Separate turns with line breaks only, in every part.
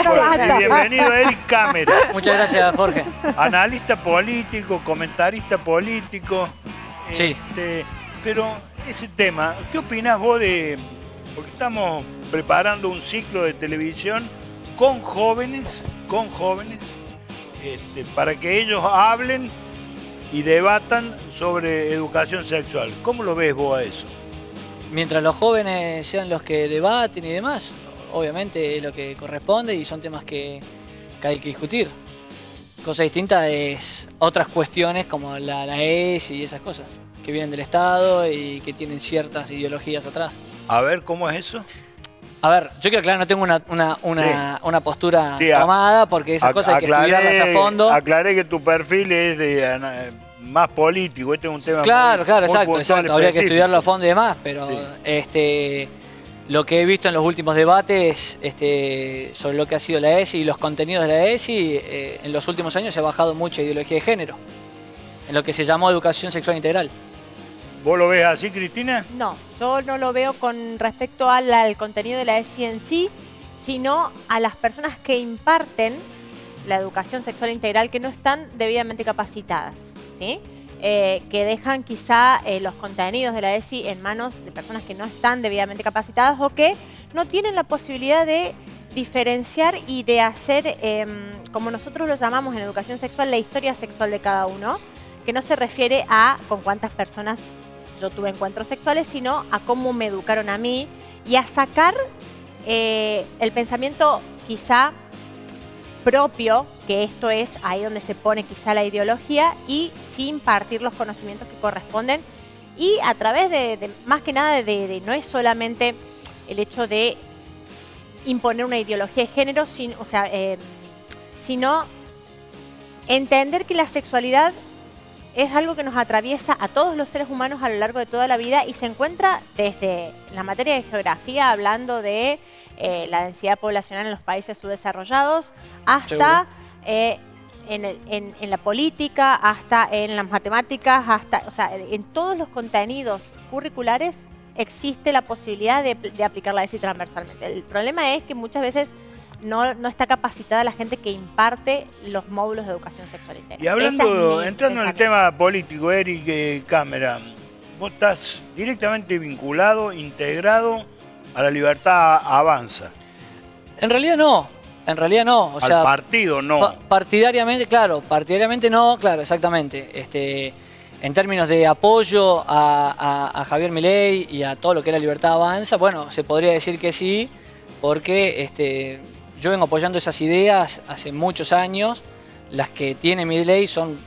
y bienvenido Eric Cámara.
Muchas gracias, Jorge.
Analista político, comentarista político.
Sí.
Pero ese tema, ¿qué opinás vos de...? Porque estamos preparando un ciclo de televisión con jóvenes, para que ellos hablen y debatan sobre educación sexual. ¿Cómo lo ves vos a eso?
Mientras los jóvenes sean los que debaten y demás, obviamente es lo que corresponde y son temas que hay que discutir. Cosa distinta es otras cuestiones como la ESI y esas cosas, que vienen del Estado y que tienen ciertas ideologías atrás.
A ver, ¿cómo es eso?
A ver, yo quiero aclarar, no tengo una postura tomada porque esas cosas hay que estudiarlas a fondo.
Aclaré que tu perfil es de más político, este es un tema
claro,
muy
exacto. Habría que estudiarlo a fondo y demás, pero lo que he visto en los últimos debates sobre lo que ha sido la ESI y los contenidos de la ESI, en los últimos años se ha bajado mucha ideología de género, en lo que se llamó educación sexual integral.
¿Vos lo ves así, Cristina?
No, yo no lo veo con respecto al contenido de la ESI en sí, sino a las personas que imparten la educación sexual integral que no están debidamente capacitadas, ¿sí? Que dejan quizá los contenidos de la ESI en manos de personas que no están debidamente capacitadas o que no tienen la posibilidad de diferenciar y de hacer, como nosotros lo llamamos en educación sexual, la historia sexual de cada uno, que no se refiere a con cuántas personas yo tuve encuentros sexuales, sino a cómo me educaron a mí y a sacar el pensamiento quizá propio, que esto es ahí donde se pone quizá la ideología, y sí impartir los conocimientos que corresponden y a través de más que nada no es solamente el hecho de imponer una ideología de género, sino entender que la sexualidad es algo que nos atraviesa a todos los seres humanos a lo largo de toda la vida y se encuentra desde la materia de geografía, hablando de la densidad poblacional en los países subdesarrollados, hasta en la política, hasta en las matemáticas, en todos los contenidos curriculares existe la posibilidad de aplicar la ESI transversalmente. El problema es que muchas veces no está capacitada la gente que imparte los módulos de educación sexual integral.
Y hablando, entrando en el tema político, Eric Cámara, vos estás directamente vinculado, integrado a la Libertad Avanza.
En realidad no.
Al partido no.
Partidariamente no, claro, exactamente. En términos de apoyo a Javier Milei y a todo lo que es la Libertad Avanza, bueno, se podría decir que sí, porque yo vengo apoyando esas ideas hace muchos años. Las que tiene Milei son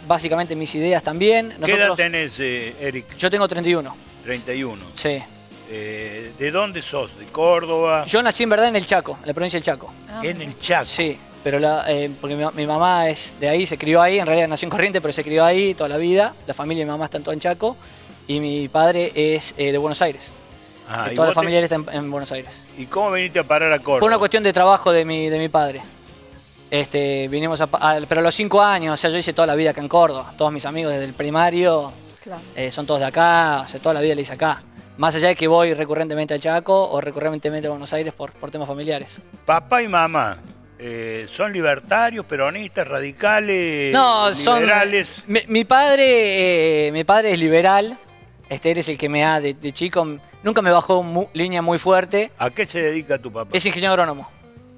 básicamente mis ideas también.
¿Qué edad tenés, Eric?
Yo tengo 31.
31.
Sí.
¿De dónde sos? ¿De Córdoba?
Yo nací en verdad en el Chaco, en la provincia del Chaco.
¿En el Chaco?
Sí, pero porque mi mamá es de ahí, se crió ahí, en realidad nació en Corrientes, pero se crió ahí toda la vida. La familia de mi mamá está en Chaco y mi padre es de Buenos Aires. Toda la familia está en Buenos Aires.
¿Y cómo viniste a parar a Córdoba?
Por una cuestión de trabajo de mi padre. Vinimos pero a los 5 años, o sea, yo hice toda la vida acá en Córdoba. Todos mis amigos desde el primario son todos de acá, o sea, toda la vida la hice acá. Más allá de que voy recurrentemente al Chaco o recurrentemente a Buenos Aires por temas familiares.
Papá y mamá, ¿son libertarios, peronistas, radicales, liberales?
Mi padre es liberal. Él es el que me ha, de chico, nunca me bajó línea muy fuerte.
¿A qué se dedica tu papá?
Es ingeniero agrónomo.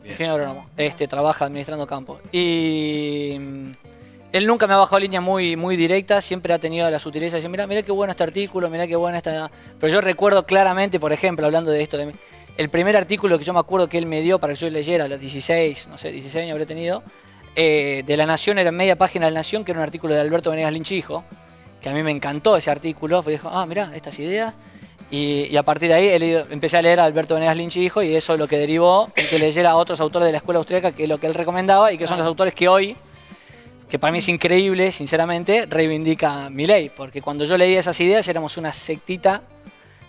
Ingeniero agrónomo. Trabaja administrando campo. Y él nunca me ha bajado línea muy directa, siempre ha tenido la sutileza de decir, mira qué bueno este artículo, mira qué buena esta... Pero yo recuerdo claramente, por ejemplo, hablando de esto, el primer artículo que yo me acuerdo que él me dio para que yo leyera a los 16 años habré tenido, de La Nación, era en media página de La Nación, que era un artículo de Alberto Venegas Lynch hijo, que a mí me encantó ese artículo, dijo, mirá, estas ideas. Y a partir de ahí empecé a leer a Alberto Venegas Lynch hijo y eso es lo que derivó en que leyera a otros autores de la escuela austríaca, que es lo que él recomendaba y que son los autores que hoy, que para mí es increíble, sinceramente, reivindica Milei. Porque cuando yo leía esas ideas éramos una sectita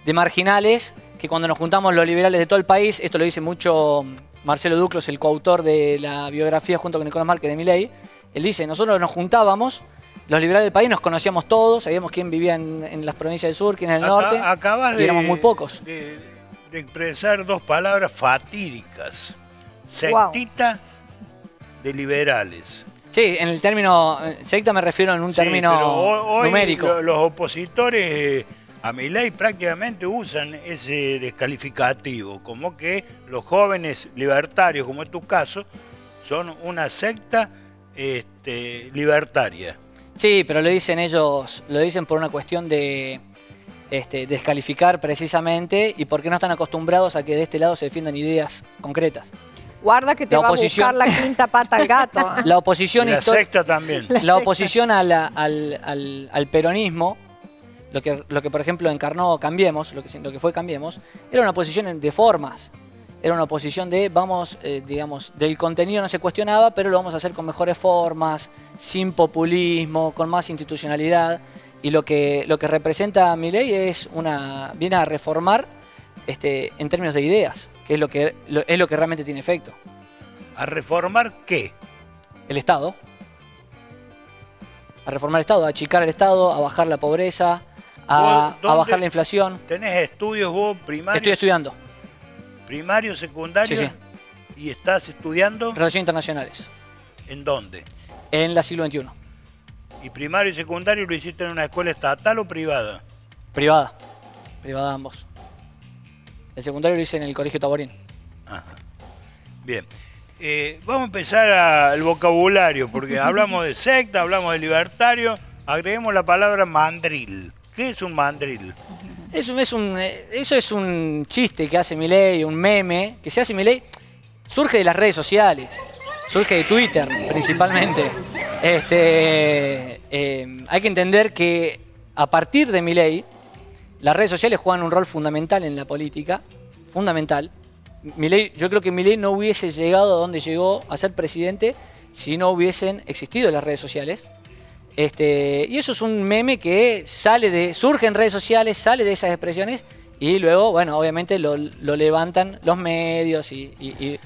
de marginales que cuando nos juntamos los liberales de todo el país, esto lo dice mucho Marcelo Duclos, el coautor de la biografía junto con Nicolás Márquez de Milei, él dice, nosotros nos juntábamos, los liberales del país nos conocíamos todos, sabíamos quién vivía en las provincias del sur, quién en el norte, y éramos muy pocos.
De expresar dos palabras fatídicas. sectita de liberales.
Sí, en el término secta me refiero en un término
pero hoy
numérico.
Los opositores a Milei prácticamente usan ese descalificativo, como que los jóvenes libertarios, como es tu caso, son una secta libertaria.
Sí, pero lo dicen ellos, lo dicen por una cuestión de descalificar precisamente y porque no están acostumbrados a que de este lado se defiendan ideas concretas.
Guarda que te va a buscar la quinta pata al gato.
La oposición
la secta también.
La oposición al peronismo, lo que por ejemplo encarnó Cambiemos, lo que fue Cambiemos, era una oposición de formas. Era una oposición de, digamos, del contenido no se cuestionaba, pero lo vamos a hacer con mejores formas, sin populismo, con más institucionalidad. Y lo que representa Milei viene a reformar en términos de ideas, que es lo que realmente tiene efecto.
¿A reformar qué?
El Estado. A reformar el Estado, a achicar el Estado, a bajar la pobreza, a bajar la inflación.
¿Tenés estudios vos primarios?
Estoy estudiando.
¿Primario, secundario?
Sí, sí.
¿Y estás estudiando?
Relaciones internacionales.
¿En dónde?
En la siglo XXI.
¿Y primario y secundario lo hiciste en una escuela estatal o privada?
Privada. Privada ambos. El secundario lo hice en el Colegio Taborín.
Ajá. Bien. Vamos a empezar al vocabulario, porque hablamos de secta, hablamos de libertario. Agreguemos la palabra mandril. ¿Qué es un mandril?
Eso es un chiste que hace Milei, un meme que se hace Milei. Surge de las redes sociales, surge de Twitter principalmente. Hay que entender que a partir de Milei, las redes sociales juegan un rol fundamental en la política, fundamental. Yo creo que Milei no hubiese llegado a donde llegó a ser presidente si no hubiesen existido las redes sociales. Y eso es un meme que surge en redes sociales, sale de esas expresiones y luego, bueno, obviamente lo levantan los medios y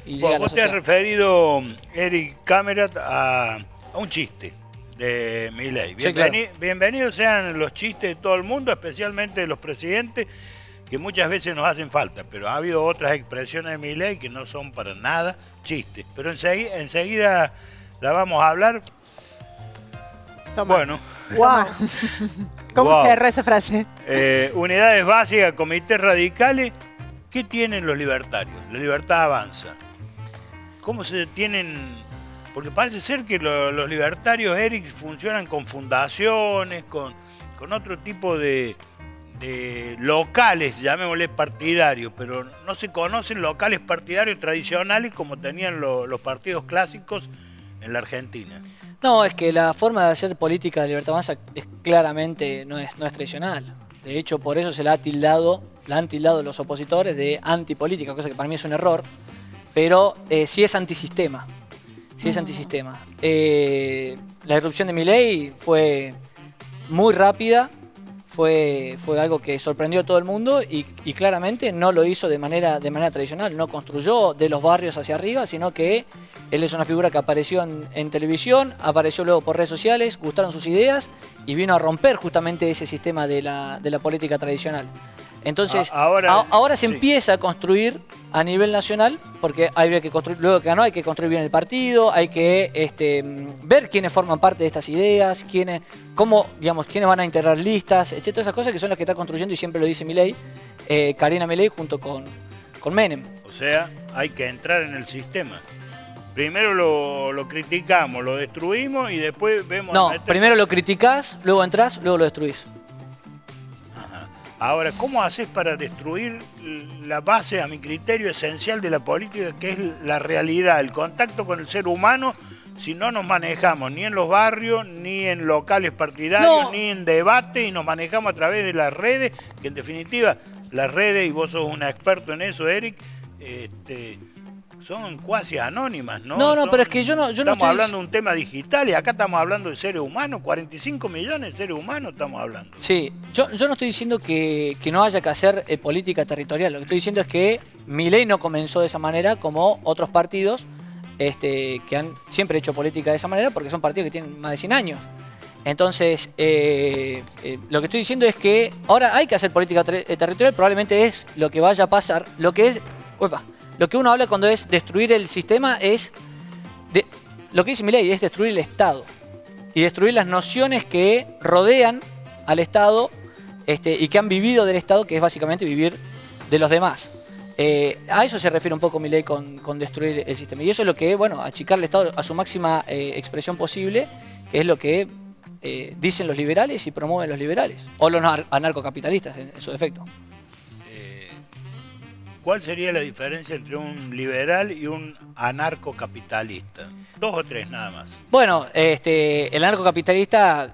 llega a la
Vos te has
sociedad.
referido, Eric Camerat, a un chiste de Milei.
Sí, claro.
Bienvenidos sean los chistes de todo el mundo, especialmente de los presidentes, que muchas veces nos hacen falta, pero ha habido otras expresiones de Milei que no son para nada chistes. Pero enseguida la vamos a hablar.
Toma.
Bueno.
Wow. ¿Cómo
Wow.
cerró esa frase?
Unidades básicas, comités radicales. ¿Qué tienen los libertarios? La libertad avanza. ¿Cómo se tienen? Porque parece ser que los libertarios, Eric, funcionan con fundaciones, con otro tipo de locales, llamémosle partidarios, pero no se conocen locales partidarios tradicionales como tenían los partidos clásicos en la Argentina.
No, es que la forma de hacer política de libertad avanza claramente no es tradicional. De hecho, por eso la han tildado los opositores de antipolítica, cosa que para mí es un error, pero sí es antisistema. Sí es antisistema. La irrupción de Milei fue muy rápida, fue algo que sorprendió a todo el mundo y claramente no lo hizo de manera tradicional, no construyó de los barrios hacia arriba, sino que él es una figura que apareció en televisión, apareció luego por redes sociales, gustaron sus ideas y vino a romper justamente ese sistema de la política tradicional. Entonces, ahora se empieza a construir a nivel nacional, porque hay que construir, luego que ganó hay que construir bien el partido, hay que ver quiénes forman parte de estas ideas, quiénes van a integrar listas, etc. Todas esas cosas que son las que está construyendo, y siempre lo dice Milei, Karina Milei junto con Menem.
O sea, hay que entrar en el sistema. Primero lo criticamos, lo destruimos y después vemos...
No, primero lo criticás, luego entrás, luego lo destruís.
Ahora, ¿cómo haces para destruir la base, a mi criterio, esencial de la política, que es la realidad, el contacto con el ser humano, si no nos manejamos ni en los barrios, ni en locales partidarios, ni en debate, y nos manejamos a través de las redes, que en definitiva, las redes, y vos sos un experto en eso, Eric, son cuasi anónimas, ¿no?
No, pero es que yo no
estamos hablando de un tema digital y acá estamos hablando de seres humanos, 45 millones de seres humanos estamos hablando.
Sí, yo no estoy diciendo que no haya que hacer política territorial, lo que estoy diciendo es que Milei no comenzó de esa manera como otros partidos que han siempre hecho política de esa manera, porque son partidos que tienen más de 100 años. Entonces, lo que estoy diciendo es que ahora hay que hacer política territorial, probablemente es lo que vaya a pasar, lo que lo que uno habla cuando es destruir el sistema es... lo que dice Milei es destruir el Estado. Y destruir las nociones que rodean al Estado y que han vivido del Estado, que es básicamente vivir de los demás. A eso se refiere un poco Milei con destruir el sistema. Y eso es lo que, bueno, achicar el Estado a su máxima expresión posible, que es lo que dicen los liberales y promueven los liberales. O los anarcocapitalistas, en su defecto.
¿Cuál sería la diferencia entre un liberal y un anarcocapitalista? 2 o 3 nada más.
Bueno, el anarcocapitalista,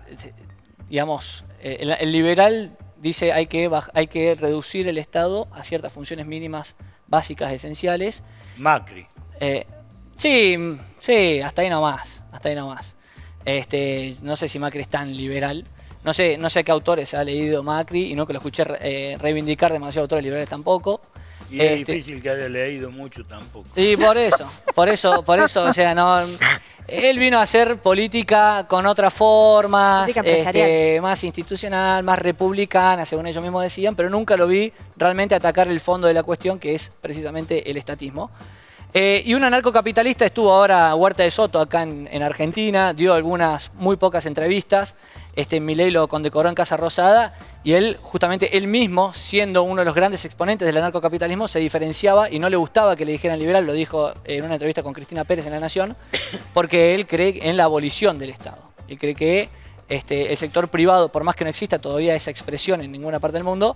digamos, el liberal dice hay que reducir el Estado a ciertas funciones mínimas básicas, esenciales.
Macri.
Sí, hasta ahí nomás. No sé si Macri es tan liberal. No sé qué autores ha leído Macri y no que lo escuché reivindicar demasiado autores liberales tampoco.
Y es difícil que haya leído mucho tampoco.
Y por eso, o sea, no... Él vino a hacer política con otras formas, más institucional, más republicana, según ellos mismos decían, pero nunca lo vi realmente atacar el fondo de la cuestión, que es precisamente el estatismo. Y un anarcocapitalista estuvo ahora Huerta de Soto acá en Argentina, dio algunas muy pocas entrevistas. Milei lo condecoró en Casa Rosada y él, justamente él mismo, siendo uno de los grandes exponentes del anarcocapitalismo, se diferenciaba y no le gustaba que le dijeran liberal, lo dijo en una entrevista con Cristina Pérez en La Nación, porque él cree en la abolición del Estado. Él cree que el sector privado, por más que no exista todavía esa expresión en ninguna parte del mundo,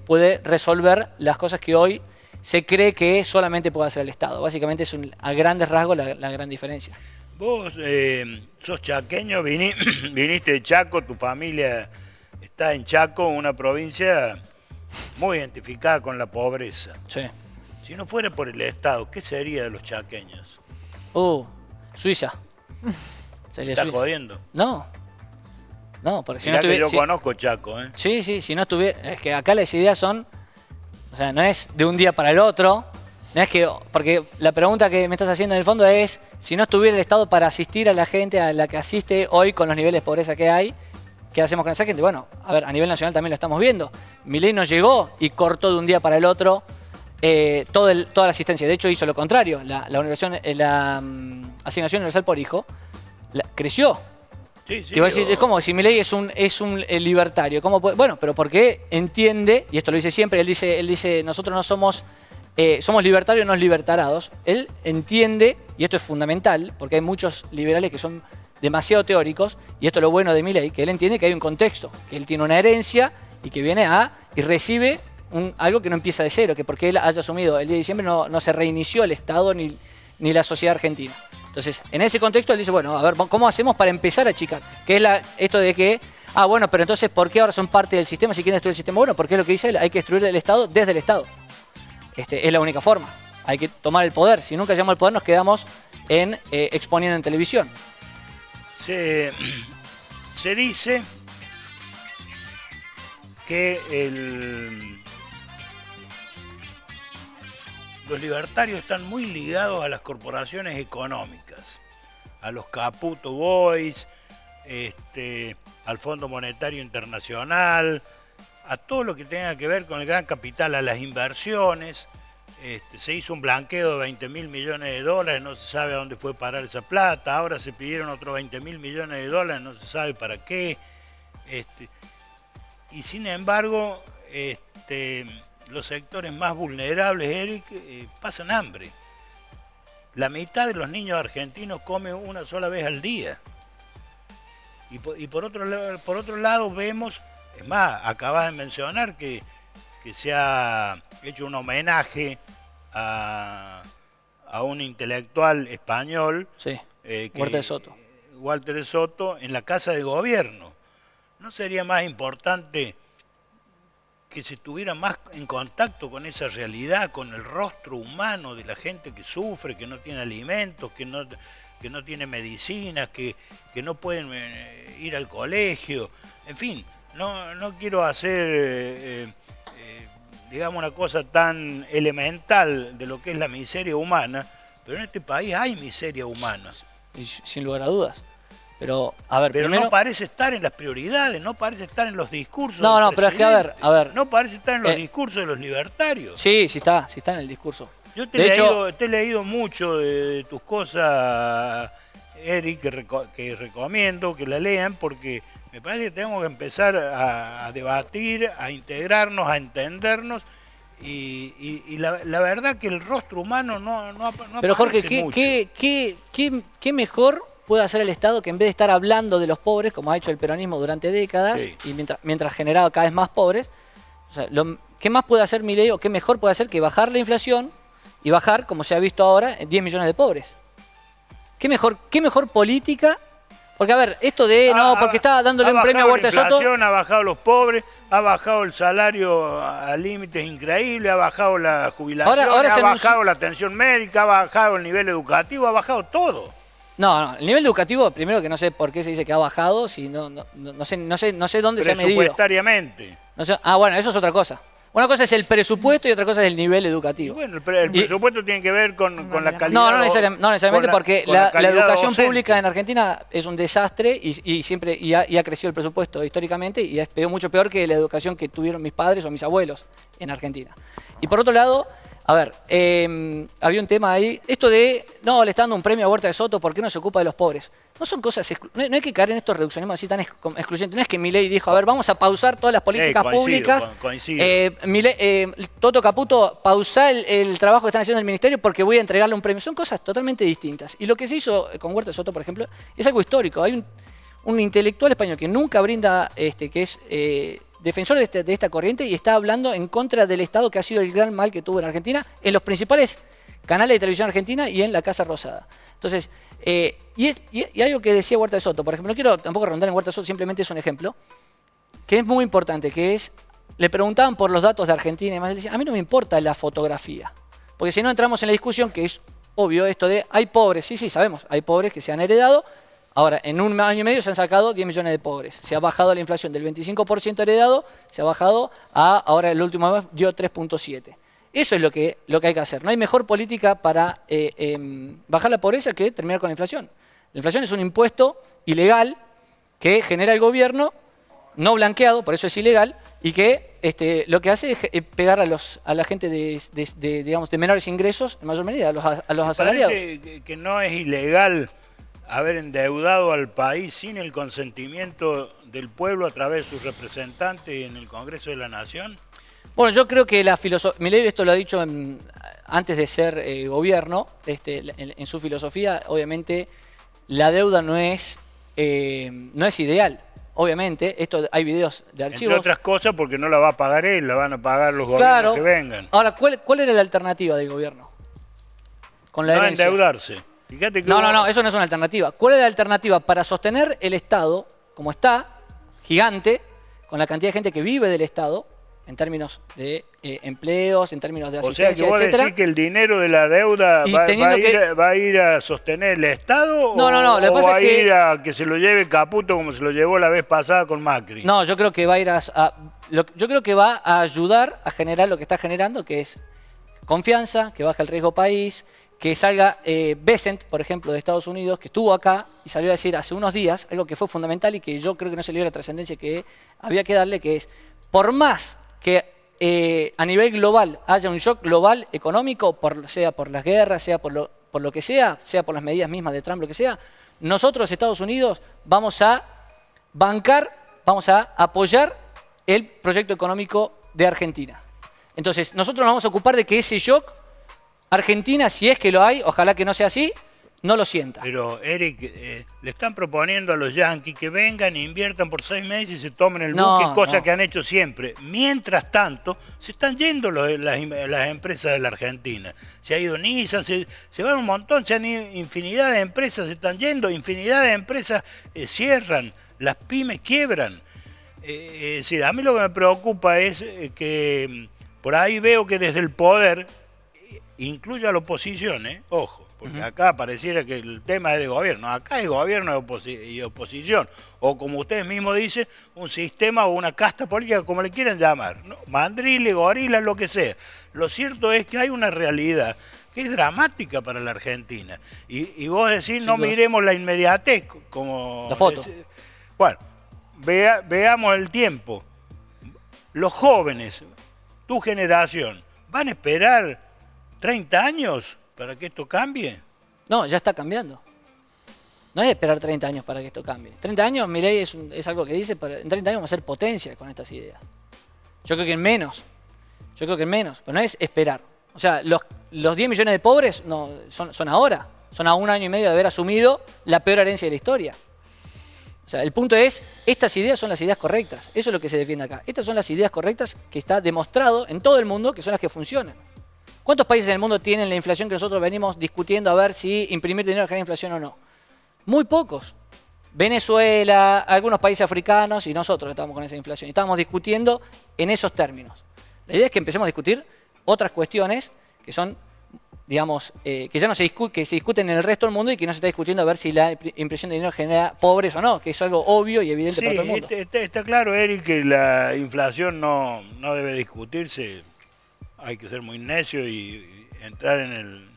puede resolver las cosas que hoy se cree que solamente puede hacer el Estado. Básicamente es a grandes rasgos la gran diferencia.
Vos sos chaqueño, viniste de Chaco, tu familia está en Chaco, una provincia muy identificada con la pobreza.
Sí.
Si no fuera por el Estado, ¿qué sería de los chaqueños?
Suiza.
¿Estás jodiendo?
No, porque si no
estuviera... Yo conozco Chaco, ¿eh?
Sí, si no estuviera... Es que acá las ideas son... O sea, no es de un día para el otro. No es que... Porque la pregunta que me estás haciendo en el fondo es si no estuviera el Estado para asistir a la gente a la que asiste hoy con los niveles de pobreza que hay, ¿qué hacemos con esa gente? Bueno, a ver, a nivel nacional también lo estamos viendo. Milei no llegó y cortó de un día para el otro toda la asistencia. De hecho, hizo lo contrario. La asignación universal por hijo creció.
Sí,
y vos decís, es como si Milei es un libertario. ¿Cómo puede? Bueno, pero porque entiende, y esto lo dice siempre, él dice nosotros no somos libertarios, no libertarados. Él entiende, y esto es fundamental, porque hay muchos liberales que son demasiado teóricos, y esto es lo bueno de Milei, que él entiende que hay un contexto, que él tiene una herencia y que viene y recibe algo que no empieza de cero, que porque él haya asumido el día de diciembre no se reinició el Estado ni la sociedad argentina. Entonces, en ese contexto él dice, bueno, a ver, ¿cómo hacemos para empezar a achicar? Que es esto de que, bueno, pero entonces, ¿por qué ahora son parte del sistema si quieren destruir el sistema? Bueno, porque es lo que dice él, hay que destruir el Estado desde el Estado. Es la única forma. Hay que tomar el poder. Si nunca llegamos al poder, nos quedamos exponiendo en televisión.
Se dice que los libertarios están muy ligados a las corporaciones económicas, a los Caputo Boys, al Fondo Monetario Internacional, a todo lo que tenga que ver con el gran capital, a las inversiones. Se hizo un blanqueo de $20.000 millones, no se sabe a dónde fue parar esa plata. Ahora se pidieron otros $20.000 millones, no se sabe para qué. Y sin embargo, los sectores más vulnerables, Eric, pasan hambre. La mitad de los niños argentinos comen una sola vez al día. Y por otro lado vemos, es más, acabas de mencionar que se ha hecho un homenaje a un intelectual español,
sí, Walter
de Soto, en la Casa de Gobierno. ¿No sería más importante que se estuviera más en contacto con esa realidad, con el rostro humano de la gente que sufre, que no tiene alimentos, que no tiene medicinas, que no pueden ir al colegio? En fin, no quiero hacer, digamos, una cosa tan elemental de lo que es la miseria humana, pero en este país hay miseria humana.
Y sin lugar a dudas. Pero, a ver, primero...
no parece estar en las prioridades, no parece estar en los discursos.
No, pero es que, a ver.
No parece estar en los discursos de los libertarios.
Sí está en el discurso.
Yo te he leído mucho de tus cosas, Eric, que recomiendo que la lean porque me parece que tenemos que empezar a debatir, a integrarnos, a entendernos y la verdad que el rostro humano no
Pero Jorge,
mucho.
¿qué mejor puede hacer el Estado que en vez de estar hablando de los pobres, como ha hecho el peronismo durante décadas, y mientras generaba cada vez más pobres, o sea, ¿qué más puede hacer Milei o qué mejor puede hacer que bajar la inflación y bajar, como se ha visto ahora, 10 millones de pobres? ¿Qué mejor política? Porque, a ver, esto de, porque está dándole un premio a Huerta de Soto...
Ha bajado los pobres, ha bajado el salario a límites increíbles, ha bajado la jubilación, ha bajado la atención médica, ha bajado el nivel educativo, ha bajado todo.
No, el nivel educativo, primero que no sé por qué se dice que ha bajado, si no sé dónde se ha medido.
Presupuestariamente.
No sé, bueno, eso es otra cosa. Una cosa es el presupuesto y otra cosa es el nivel educativo.
Y bueno, el presupuesto tiene que ver con la calidad.
No necesariamente porque la educación pública en Argentina es un desastre y siempre ha crecido el presupuesto históricamente y es mucho peor que la educación que tuvieron mis padres o mis abuelos en Argentina. Y por otro lado, a ver, había un tema ahí, esto de, le está dando un premio a Huerta de Soto, ¿por qué no se ocupa de los pobres? No son cosas, no hay que caer en estos reduccionismos así tan excluyentes. No es que Milei dijo, a ver, vamos a pausar todas las políticas públicas.
Coincido.
Toto Caputo, pausá el trabajo que están haciendo en el ministerio porque voy a entregarle un premio. Son cosas totalmente distintas. Y lo que se hizo con Huerta de Soto, por ejemplo, es algo histórico. Hay un intelectual español que nunca brinda, que es defensor de esta corriente y está hablando en contra del Estado, que ha sido el gran mal que tuvo en Argentina, en los principales canales de televisión argentina y en la Casa Rosada. Entonces, y algo que decía Huerta de Soto, por ejemplo, no quiero tampoco rondar en Huerta de Soto, simplemente es un ejemplo, que es muy importante, que es, le preguntaban por los datos de Argentina y demás, y le decían, a mí no me importa la fotografía, porque si no entramos en la discusión, que es obvio esto de, hay pobres, sí, sabemos, hay pobres que se han heredado. Ahora, en un año y medio se han sacado 10 millones de pobres. Se ha bajado la inflación del 25% heredado, se ha bajado ahora el último mes dio 3.7. Eso es lo que hay que hacer. No hay mejor política para bajar la pobreza que terminar con la inflación. La inflación es un impuesto ilegal que genera el gobierno, no blanqueado, por eso es ilegal, y que lo que hace es pegar a la gente digamos, de menores ingresos, en mayor medida, a los asalariados.
Parece que no es ilegal haber endeudado al país sin el consentimiento del pueblo a través de sus representantes en el Congreso de la Nación.
Bueno, yo creo que la filosofía, Milei esto lo ha dicho antes de ser gobierno, en su filosofía, obviamente la deuda no es ideal. Obviamente, hay videos de archivos.
Entre otras cosas porque no la va a pagar él, la van a pagar los gobiernos que vengan.
Ahora, ¿cuál era la alternativa del gobierno? Con la herencia.
Endeudarse. Fíjate que
no, eso no es una alternativa. ¿Cuál es la alternativa para sostener el Estado, como está, gigante, con la cantidad de gente que vive del Estado, en términos de empleos, en términos de asistencia,
o sea, que vos
etcétera?
decís que el dinero de la deuda va a ir a sostener el Estado
no, lo que pasa
va a ir a que se lo lleve Caputo como se lo llevó la vez pasada con Macri.
No, yo creo que va a ir yo creo que va a ayudar a generar lo que está generando, que es confianza, que baja el riesgo país, que salga Bessent, por ejemplo, de Estados Unidos, que estuvo acá y salió a decir hace unos días algo que fue fundamental y que yo creo que no se le dio la trascendencia que había que darle, que es, por más que a nivel global haya un shock global económico, sea por las guerras, sea por lo que sea por las medidas mismas de Trump, lo que sea, nosotros, Estados Unidos, vamos a apoyar el proyecto económico de Argentina. Entonces, nosotros nos vamos a ocupar de que ese shock, Argentina, si es que lo hay, ojalá que no sea así, no lo sienta.
Pero, Eric, le están proponiendo a los yanquis que vengan e inviertan por 6 meses y se tomen el buque, cosa que han hecho siempre. Mientras tanto, se están yendo las empresas de la Argentina. Se ha ido Nissan, se van un montón, se han ido infinidad de empresas, se están yendo, infinidad de empresas cierran, las pymes quiebran. Es decir, a mí lo que me preocupa es que por ahí veo que desde el poder, incluye a la oposición, ojo, porque acá pareciera que el tema es de gobierno, acá es gobierno y oposición, o como ustedes mismos dicen, un sistema o una casta política, como le quieran llamar, ¿no? Mandriles, gorilas, lo que sea. Lo cierto es que hay una realidad que es dramática para la Argentina, y vos decís, no miremos la inmediatez, como...
La foto.
Bueno, veamos el tiempo. Los jóvenes, tu generación, van a esperar ¿30 años para que esto cambie?
No, ya está cambiando. No es esperar 30 años para que esto cambie. 30 años, Milei es algo que dice, en 30 años vamos a ser potencia con estas ideas. Yo creo que en menos. Pero no es esperar. O sea, los 10 millones de pobres no, son ahora. Son a 1 año y medio de haber asumido la peor herencia de la historia. O sea, el punto es, estas ideas son las ideas correctas. Eso es lo que se defiende acá. Estas son las ideas correctas que está demostrado en todo el mundo que son las que funcionan. ¿Cuántos países en el mundo tienen la inflación que nosotros venimos discutiendo a ver si imprimir dinero genera inflación o no? Muy pocos. Venezuela, algunos países africanos y nosotros estamos con esa inflación. Y estamos discutiendo en esos términos. La idea es que empecemos a discutir otras cuestiones que son, digamos, que ya no se discuten en el resto del mundo y que no se está discutiendo a ver si la impresión de dinero genera pobres o no, que es algo obvio y evidente para todo el mundo.
Está claro, Eric, que la inflación no debe discutirse. Hay que ser muy necio y entrar en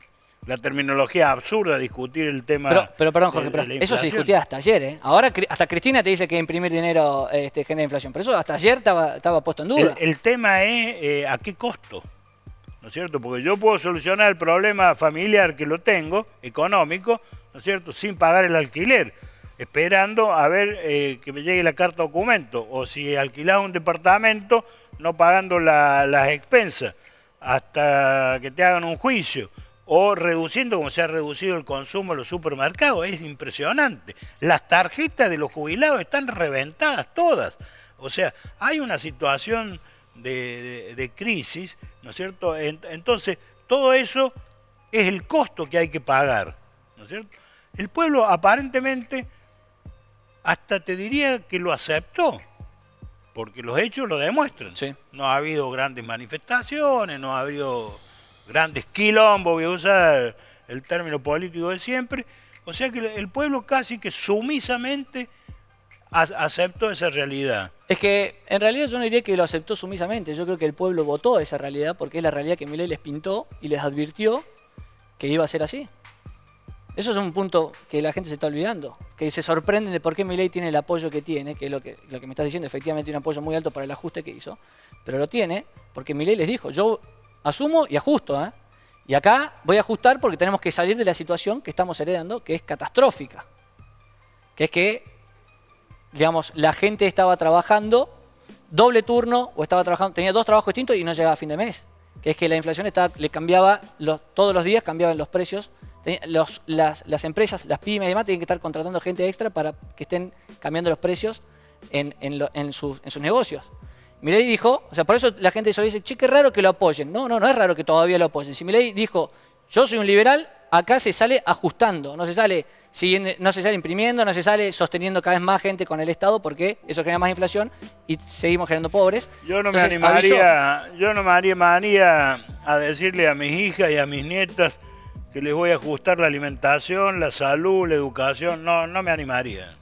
la terminología absurda, discutir el tema.
Pero perdón, Jorge, pero eso se discutía hasta ayer, ¿eh? Ahora hasta Cristina te dice que imprimir dinero genera inflación, pero eso hasta ayer estaba puesto en duda.
El tema es a qué costo, ¿no es cierto? Porque yo puedo solucionar el problema familiar que lo tengo, económico, ¿no es cierto?, sin pagar el alquiler, esperando a ver que me llegue la carta documento, o si alquilás un departamento, no pagando las expensas, hasta que te hagan un juicio, o reduciendo como se ha reducido el consumo en los supermercados. Es impresionante. Las tarjetas de los jubilados están reventadas todas. O sea, hay una situación de crisis, ¿no es cierto? Entonces, todo eso es el costo que hay que pagar, ¿no es cierto? El pueblo aparentemente, hasta te diría que lo aceptó, porque los hechos lo demuestran.
Sí.
No ha habido grandes manifestaciones, no ha habido grandes quilombos, voy a usar el término político de siempre. O sea que el pueblo casi que sumisamente aceptó esa realidad.
Es que en realidad yo no diría que lo aceptó sumisamente. Yo creo que el pueblo votó esa realidad porque es la realidad que Milei les pintó y les advirtió que iba a ser así. Eso es un punto que la gente se está olvidando, que se sorprenden de por qué Milei tiene el apoyo que tiene, que es lo que me estás diciendo, efectivamente tiene un apoyo muy alto para el ajuste que hizo, pero lo tiene porque Milei les dijo, yo asumo y ajusto, ¿eh? Y acá voy a ajustar porque tenemos que salir de la situación que estamos heredando, que es catastrófica, que es que, digamos, la gente estaba trabajando doble turno o estaba trabajando, tenía 2 trabajos distintos y no llegaba a fin de mes, que es que la inflación le cambiaba, todos los días cambiaban los precios. Las empresas, las pymes y demás tienen que estar contratando gente extra para que estén cambiando los precios en sus negocios. Milei dijo, o sea, por eso la gente solo dice, che, qué raro que lo apoyen. No es raro que todavía lo apoyen. Si Milei dijo, yo soy un liberal, acá se sale ajustando, no se sale imprimiendo, no se sale sosteniendo cada vez más gente con el Estado porque eso genera más inflación y seguimos generando pobres.
Yo no me animaría a decirle a mis hijas y a mis nietas que les voy a ajustar la alimentación, la salud, la educación. No me animaría.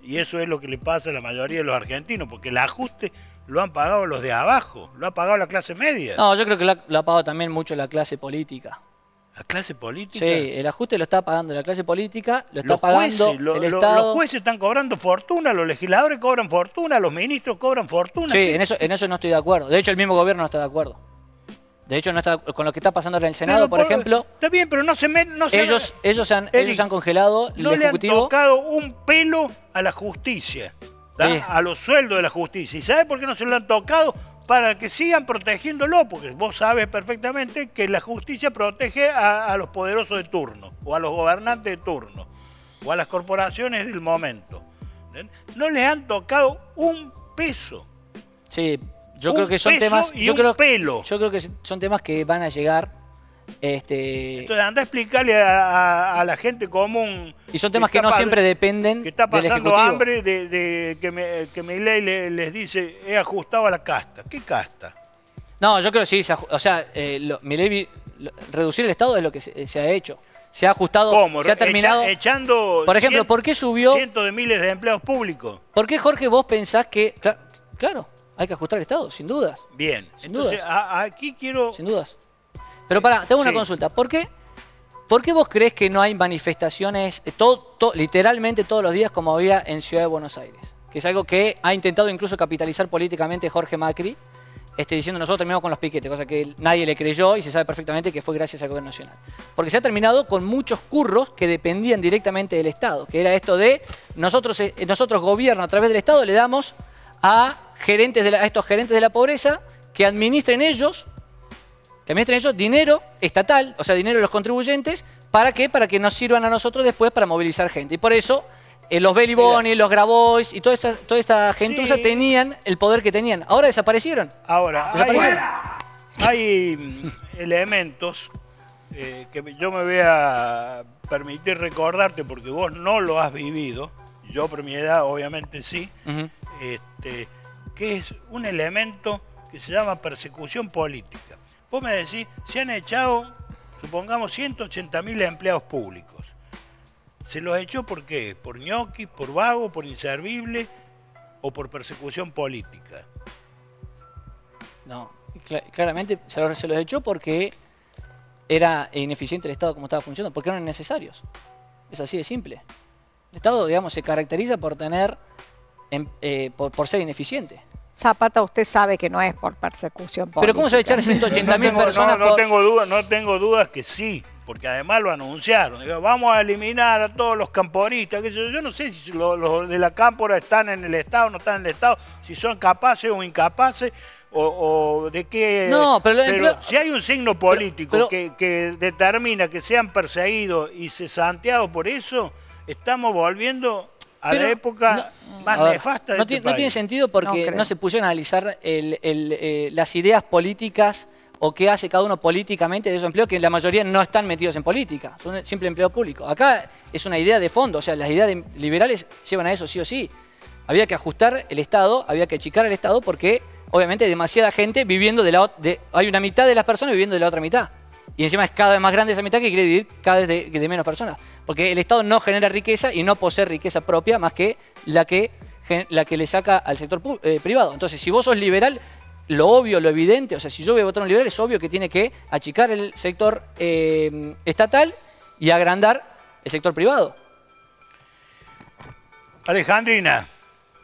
Y eso es lo que le pasa a la mayoría de los argentinos, porque el ajuste lo han pagado los de abajo, lo ha pagado la clase media.
No, yo creo que lo ha pagado también mucho la clase política.
¿La clase política?
Sí, el ajuste lo está pagando la clase política, lo está pagando el Estado.
Los jueces están cobrando fortuna, los legisladores cobran fortuna, los ministros cobran fortuna.
Sí, en eso no estoy de acuerdo. De hecho, el mismo gobierno no está de acuerdo. De hecho, no está con lo que está pasando ahora en el Senado, por ejemplo.
Está bien, pero
ellos han congelado el
no
Ejecutivo.
Le han tocado un pelo a la justicia, sí, a los sueldos de la justicia. ¿Y sabe por qué no se lo han tocado? Para que sigan protegiéndolo, porque vos sabes perfectamente que la justicia protege a los poderosos de turno, o a los gobernantes de turno, o a las corporaciones del momento. No les han tocado un peso.
Sí. Yo creo que son temas. Yo creo que son temas que van a llegar.
Entonces anda a explicarle a la gente común.
Y son temas que no siempre dependen.
Que está pasando
del
hambre de que Milei les dice, he ajustado a la casta. ¿Qué casta?
No, yo creo que sí. O sea, Milei, reducir el Estado es lo que se ha hecho. Se ha ajustado.
¿Cómo?
Se ha terminado.
Echando.
Por ejemplo, ¿por qué subió?
Cientos de miles de empleos públicos.
¿Por qué, Jorge, vos pensás que. Claro. Hay que ajustar el Estado, sin dudas.
Bien,
sin dudas.
Aquí quiero...
Sin dudas. Pero te hago una consulta. ¿Por qué vos crees que no hay manifestaciones literalmente todos los días como había en Ciudad de Buenos Aires? Que es algo que ha intentado incluso capitalizar políticamente Jorge Macri diciendo nosotros terminamos con los piquetes, cosa que nadie le creyó y se sabe perfectamente que fue gracias al gobierno nacional. Porque se ha terminado con muchos curros que dependían directamente del Estado, que era esto de nosotros gobierno a través del Estado le damos a estos gerentes de la pobreza que administren ellos dinero estatal, o sea, dinero de los contribuyentes, ¿para qué? Para que nos sirvan a nosotros después para movilizar gente. Y por eso los Belly Boni, los Grabois y toda esta gentuza tenían el poder que tenían. Ahora desaparecieron.
Ahora, hay elementos que yo me voy a permitir recordarte porque vos no lo has vivido. Yo por mi edad obviamente sí. Que es un elemento que se llama persecución política. Vos me decís, se han echado, supongamos, 180.000 empleados públicos. ¿Se los echó por qué? ¿Por ñoquis, por vago, por inservible o por persecución política?
No, claramente se los echó porque era ineficiente el Estado como estaba funcionando, porque no eran necesarios. Es así de simple. El Estado, digamos, se caracteriza por por ser ineficiente.
Zapata, usted sabe que no es por persecución política.
Pero ¿cómo se va a echar 180.000 personas?
No tengo dudas que sí, porque además lo anunciaron. Digo, vamos a eliminar a todos los camporistas. Yo no sé si los de la cámpora están en el Estado o no están en el Estado, si son capaces o incapaces, o de qué...
No,
pero si hay un signo político que determina que sean perseguidos y cesanteados por eso, estamos volviendo a la época más nefasta de
no tiene sentido porque no se pusieron a analizar las ideas políticas o qué hace cada uno políticamente de esos empleos, que la mayoría no están metidos en política, son simple empleo público. Acá es una idea de fondo, o sea, las ideas liberales llevan a eso sí o sí. Había que ajustar el Estado, había que achicar el Estado porque obviamente hay demasiada gente viviendo hay una mitad de las personas viviendo de la otra mitad. Y encima es cada vez más grande esa mitad que quiere vivir cada vez de menos personas. Porque el Estado no genera riqueza y no posee riqueza propia más que la que le saca al sector privado. Entonces, si vos sos liberal, lo obvio, lo evidente, o sea, si yo voy a votar un liberal, es obvio que tiene que achicar el sector estatal y agrandar el sector privado.
Alejandrina.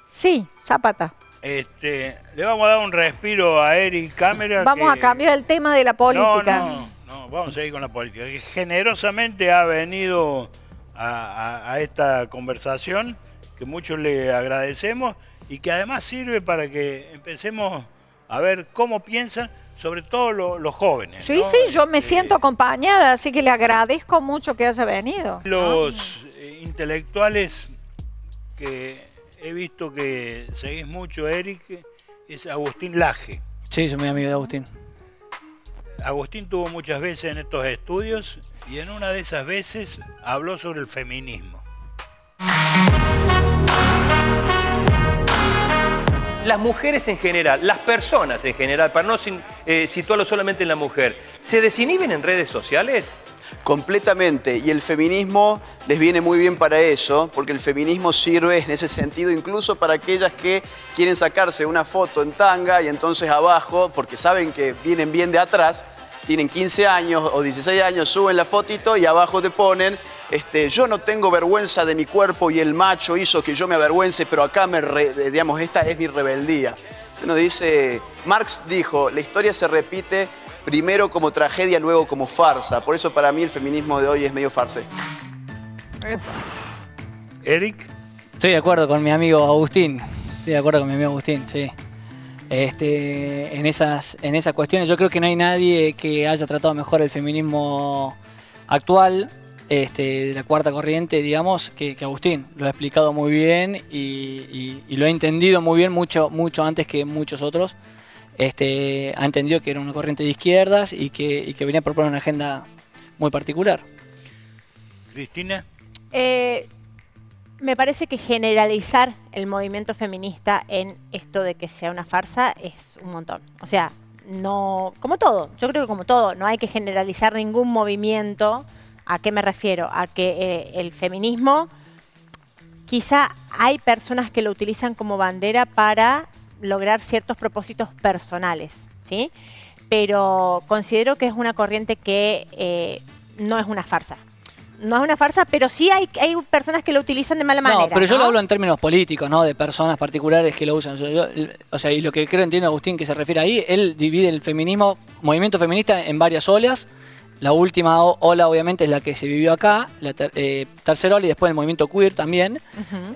Sí, Zapata.
Le vamos a dar un respiro a Eric Cámara.
Vamos a cambiar el tema de la política.
No, vamos a seguir con la política. Que generosamente ha venido a esta conversación, que mucho le agradecemos y que además sirve para que empecemos a ver cómo piensan, sobre todo los jóvenes.
Sí,
¿no?
sí, yo me siento acompañada, así que le agradezco mucho que haya venido.
Los intelectuales que he visto que seguís mucho, Eric, es Agustín Laje.
Sí, soy muy amigo de Agustín.
Agustín tuvo muchas veces en estos estudios y en una de esas veces habló sobre el feminismo.
Las mujeres en general, las personas en general, para no situarlo solamente en la mujer, ¿se desinhiben en redes sociales?
Completamente, y el feminismo les viene muy bien para eso, porque el feminismo sirve en ese sentido incluso para aquellas que quieren sacarse una foto en tanga y entonces abajo, porque saben que vienen bien de atrás, tienen 15 años o 16 años, suben la fotito y abajo te ponen yo no tengo vergüenza de mi cuerpo y el macho hizo que yo me avergüence, pero acá digamos, esta es mi rebeldía. Uno dice, Marx dijo, la historia se repite primero como tragedia, luego como farsa. Por eso para mí el feminismo de hoy es medio farsesco.
Eric.
Estoy de acuerdo con mi amigo Agustín. Sí. En esas cuestiones yo creo que no hay nadie que haya tratado mejor el feminismo actual, de la cuarta corriente, digamos, que Agustín. Lo ha explicado muy bien y lo ha entendido muy bien, mucho antes que muchos otros. Ha entendido que era una corriente de izquierdas y que venía a proponer una agenda muy particular.
Cristina.
Me parece que generalizar el movimiento feminista en esto de que sea una farsa es un montón. O sea, no, como todo, yo creo que como todo, no hay que generalizar ningún movimiento. ¿A qué me refiero? A que el feminismo, quizá hay personas que lo utilizan como bandera para lograr ciertos propósitos personales, ¿sí? Pero considero que es una corriente que no es una farsa. no es una farsa, pero sí hay personas que lo utilizan de mala manera.
No, pero yo lo hablo en términos políticos, ¿no? De personas particulares que lo usan. O sea, y lo que creo entiendo Agustín que se refiere ahí, él divide el feminismo, movimiento feminista en varias olas. La última ola, obviamente, es la que se vivió acá, la tercera ola, y después el movimiento queer también.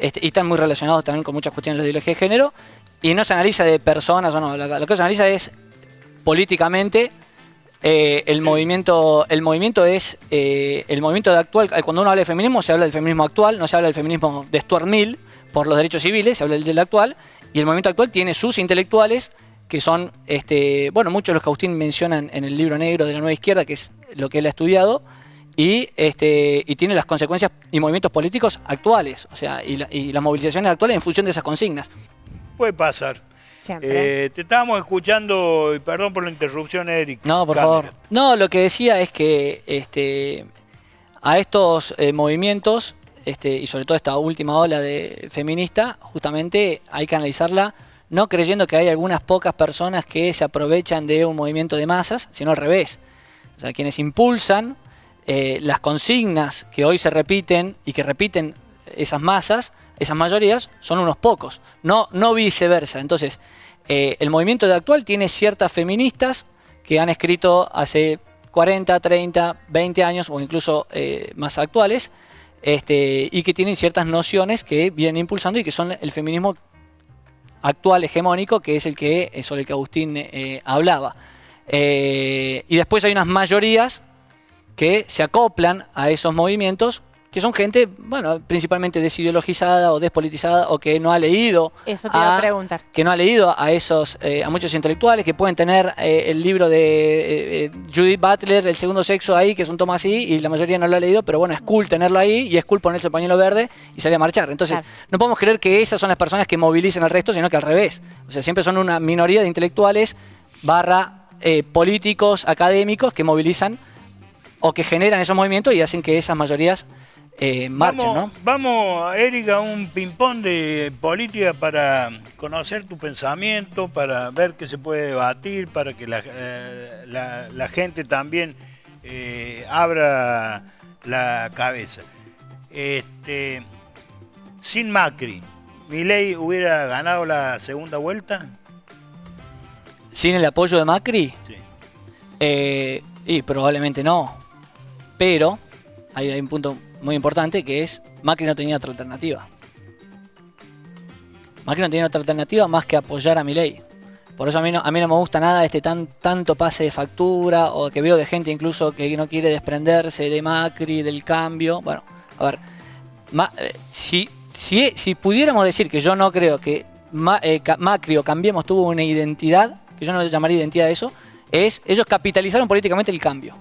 Y están muy relacionados también con muchas cuestiones de la ideología de género. Y no se analiza de personas o no, lo que se analiza es políticamente. El movimiento es el movimiento actual. Cuando uno habla de feminismo, se habla del feminismo actual, no se habla del feminismo de Stuart Mill por los derechos civiles, se habla del actual. Y el movimiento actual tiene sus intelectuales, que son, muchos de los que Agustín menciona en el libro negro de la Nueva Izquierda, que es lo que él ha estudiado, y tiene las consecuencias y movimientos políticos actuales, o sea, y las movilizaciones actuales en función de esas consignas.
Puede pasar. Te estábamos escuchando, y perdón por la interrupción, Eric.
No, por favor. No, lo que decía es que a estos movimientos, y sobre todo esta última ola de feminista, justamente hay que analizarla no creyendo que hay algunas pocas personas que se aprovechan de un movimiento de masas, sino al revés. O sea, quienes impulsan las consignas que hoy se repiten y que repiten esas masas, esas mayorías, son unos pocos, no viceversa. Entonces, el movimiento de actual tiene ciertas feministas que han escrito hace 40, 30, 20 años o incluso más actuales, y que tienen ciertas nociones que vienen impulsando y que son el feminismo actual hegemónico, que es sobre el que Agustín hablaba. Y después hay unas mayorías que se acoplan a esos movimientos, que son gente, principalmente desideologizada o despolitizada, o que no ha leído.
Eso te iba a preguntar.
Que no ha leído a muchos intelectuales, que pueden tener el libro de Judith Butler, El segundo sexo, ahí, que es un tomo así, y la mayoría no lo ha leído, pero bueno, es cool tenerlo ahí, y es cool ponerse el pañuelo verde y salir a marchar. Entonces, no podemos creer que esas son las personas que movilizan al resto, sino que al revés. O sea, siempre son una minoría de intelectuales / políticos, académicos, que movilizan o que generan esos movimientos y hacen que esas mayorías marchen, ¿no?
Vamos, Eric, a un ping-pong de política para conocer tu pensamiento, para ver qué se puede debatir, para que la gente también abra la cabeza. Sin Macri, ¿Milei hubiera ganado la segunda vuelta?
¿Sin el apoyo de Macri?
Sí.
Y probablemente no. Pero hay un punto muy importante, que es Macri no tenía otra alternativa. Macri no tenía otra alternativa más que apoyar a Milei. Por eso a mí no me gusta nada tanto pase de factura, o que veo de gente incluso que no quiere desprenderse de Macri, del cambio. Bueno, a ver, si pudiéramos decir que yo no creo que Macri o Cambiemos tuvo una identidad, que yo no le llamaría identidad a eso, ellos capitalizaron políticamente el cambio.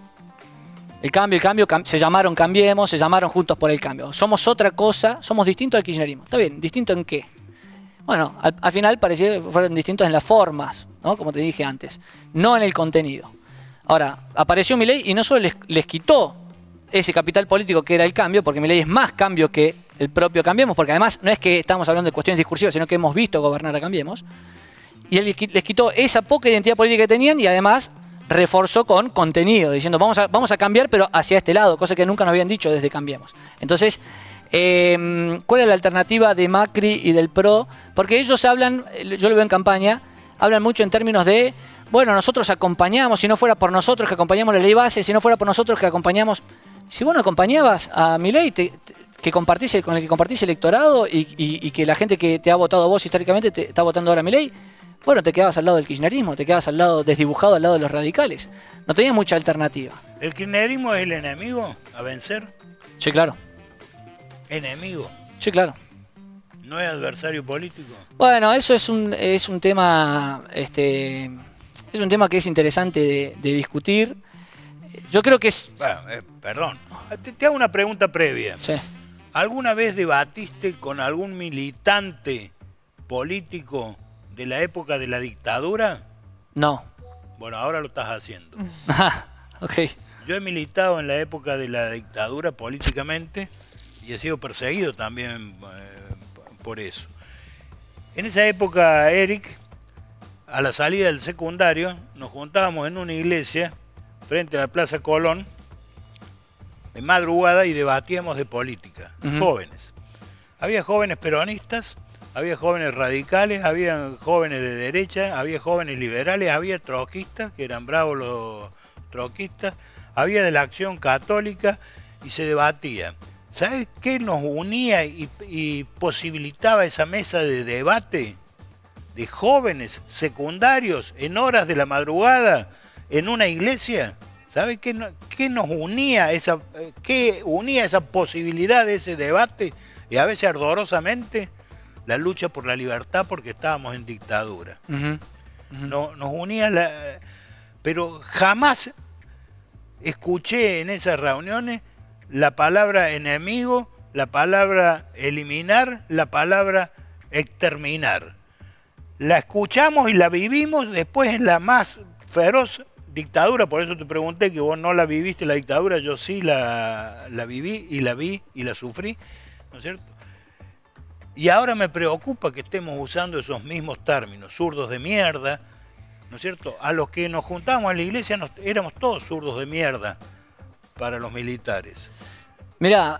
El cambio, se llamaron Cambiemos, se llamaron Juntos por el Cambio. Somos otra cosa, somos distintos al kirchnerismo. ¿Está bien? ¿Distinto en qué? Bueno, al final parecía que fueron distintos en las formas, ¿no? Como te dije antes, no en el contenido. Ahora, apareció Milei y no solo les quitó ese capital político que era el cambio, porque Milei es más cambio que el propio Cambiemos, porque además no es que estamos hablando de cuestiones discursivas, sino que hemos visto gobernar a Cambiemos. Y él les quitó esa poca identidad política que tenían y además reforzó con contenido, diciendo vamos a cambiar, pero hacia este lado, cosa que nunca nos habían dicho desde Cambiemos. Entonces, ¿cuál es la alternativa de Macri y del PRO? Porque ellos hablan, yo lo veo en campaña, hablan mucho en términos de, bueno, nosotros acompañamos, si no fuera por nosotros que acompañamos la ley base, si no fuera por nosotros que acompañamos. Si vos no acompañabas a Milei, con el que compartís electorado y que la gente que te ha votado a vos históricamente te está votando ahora a Milei, bueno, te quedabas al lado del kirchnerismo, te quedabas desdibujado al lado de los radicales. No tenías mucha alternativa.
¿El kirchnerismo es el enemigo a vencer?
Sí, claro.
¿Enemigo?
Sí, claro.
¿No es adversario político?
Bueno, eso es un tema es un tema que es interesante de discutir. Yo creo que es...
Bueno, perdón. Te hago una pregunta previa.
Sí.
¿Alguna vez debatiste con algún militante político de la época de la dictadura?
No.
Bueno, ahora lo estás haciendo.
Ok.
Yo he militado en la época de la dictadura políticamente y he sido perseguido también por eso. En esa época, Eric, a la salida del secundario, nos juntábamos en una iglesia frente a la Plaza Colón de madrugada y debatíamos de política, jóvenes. Había jóvenes peronistas, había jóvenes radicales, había jóvenes de derecha, había jóvenes liberales, había troquistas, que eran bravos los troquistas, había de la Acción Católica y se debatía. ¿Sabes qué nos unía y posibilitaba esa mesa de debate? De jóvenes secundarios en horas de la madrugada en una iglesia. ¿Sabe qué nos unía qué unía esa posibilidad de ese debate? Y a veces ardorosamente la lucha por la libertad porque estábamos en dictadura. Nos unía pero jamás escuché en esas reuniones la palabra enemigo, la palabra eliminar, la palabra exterminar. La escuchamos y la vivimos después en la más feroz dictadura, por eso te pregunté que vos no la viviste la dictadura, yo sí la viví y la vi y la sufrí, ¿no es cierto? Y ahora me preocupa que estemos usando esos mismos términos, zurdos de mierda, ¿no es cierto? A los que nos juntábamos en la iglesia éramos todos zurdos de mierda para los militares.
Mirá,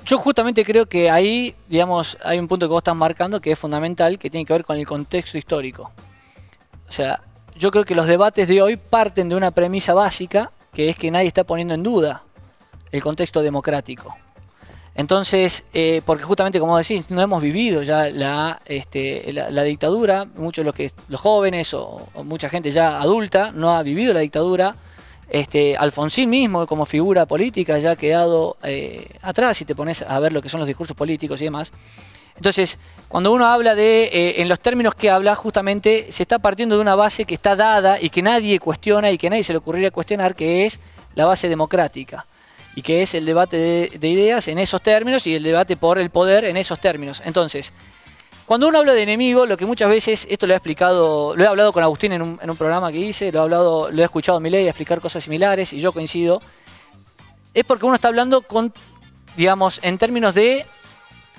yo justamente creo que ahí, digamos, hay un punto que vos estás marcando que es fundamental, que tiene que ver con el contexto histórico. O sea, yo creo que los debates de hoy parten de una premisa básica, que es que nadie está poniendo en duda el contexto democrático. Entonces, porque justamente como decís, no hemos vivido ya la dictadura, muchos de los jóvenes o mucha gente ya adulta no ha vivido la dictadura. Alfonsín mismo como figura política ya ha quedado atrás si te pones a ver lo que son los discursos políticos y demás. Entonces, cuando uno habla en los términos que habla, justamente se está partiendo de una base que está dada y que nadie cuestiona y que nadie se le ocurriría cuestionar, que es la base democrática y que es el debate de ideas en esos términos y el debate por el poder en esos términos. Entonces, cuando uno habla de enemigo, lo que muchas veces, esto lo he hablado con Agustín en un programa que hice, lo he escuchado a Milei explicar cosas similares y yo coincido, es porque uno está hablando digamos, en términos de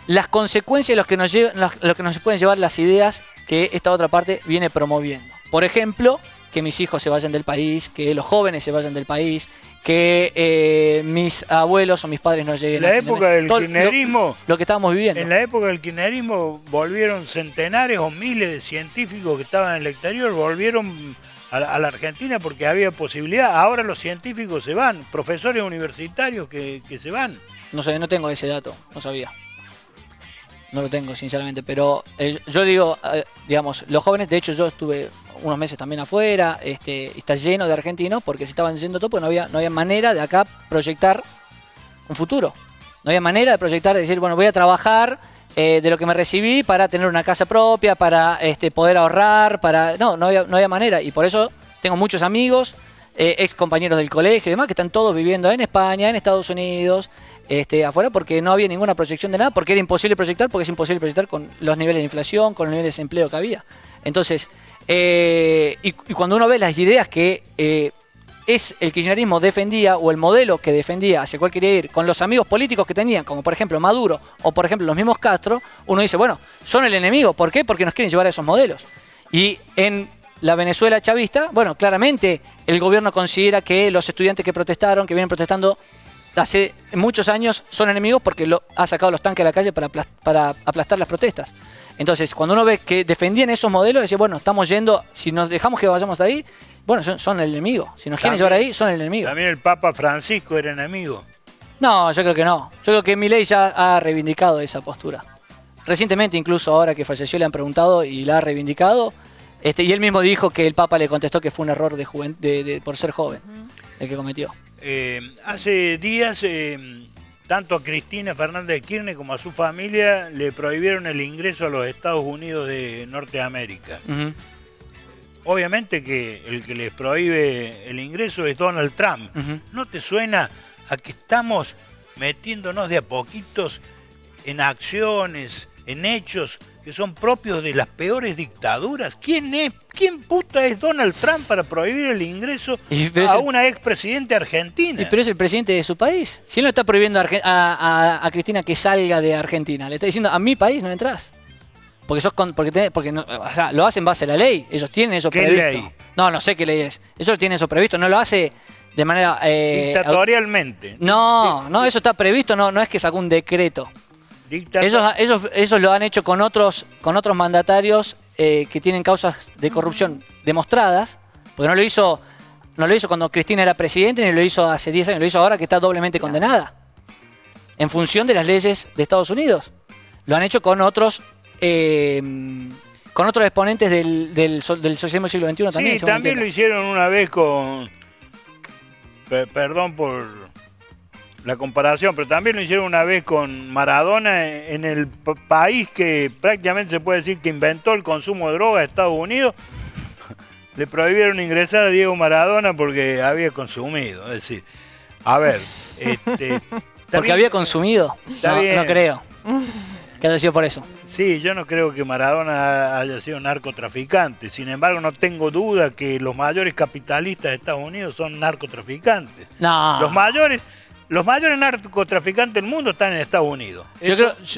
las consecuencias lo que nos pueden llevar las ideas que esta otra parte viene promoviendo. Por ejemplo, que mis hijos se vayan del país, que los jóvenes se vayan del país, que mis abuelos o mis padres no lleguen.
En la época del kirchnerismo,
lo que estábamos viviendo.
En la época del kirchnerismo volvieron centenares o miles de científicos que estaban en el exterior, volvieron a la Argentina porque había posibilidad. Ahora los científicos se van, profesores universitarios que se van.
No sé, no tengo ese dato, no sabía. No lo tengo, sinceramente, pero yo digo, digamos, los jóvenes, de hecho yo estuve unos meses también afuera, está lleno de argentinos porque se estaban yendo todo, porque no había manera de acá proyectar un futuro. No había manera de proyectar, de decir, bueno, voy a trabajar de lo que me recibí para tener una casa propia, para poder ahorrar, no había manera. Y por eso tengo muchos amigos, ex compañeros del colegio y demás, que están todos viviendo en España, en Estados Unidos, afuera, porque no había ninguna proyección de nada, porque era imposible proyectar, porque es imposible proyectar con los niveles de inflación, con los niveles de desempleo que había. Entonces, y cuando uno ve las ideas que es el kirchnerismo defendía, o el modelo que defendía hacia cuál quería ir, con los amigos políticos que tenían, como por ejemplo Maduro, o por ejemplo los mismos Castro, uno dice, bueno, son el enemigo. ¿Por qué? Porque nos quieren llevar a esos modelos. Y en la Venezuela chavista, bueno, claramente el gobierno considera que los estudiantes que protestaron, que vienen protestando hace muchos años, son enemigos porque ha sacado los tanques a la calle para aplastar las protestas. Entonces, cuando uno ve que defendían esos modelos, dice, bueno, estamos yendo, si nos dejamos que vayamos de ahí, bueno, son el enemigo. Si nos quieren llevar ahí, son el enemigo.
También el Papa Francisco era enemigo.
No, yo creo que no. Yo creo que Milei ya ha reivindicado esa postura. Recientemente, incluso ahora que falleció, le han preguntado y la ha reivindicado. Y él mismo dijo que el Papa le contestó que fue un error por ser joven, el que cometió.
Hace días, tanto a Cristina Fernández de Kirchner como a su familia le prohibieron el ingreso a los Estados Unidos de Norteamérica. Obviamente que el que les prohíbe el ingreso es Donald Trump. ¿No te suena a que estamos metiéndonos de a poquitos en acciones, en hechos que son propios de las peores dictaduras? ¿Quién puta es Donald Trump para prohibir el ingreso a una expresidente argentina?
Pero es el presidente de su país. Si él no está prohibiendo a Cristina que salga de Argentina, le está diciendo, a mi país no entras. Porque no, o sea, lo hacen en base a la ley. Ellos tienen eso previsto.
¿Qué ley?
No sé qué ley es. Ellos tienen eso previsto. No lo hace de manera...
Dictatorialmente.
No, eso está previsto, no es que sacó un decreto. Ellos lo han hecho con otros mandatarios que tienen causas de corrupción demostradas, porque no lo hizo cuando Cristina era presidente, ni lo hizo hace 10 años, lo hizo ahora que está doblemente condenada, en función de las leyes de Estados Unidos. Lo han hecho con otros exponentes del socialismo del siglo XXI también.
Sí, también lo hicieron una vez con... Perdón por la comparación, pero también lo hicieron una vez con Maradona en el país que prácticamente se puede decir que inventó el consumo de droga, Estados Unidos. Le prohibieron ingresar a Diego Maradona porque había consumido. Es decir, a ver...
¿Porque había consumido? No creo. Que haya sido por eso.
Sí, yo no creo que Maradona haya sido narcotraficante. Sin embargo, no tengo duda que los mayores capitalistas de Estados Unidos son narcotraficantes.
No.
Los mayores narcotraficantes del mundo están en Estados Unidos.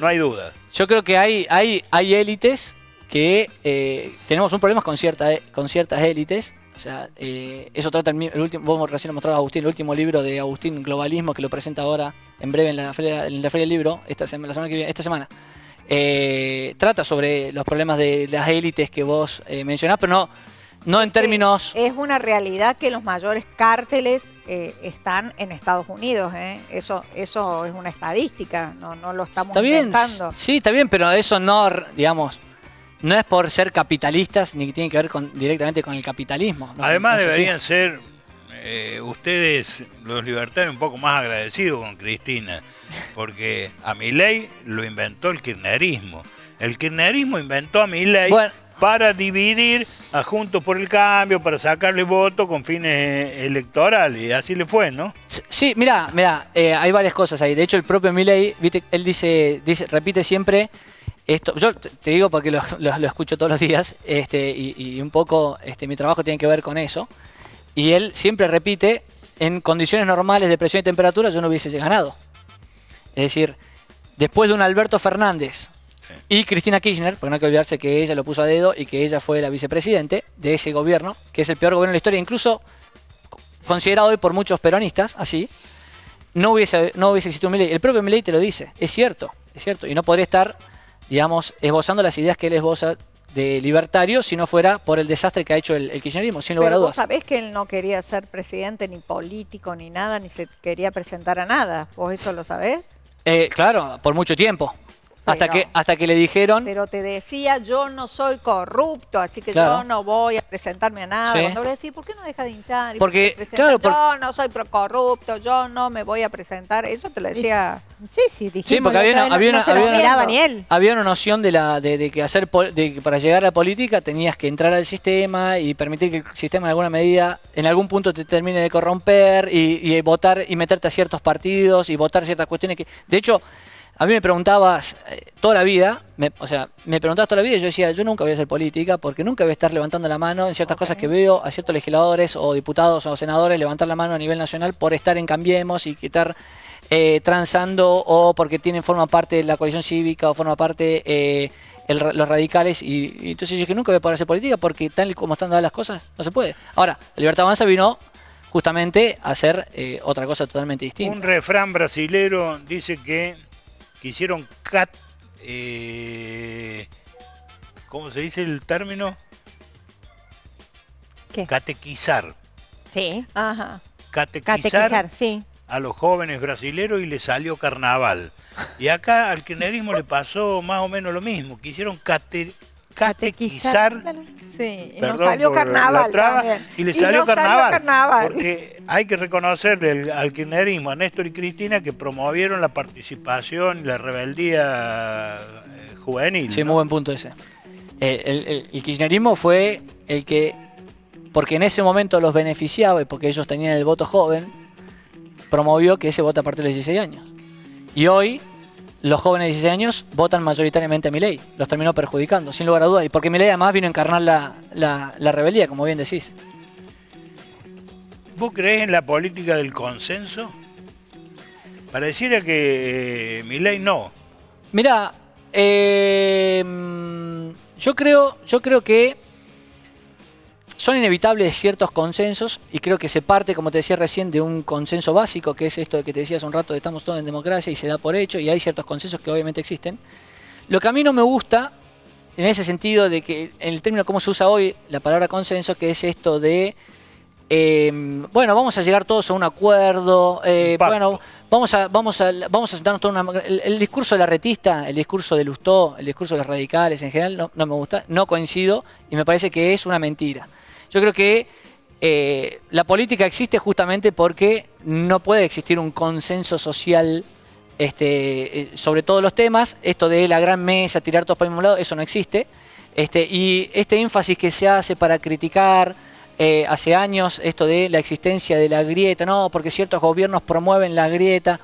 No hay duda.
Yo creo que hay élites que tenemos un problema con ciertas élites. O sea, eso trata el último, vos recién lo mostrabas, Agustín, el último libro de Agustín, Globalismo, que lo presenta ahora en breve en la Feria del Libro, esta semana. Trata sobre los problemas de las élites que vos mencionás, pero no en términos...
Es una realidad que los mayores cárteles están en Estados Unidos. Eso es una estadística, no lo estamos inventando.
Sí, está bien, pero eso no, digamos... No es por ser capitalistas ni que tiene que ver directamente con el capitalismo.
Además deberían ser ustedes, los libertarios, un poco más agradecidos con Cristina, porque a Milei lo inventó el kirchnerismo. El kirchnerismo inventó a Milei para dividir a Juntos por el Cambio, para sacarle votos con fines electorales, y así le fue, ¿no?
Sí, mira, hay varias cosas ahí. De hecho, el propio Milei, ¿viste? Él repite siempre... Esto, yo te digo porque lo escucho todos los días y un poco mi trabajo tiene que ver con eso. Y él siempre repite, en condiciones normales de presión y temperatura yo no hubiese ganado. Es decir, después de un Alberto Fernández y Cristina Kirchner, porque no hay que olvidarse que ella lo puso a dedo y que ella fue la vicepresidente de ese gobierno, que es el peor gobierno de la historia, incluso considerado hoy por muchos peronistas, así, no hubiese existido un Milei. El propio Milei te lo dice, es cierto, y no podría estar... digamos, esbozando las ideas que él esboza de libertario si no fuera por el desastre que ha hecho el kirchnerismo, sin lugar a dudas.
Pero vos sabés que él no quería ser presidente, ni político, ni nada, ni se quería presentar a nada. ¿Vos eso lo sabés?
Claro, por mucho tiempo. Hasta que le dijeron...
Pero te decía, yo no soy corrupto, así que
claro.
yo no voy a presentarme a nada.
Sí.
Cuando le decís, ¿por qué no deja de hinchar?
Porque,
claro, yo no soy corrupto, yo no me voy a presentar. Eso te lo decía...
Sí, dijimos.
Sí, porque había una noción de que para llegar a la política tenías que entrar al sistema y permitir que el sistema en alguna medida, en algún punto te termine de corromper y votar y meterte a ciertos partidos y votar ciertas cuestiones que... De hecho... A mí me preguntabas toda la vida, me preguntabas toda la vida y yo decía, yo nunca voy a hacer política porque nunca voy a estar levantando la mano en ciertas cosas que veo a ciertos legisladores o diputados o senadores levantar la mano a nivel nacional por estar en Cambiemos y estar transando o porque forman parte de la coalición cívica o forman parte los radicales y entonces yo dije, nunca voy a poder hacer política porque tal como están dadas las cosas, no se puede. Ahora, la Libertad Avanza vino justamente a hacer otra cosa totalmente distinta.
Un refrán brasilero dice que hicieron ¿cómo se dice el término?
¿Qué?
Catequizar.
Sí.
Ajá.
Catequizar
sí.
a los jóvenes brasileros y les salió carnaval. Y acá al kirchnerismo le pasó más o menos lo mismo. Quisieron catequizar.
Sí, y
perdón,
nos salió
por
carnaval
la traba,
también.
y le salió carnaval,
carnaval.
porque hay que reconocerle al kirchnerismo, a Néstor y Cristina, que promovieron la participación y la rebeldía juvenil.
Sí,
¿no?
muy buen punto ese. El kirchnerismo fue el que, porque en ese momento los beneficiaba y porque ellos tenían el voto joven, promovió que ese vote a partir de los 16 años. Y hoy los jóvenes de 16 años votan mayoritariamente a Milei. Los terminó perjudicando, sin lugar a dudas. Y porque Milei además vino a encarnar la rebeldía, como bien decís.
¿Vos creés en la política del consenso? Pareciera que Milei no.
Mirá, yo creo que son inevitables ciertos consensos y creo que se parte, como te decía recién, de un consenso básico, que es esto de que te decía hace un rato, de estamos todos en democracia y se da por hecho y hay ciertos consensos que obviamente existen. Lo que a mí no me gusta, en ese sentido de que en el término cómo se usa hoy la palabra consenso, que es esto de, bueno, vamos a llegar todos a un acuerdo, bueno, vamos a sentarnos todos el discurso del arretista, el discurso de Lustó, el discurso de los radicales en general no me gusta, no coincido y me parece que es una mentira. Yo creo que la política existe justamente porque no puede existir un consenso social sobre todos los temas. Esto de la gran mesa, tirar todos para el mismo lado, eso no existe. Y este énfasis que se hace para criticar hace años esto de la existencia de la grieta, no, porque ciertos gobiernos promueven la grieta.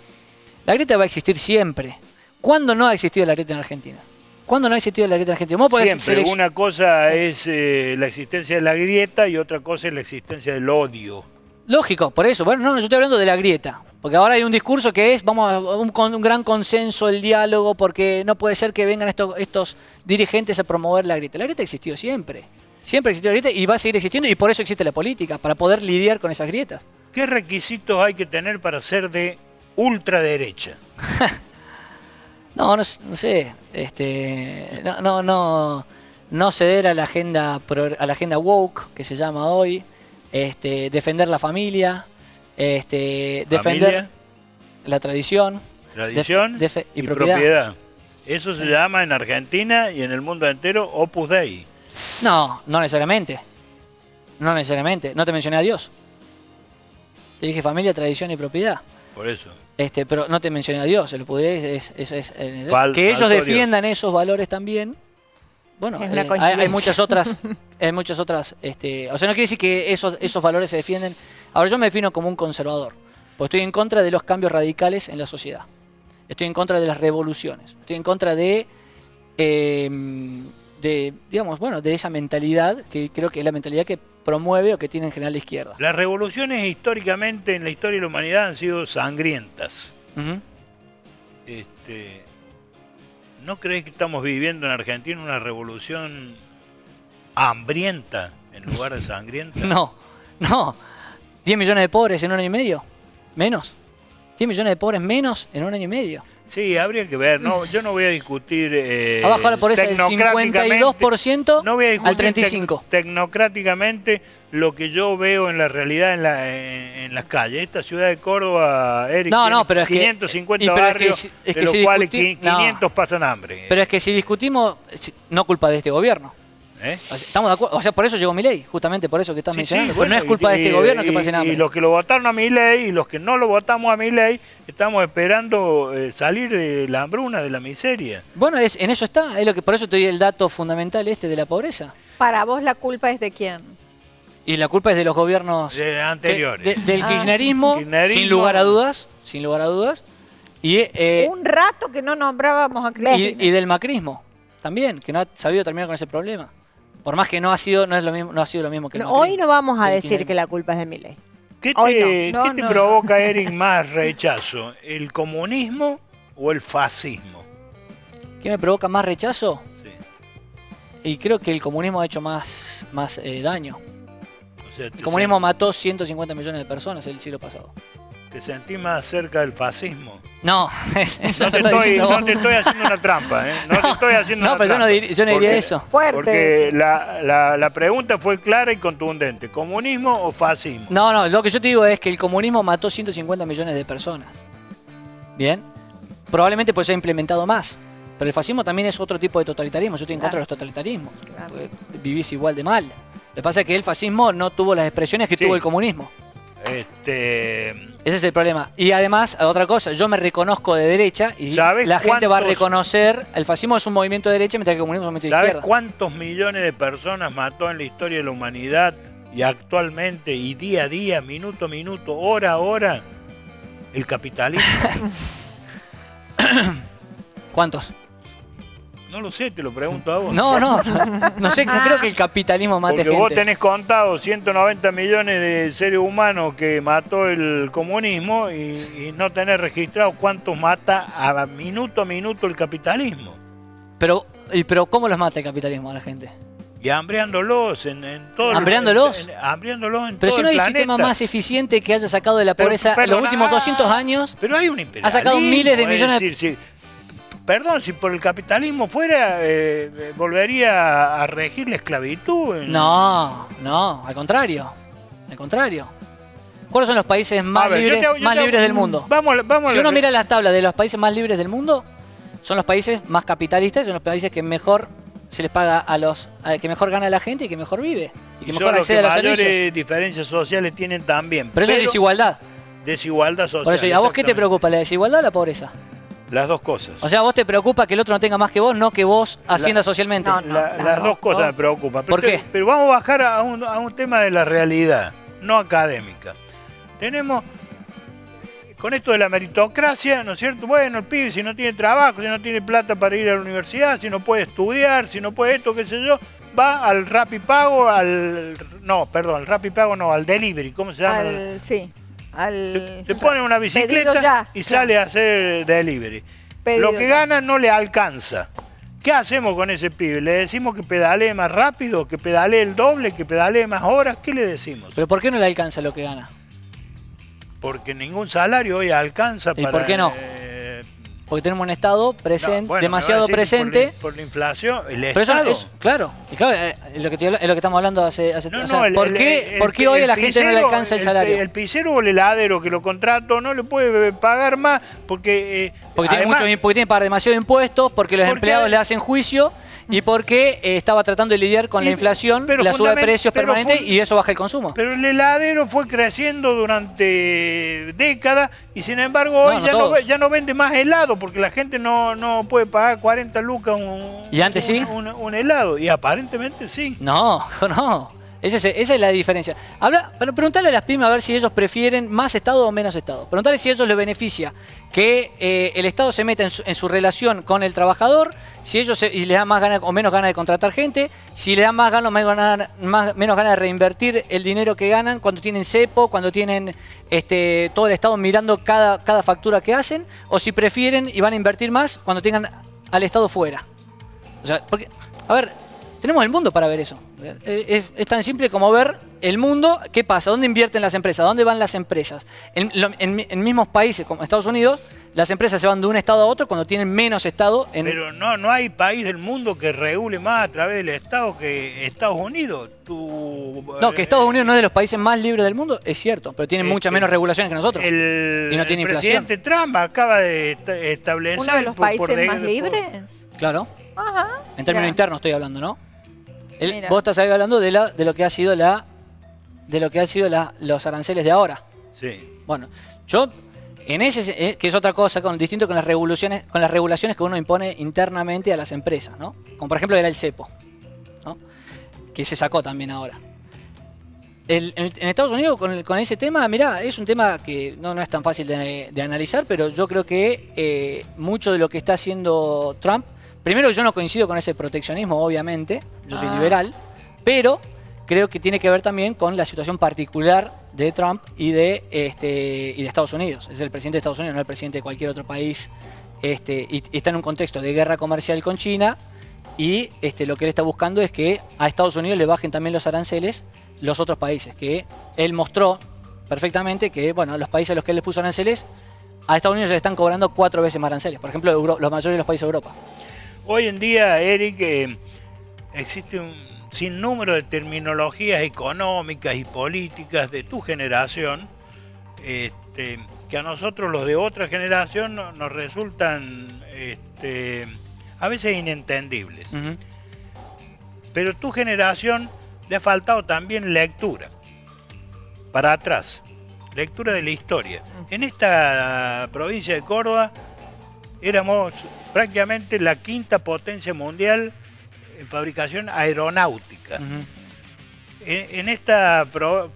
La grieta va a existir siempre. ¿Cuándo no ha existido la grieta en Argentina? ¿Cuándo no ha existido la grieta en Argentina? ¿Vos podés
Siempre, una cosa es la existencia de la grieta y otra cosa es la existencia del odio.
Lógico, por eso. Bueno, no, yo estoy hablando de la grieta. Porque ahora hay un discurso que es, vamos a un gran consenso, el diálogo, porque no puede ser que vengan estos dirigentes a promover la grieta. La grieta existió siempre. Siempre existió la grieta y va a seguir existiendo y por eso existe la política, para poder lidiar con esas grietas.
¿Qué requisitos hay que tener para ser de ultraderecha?
No sé, no ceder a la agenda woke, que se llama hoy, defender la familia, defender la tradición
y propiedad. Eso se llama en Argentina y en el mundo entero Opus Dei.
No necesariamente. No necesariamente. No te mencioné a Dios. Te dije familia, tradición y propiedad.
Por eso.
Pero no te mencioné a Dios. El poder es que ellos defiendan esos valores también. Bueno, hay muchas otras. O sea, no quiere decir que esos valores se defienden. Ahora yo me defino como un conservador. Porque estoy en contra de los cambios radicales en la sociedad. Estoy en contra de las revoluciones. Estoy en contra de esa mentalidad que creo que es la mentalidad que promueve o que tiene en general la izquierda.
Las revoluciones históricamente en la historia de la humanidad han sido sangrientas. ¿No crees que estamos viviendo en Argentina una revolución hambrienta en lugar de sangrienta?
No. 10 millones de pobres en un año y medio. Menos. 10 millones de pobres menos en un año y medio.
Sí, habría que ver. No, yo no voy a discutir
ha bajado la pobreza del 52%
no voy a discutir
al 35%.
Tecnocráticamente lo que yo veo en la realidad en las calles. Esta ciudad de Córdoba, Eric,
pero es
550 barrios, de los cuales 500 pasan hambre.
Pero es que si discutimos, no culpa de este gobierno. Estamos de acuerdo, o sea, por eso llegó Milei, justamente por eso que estás mencionando. Bueno, no es culpa de este gobierno que pasen hambre.
Y los que lo votaron a Milei y los que no lo votamos a Milei, estamos esperando salir de la hambruna, de la miseria.
Bueno, en eso está, por eso te doy el dato fundamental de la pobreza.
Para vos la culpa es de quién.
Y la culpa es de los gobiernos
anteriores.
Del kirchnerismo, sin lugar a dudas. Y,
un rato que no nombrábamos a Cristina.
Y del macrismo también, que no ha sabido terminar con ese problema. Por más que no ha sido lo mismo que el macrismo.
Hoy no vamos a decir que la culpa es de Milei.
¿Qué te provoca, Eric, más rechazo? ¿El comunismo o el fascismo?
¿Qué me provoca más rechazo?
Sí.
Y creo que el comunismo ha hecho más daño.
O sea,
el comunismo mató 150 millones de personas el siglo pasado.
¿Te sentís más cerca del fascismo?
No,
no te estoy haciendo una trampa, No te estoy haciendo una
pero
trampa.
yo no diría eso.
Porque la pregunta fue clara y contundente. ¿Comunismo o fascismo?
No, lo que yo te digo es que el comunismo mató 150 millones de personas. Bien. Probablemente puede ser implementado más. Pero el fascismo también es otro tipo de totalitarismo. Yo estoy en contra de los totalitarismos. Claro. Vivís igual de mal. Lo que pasa es que el fascismo no tuvo las expresiones que tuvo el comunismo. Ese es el problema. Y además, otra cosa, yo me reconozco de derecha y la gente va a reconocer, el fascismo es un movimiento de derecha mientras que el comunismo es un movimiento de izquierda.
¿Sabes cuántos millones de personas mató en la historia de la humanidad y actualmente y día a día, minuto a minuto, hora a hora, el capitalismo?
¿Cuántos?
No lo sé, te lo pregunto a vos.
No sé, no creo que el capitalismo mate gente.
Porque vos tenés contado 190 millones de seres humanos que mató el comunismo y no tenés registrado cuántos mata a minuto el capitalismo.
Pero ¿cómo los mata el capitalismo a la gente?
Y hambriándolos en todo
¿Hambriándolos?
hambriándolos en
Pero
todo
si no hay
el
sistema
planeta.
más eficiente que haya sacado de la
Pero,
pobreza en
perdona,
los últimos 200 años.
Pero hay un imperialismo.
Ha sacado miles de
es
millones
decir, perdón, si por el capitalismo fuera, volvería a regir la esclavitud.
No, al contrario. Al contrario. ¿Cuáles son los países más libres, libres del mundo? Si uno mira las tablas de los países más libres del mundo, son los países más capitalistas, son los países que mejor se les paga que mejor gana la gente y que mejor vive. Y que mejor accede a los servicios.
Mayores diferencias sociales tienen también.
Pero eso es desigualdad.
Desigualdad social.
Por eso, ¿y a vos qué te preocupa, la desigualdad o la pobreza?
Las dos cosas.
O sea, ¿a vos te preocupa que el otro no tenga más que vos, no que vos asciendas socialmente?
No,
Las dos cosas me preocupan.
¿Por qué?
Pero vamos a bajar a un tema de la realidad, no académica. Tenemos, con esto de la meritocracia, ¿no es cierto? Bueno, el pibe, si no tiene trabajo, si no tiene plata para ir a la universidad, si no puede estudiar, si no puede esto, qué sé yo, va al Rapipago, al delivery, ¿cómo se llama? Se pone una bicicleta y sale a hacer delivery. Lo que gana no le alcanza. ¿Qué hacemos con ese pibe? ¿Le decimos que pedalee más rápido, que pedalee el doble, que pedalee más horas? ¿Qué le decimos?
¿Pero por qué no le alcanza lo que gana?
Porque ningún salario hoy alcanza para...
¿Y por qué no? Porque tenemos un Estado presente, demasiado presente.
Por la inflación, el
Pero
Estado.
Claro, es lo que estamos hablando hace
No,
o sea,
no,
¿por qué hoy a la gente no le alcanza el salario?
El pisero o el heladero que lo contrató no le puede pagar más porque...
Porque tiene que pagar demasiado impuestos, porque los empleados le hacen juicio y porque estaba tratando de lidiar con la inflación, la suba de precios permanente y eso baja el consumo.
Pero el heladero fue creciendo durante décadas y sin embargo hoy ya no vende más helado porque la gente no puede pagar 40 lucas
¿Y antes sí?
un helado. Y aparentemente sí.
No. Esa es la diferencia. Preguntale a las pymes a ver si ellos prefieren más Estado o menos Estado. Preguntale si a ellos les beneficia que el Estado se meta en su relación con el trabajador, si ellos y les da más ganas o menos ganas de contratar gente, si les da más ganas o menos ganas de reinvertir el dinero que ganan cuando tienen cepo, cuando tienen todo el Estado mirando cada factura que hacen, o si prefieren y van a invertir más cuando tengan al Estado fuera. O sea, porque, a ver, tenemos el mundo para ver eso. Es tan simple como ver el mundo, qué pasa, dónde invierten las empresas, dónde van las empresas. En mismos países como Estados Unidos, las empresas se van de un estado a otro cuando tienen menos Estado.
Pero no hay país del mundo que regule más a través del Estado que Estados Unidos.
No, que Estados Unidos no es de los países más libres del mundo, es cierto, pero tiene muchas menos regulaciones que nosotros. Y no tiene inflación.
El presidente Trump acaba de establecer...
¿Uno de los países más libres?
Claro.
Ajá.
En términos internos estoy hablando, ¿no? Vos estás ahí hablando de lo que ha sido los aranceles de ahora.
Sí.
Bueno, yo en ese que es otra cosa distinto con las regulaciones que uno impone internamente a las empresas, ¿no? Como por ejemplo era el cepo, ¿no? Que se sacó también ahora. En Estados Unidos con ese tema, mirá, es un tema que no es tan fácil de analizar, pero yo creo que mucho de lo que está haciendo Trump. Primero, yo no coincido con ese proteccionismo, obviamente, yo soy liberal, pero creo que tiene que ver también con la situación particular de Trump y de Estados Unidos. Es el presidente de Estados Unidos, no el presidente de cualquier otro país, y está en un contexto de guerra comercial con China, y lo que él está buscando es que a Estados Unidos le bajen también los aranceles los otros países, que él mostró perfectamente que, bueno, los países a los que él les puso aranceles, a Estados Unidos le están cobrando 4 veces más aranceles, por ejemplo, los mayores de los países de Europa.
Hoy en día, Eric, existe un sinnúmero de terminologías económicas y políticas de tu generación que a nosotros, los de otra generación, nos resultan a veces inentendibles.
Uh-huh.
Pero tu generación le ha faltado también lectura, para atrás, lectura de la historia. En esta provincia de Córdoba éramos prácticamente la quinta potencia mundial en fabricación aeronáutica.
Uh-huh.
En esta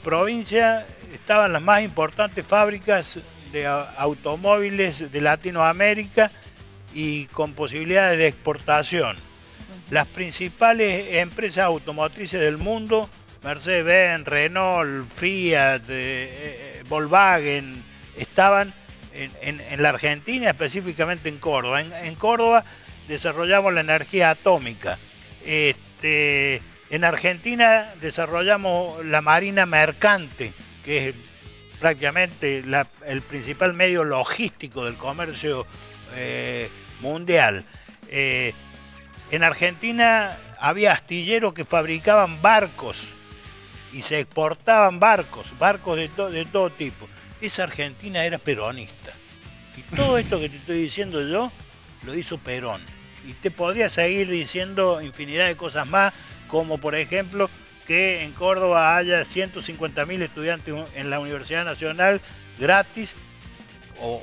provincia estaban las más importantes fábricas de automóviles de Latinoamérica y con posibilidades de exportación. Las principales empresas automotrices del mundo, Mercedes-Benz, Renault, Fiat, Volkswagen, estaban en la Argentina, específicamente en Córdoba. En Córdoba desarrollamos la energía atómica. En Argentina desarrollamos la marina mercante, que es prácticamente el principal medio logístico del comercio mundial. En Argentina había astilleros que fabricaban barcos y se exportaban barcos de todo tipo. Esa Argentina era peronista. Y todo esto que te estoy diciendo yo, lo hizo Perón. Y te podría seguir diciendo infinidad de cosas más, como por ejemplo que en Córdoba haya 150.000 estudiantes en la Universidad Nacional gratis, o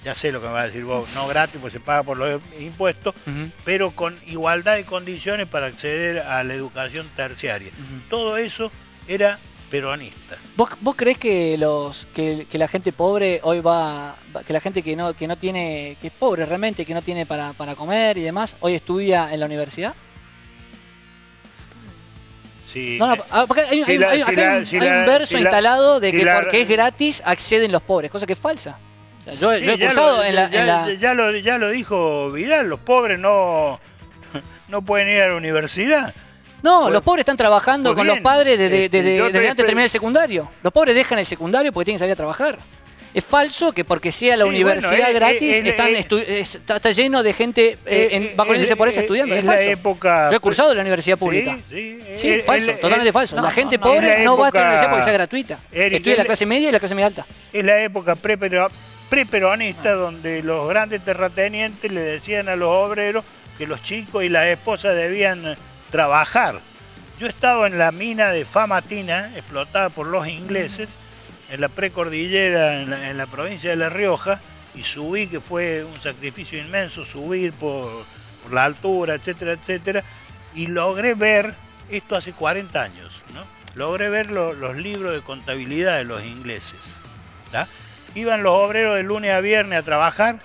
ya sé lo que me vas a decir vos, no gratis porque se paga por los impuestos, pero con igualdad de condiciones para acceder a la educación terciaria. Todo eso era peronista.
¿Vos creés que que la gente pobre hoy que la gente que no tiene, que es pobre realmente, que no tiene para comer y demás, hoy estudia en la universidad?
Sí.
No, porque hay un verso instalado de que porque es gratis acceden los pobres, cosa que es falsa. O sea, yo he cursado
ya lo dijo Vidal, los pobres no pueden ir a la universidad.
No,
Pues,
los pobres están trabajando con los padres desde antes de terminar el secundario. Los pobres dejan el secundario porque tienen que salir a trabajar. Es falso que porque sea la universidad gratis está lleno de gente bajoneándose por eso estudiando. Es falso. Yo he cursado en la universidad pública. Sí, falso, totalmente falso. La gente pobre no va a la universidad porque sea gratuita. Estudia la clase media y la clase media alta.
Es la época preperonista donde los grandes terratenientes le decían a los obreros que los chicos y las esposas debían trabajar. Yo he estado en la mina de Famatina, explotada por los ingleses, en la precordillera, en la provincia de La Rioja, y subí, que fue un sacrificio inmenso, subir por la altura, etcétera, etcétera, y logré ver, esto hace 40 años, ¿no? Logré ver los libros de contabilidad de los ingleses, ¿tá? Iban los obreros de lunes a viernes a trabajar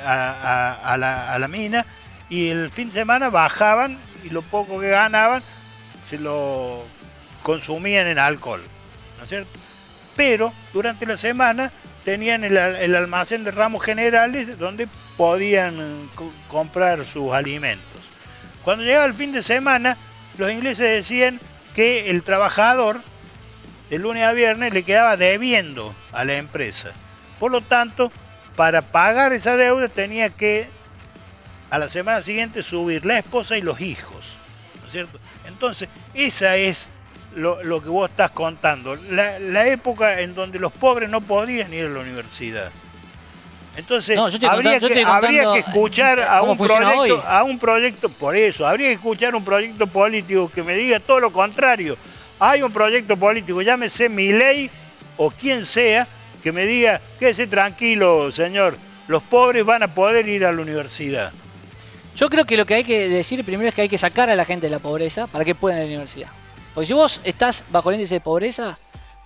a la mina, y el fin de semana bajaban y lo poco que ganaban se lo consumían en alcohol, ¿no es cierto? Pero durante la semana tenían el almacén de ramos generales donde podían comprar sus alimentos. Cuando llegaba el fin de semana, los ingleses decían que el trabajador de lunes a viernes le quedaba debiendo a la empresa. Por lo tanto, para pagar esa deuda tenía que a la semana siguiente subir la esposa y los hijos, ¿no es cierto? Entonces, esa es lo que vos estás contando, la época en donde los pobres no podían ir a la universidad. Entonces, habría que escuchar a un proyecto, por eso, habría que escuchar un proyecto político que me diga todo lo contrario. Hay un proyecto político, llámese Milei o quien sea, que me diga, quédese tranquilo, señor, los pobres van a poder ir a la universidad.
Yo creo que lo que hay que decir primero es que hay que sacar a la gente de la pobreza para que puedan ir a la universidad. Porque si vos estás bajo el índice de pobreza,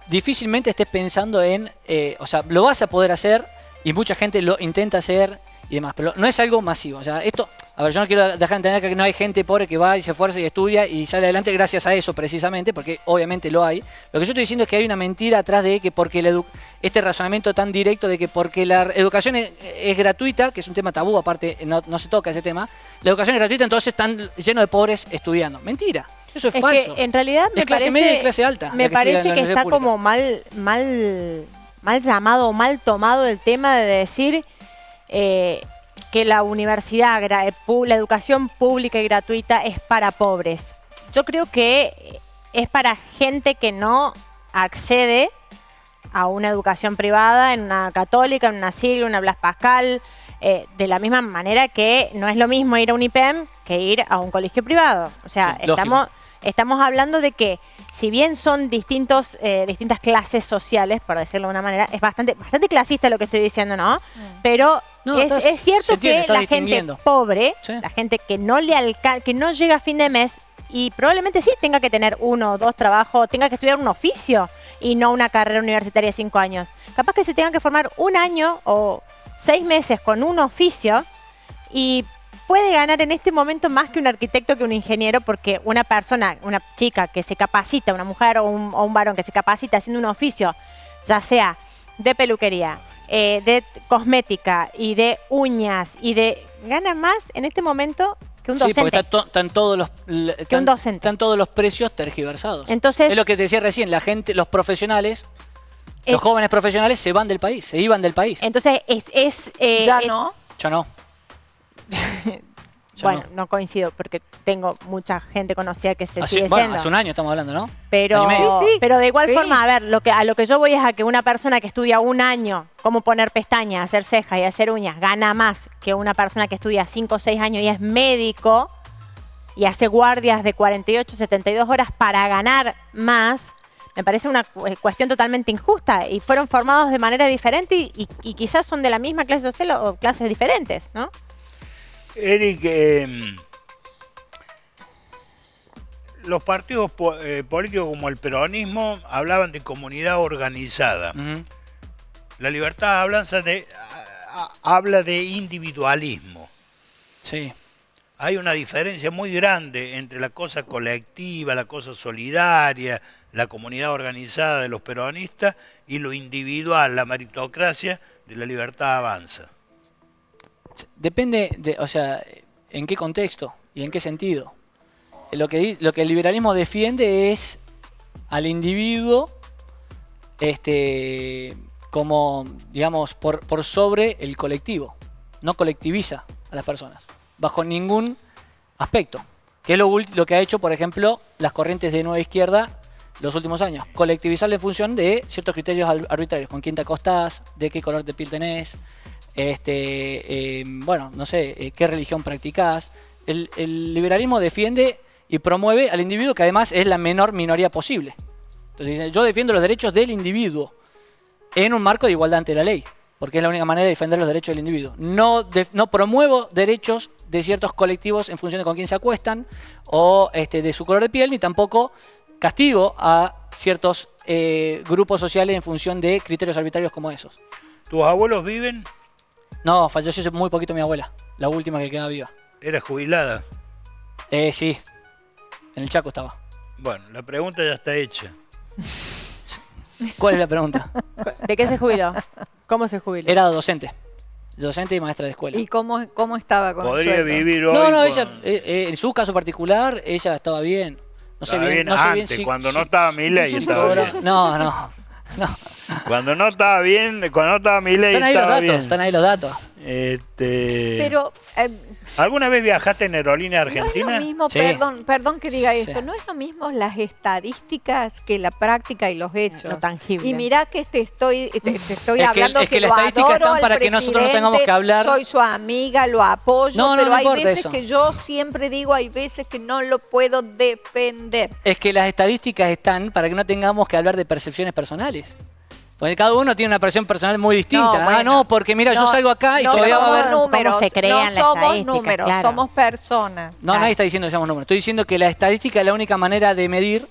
difícilmente estés pensando en... o sea, lo vas a poder hacer y mucha gente lo intenta hacer y demás, pero no es algo masivo. O sea, esto... A ver, yo no quiero dejar de entender que no hay gente pobre que va y se esfuerza y estudia y sale adelante gracias a eso precisamente, porque obviamente lo hay. Lo que yo estoy diciendo es que hay una mentira atrás de que porque este razonamiento tan directo de que porque la educación es gratuita, que es un tema tabú, aparte no se toca ese tema, la educación es gratuita, entonces están llenos de pobres estudiando. Mentira. Eso es falso.
Que en realidad
es clase media y clase alta.
Me parece que está como mal llamado, mal tomado el tema de decir que la universidad, la educación pública y gratuita es para pobres. Yo creo que es para gente que no accede a una educación privada, en una católica, en una siglo, en una Blas Pascal, de la misma manera que no es lo mismo ir a un IPEM que ir a un colegio privado. O sea, sí, estamos hablando de que si bien son distintas clases sociales, por decirlo de una manera, es bastante clasista lo que estoy diciendo, ¿no? Pero es cierto que la gente pobre, sí, la gente que no llega a fin de mes y probablemente sí tenga que tener 1 o 2 trabajos, tenga que estudiar un oficio y no una carrera universitaria de 5 años. Capaz que se tengan que formar 1 año o 6 meses con un oficio y puede ganar en este momento más que un arquitecto, que un ingeniero, porque una persona, una chica que se capacita, una mujer o un varón que se capacita haciendo un oficio, ya sea de peluquería, de cosmética y de uñas, gana más en este momento que un
Sí,
docente.
porque están todos los
Que un docente.
están todos los precios tergiversados.
Entonces,
es lo que te decía recién, la gente, los profesionales,
Es-
los jóvenes profesionales se van del país, se iban del país.
entonces
Ya no.
Yo no. Yo
bueno, no coincido porque tengo mucha gente conocida que se sigue
Bueno,
yendo.
hace un año estamos hablando, ¿no?
Pero,
Año y medio.
Sí, sí.
pero de igual
Sí.
forma, a ver, a lo que yo voy es a que una persona que estudia un año cómo poner pestañas, hacer cejas y hacer uñas gana más que una persona que estudia 5 o 6 años y es médico y hace guardias de 48, 72 horas para ganar más. Me parece una cuestión totalmente injusta y fueron formados de manera diferente y quizás son de la misma clase social o clases diferentes, ¿no?
Eric, los partidos políticos como el peronismo hablaban de comunidad organizada.
Ujú.
La libertad habla de individualismo.
Sí.
Hay una diferencia muy grande entre la cosa colectiva, la cosa solidaria, la comunidad organizada de los peronistas y lo individual, la meritocracia de la libertad avanza.
Depende de, o sea, en qué contexto y en qué sentido. Lo que el liberalismo defiende es al individuo como, digamos, por sobre el colectivo. No colectiviza a las personas, bajo ningún aspecto. Que es lo que ha hecho, por ejemplo, las corrientes de nueva izquierda los últimos años. Colectivizarle en función de ciertos criterios arbitrarios. Con quién te acostás, de qué color de piel tenés, bueno, no sé, qué religión practicás. El liberalismo defiende y promueve al individuo, que además es la menor minoría posible. Entonces dicen, yo defiendo los derechos del individuo en un marco de igualdad ante la ley, porque es la única manera de defender los derechos del individuo. No promuevo derechos de ciertos colectivos en función de con quién se acuestan o de su color de piel, ni tampoco castigo a ciertos grupos sociales en función de criterios arbitrarios como esos.
¿Tus abuelos viven?
No, falleció hace muy poquito mi abuela, la última que quedaba viva.
¿Era jubilada?
Sí, en el Chaco estaba.
Bueno, la pregunta ya está hecha.
¿Cuál es la pregunta?
¿De qué se jubiló? ¿Cómo se jubiló?
Era docente y maestra de escuela.
¿Y cómo estaba con el
Podría
sueldo?
vivir hoy
No,
con-
ella, en su caso particular, ella estaba bien. No sé
Estaba
bien,
bien
no sé bien
antes,
si-
cuando
si-
no estaba Milei
si
estaba
cobra-
bien.
No.
Cuando no estaba bien, cuando no estaba Milei
Están ahí los
estaba
datos,
bien.
están ahí los datos.
Pero
¿Alguna vez viajaste en aerolínea
no es
argentina?
lo mismo,
Sí.
perdón que diga esto,
Sí.
no es lo mismo las estadísticas que la práctica y los hechos.
Lo tangible.
Y mirá que te estoy
Es
hablando
que
que
las
lo
estadísticas
adoro
están
al
para que nosotros no tengamos que
presidente,
hablar.
soy su amiga, lo apoyo,
No,
pero
no
hay
importa
veces
eso.
que yo siempre digo, hay veces que no lo puedo defender.
Es que las estadísticas están para que no tengamos que hablar de percepciones personales. Porque cada uno tiene una percepción personal muy distinta.
No, bueno.
No, porque mira, yo
No,
salgo acá y
no
todavía va a
somos
haber...
números,
cómo se crean
no
las
somos
estadísticas,
números,
claro.
somos personas.
No, nadie está diciendo que seamos números. Estoy diciendo que la estadística es la única manera de medir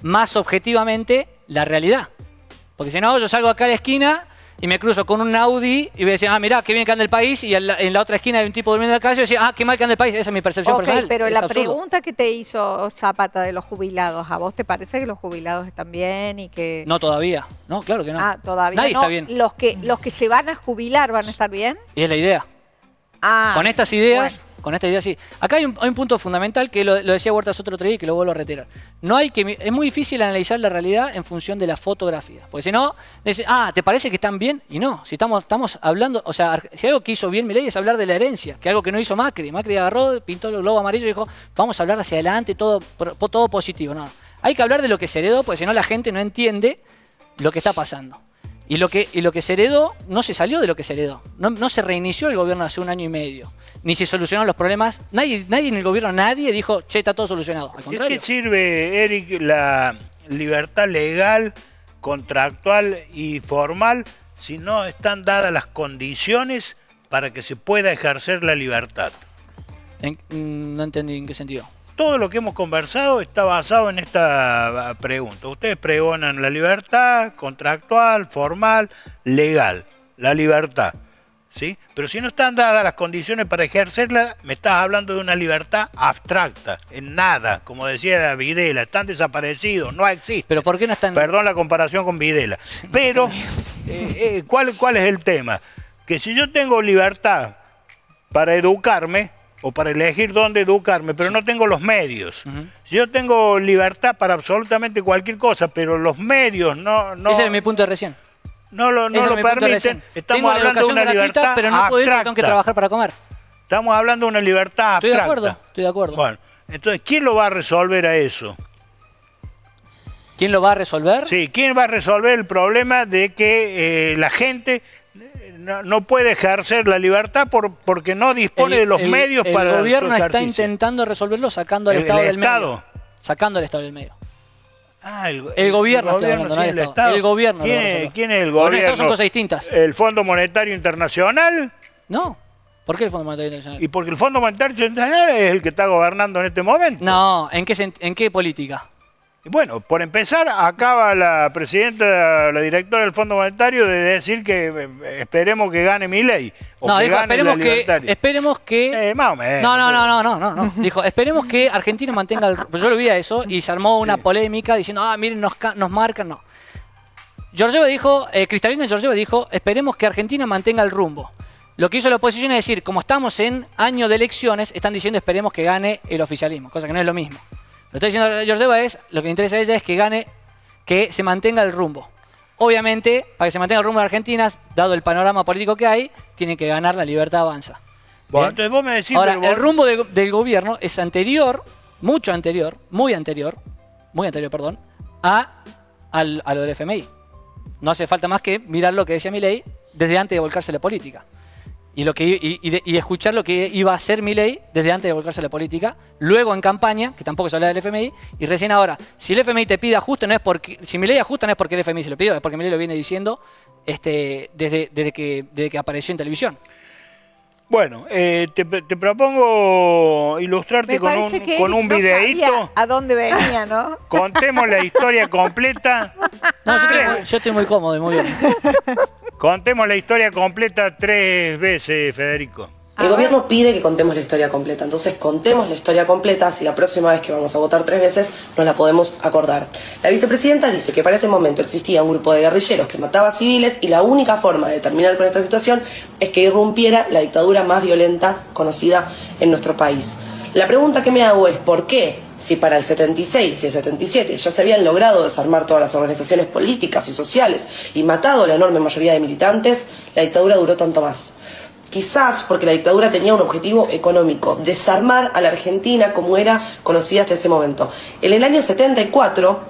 más objetivamente la realidad. Porque si no, yo salgo acá a la esquina y me cruzo con un Audi y voy a decir, mirá, qué bien que anda el país, y en la otra esquina hay un tipo durmiendo en la calle y voy a decir, qué mal que anda el país. Esa es mi percepción
Ok,
personal.
pero
Es
la
absurdo.
pregunta que te hizo Zapata de los jubilados, ¿a vos te parece que los jubilados están bien y que...
No todavía. No, claro que no.
todavía
Nadie
no.
está bien.
Los que se van a jubilar van a estar bien.
Y es la idea. Con estas ideas, sí. Acá hay un punto fundamental que lo decía Huerta Soto el otro día y que lo vuelvo a reiterar. Es muy difícil analizar la realidad en función de la fotografía. Porque si no, dice, ¿te parece que están bien? Y no, si estamos hablando, o sea, si algo que hizo bien Milei es hablar de la herencia, que algo que no hizo Macri. Macri agarró, pintó el globo amarillo y dijo, vamos a hablar hacia adelante, todo positivo. No, hay que hablar de lo que se heredó, porque si no la gente no entiende lo que está pasando. Y lo que se heredó, no se salió de lo que se heredó. No se reinició el gobierno hace un año y medio. Ni se solucionaron los problemas. Nadie en el gobierno, dijo, che, está todo solucionado. Al
¿De
contrario.
qué sirve, Eric, la libertad legal, contractual y formal si no están dadas las condiciones para que se pueda ejercer la libertad?
No entendí en qué sentido.
Todo lo que hemos conversado está basado en esta pregunta. Ustedes pregonan la libertad contractual, formal, legal. La libertad. ¿Sí? Pero si no están dadas las condiciones para ejercerla, me estás hablando de una libertad abstracta, en nada, como decía Videla, están desaparecidos, no existen.
Pero ¿por qué no están...?
Perdón la comparación con Videla. Pero, ¿cuál es el tema? Que si yo tengo libertad para educarme, o para elegir dónde educarme, pero no tengo los medios. Si yo tengo libertad para absolutamente cualquier cosa, pero los medios no
Ese es mi punto de recién.
no lo permiten, estamos hablando de una libertad
pero no puedo ir porque
abstracta.
tengo que trabajar para comer.
Estamos hablando de una libertad abstracta.
Estoy de acuerdo.
Bueno, entonces, ¿quién lo va a resolver a eso?
¿Quién lo va a resolver?
Sí, ¿quién va a resolver el problema de que la gente no puede ejercer la libertad porque no dispone de los medios para
el gobierno
su
está
ejercicio?
intentando resolverlo sacando al Estado del medio. Sacando al Estado del medio.
Ah,
el gobierno está hablando, no el Estado. El gobierno.
¿Quién es el
Bueno,
gobierno?
estas son cosas distintas.
¿El Fondo Monetario Internacional?
No. ¿Por qué el Fondo Monetario Internacional?
Y porque el Fondo Monetario Internacional es el que está gobernando en este momento.
No, ¿en qué política?
Y bueno, por empezar, acaba la presidenta, la directora del Fondo Monetario de decir que esperemos que gane Milei.
No, dijo, esperemos que...
más o menos.
No. Dijo, esperemos que Argentina mantenga el... Pues yo lo vi a eso y se armó una polémica diciendo, miren, nos marcan, no. Cristalina Georgieva dijo, esperemos que Argentina mantenga el rumbo. Lo que hizo la oposición es decir, como estamos en año de elecciones, están diciendo esperemos que gane el oficialismo, cosa que no es lo mismo. Lo que está diciendo Georgieva lo que le interesa a ella es que gane, que se mantenga el rumbo. Obviamente, para que se mantenga el rumbo de Argentina, dado el panorama político que hay, tiene que ganar La Libertad Avanza.
Bueno, entonces vos me decís...
Ahora, el rumbo del gobierno es anterior, mucho anterior, muy anterior, perdón, a lo del FMI. No hace falta más que mirar lo que decía Milei desde antes de volcarse a la política. Y escuchar lo que iba a hacer Milei desde antes de volcarse a la política, luego en campaña, que tampoco se habla del FMI, y recién ahora, si el FMI te pide ajuste, no es porque, si Milei ajusta no es porque el FMI se lo pidió, es porque Milei lo viene diciendo desde que apareció en televisión.
Bueno, te propongo ilustrarte con un videíto.
¿A dónde venía, no?
Contemos la historia completa.
No, yo estoy muy cómodo y muy bien.
Contemos la historia completa 3 veces, Federico.
El gobierno pide que contemos la historia completa, entonces contemos la historia completa, si la próxima vez que vamos a votar 3 veces nos la podemos acordar. La vicepresidenta dice que para ese momento existía un grupo de guerrilleros que mataba a civiles y la única forma de terminar con esta situación es que irrumpiera la dictadura más violenta conocida en nuestro país. La pregunta que me hago es ¿por qué? Si para el 76 y el 77 ya se habían logrado desarmar todas las organizaciones políticas y sociales y matado a la enorme mayoría de militantes, la dictadura duró tanto más. Quizás porque la dictadura tenía un objetivo económico, desarmar a la Argentina como era conocida hasta ese momento. En el año 74,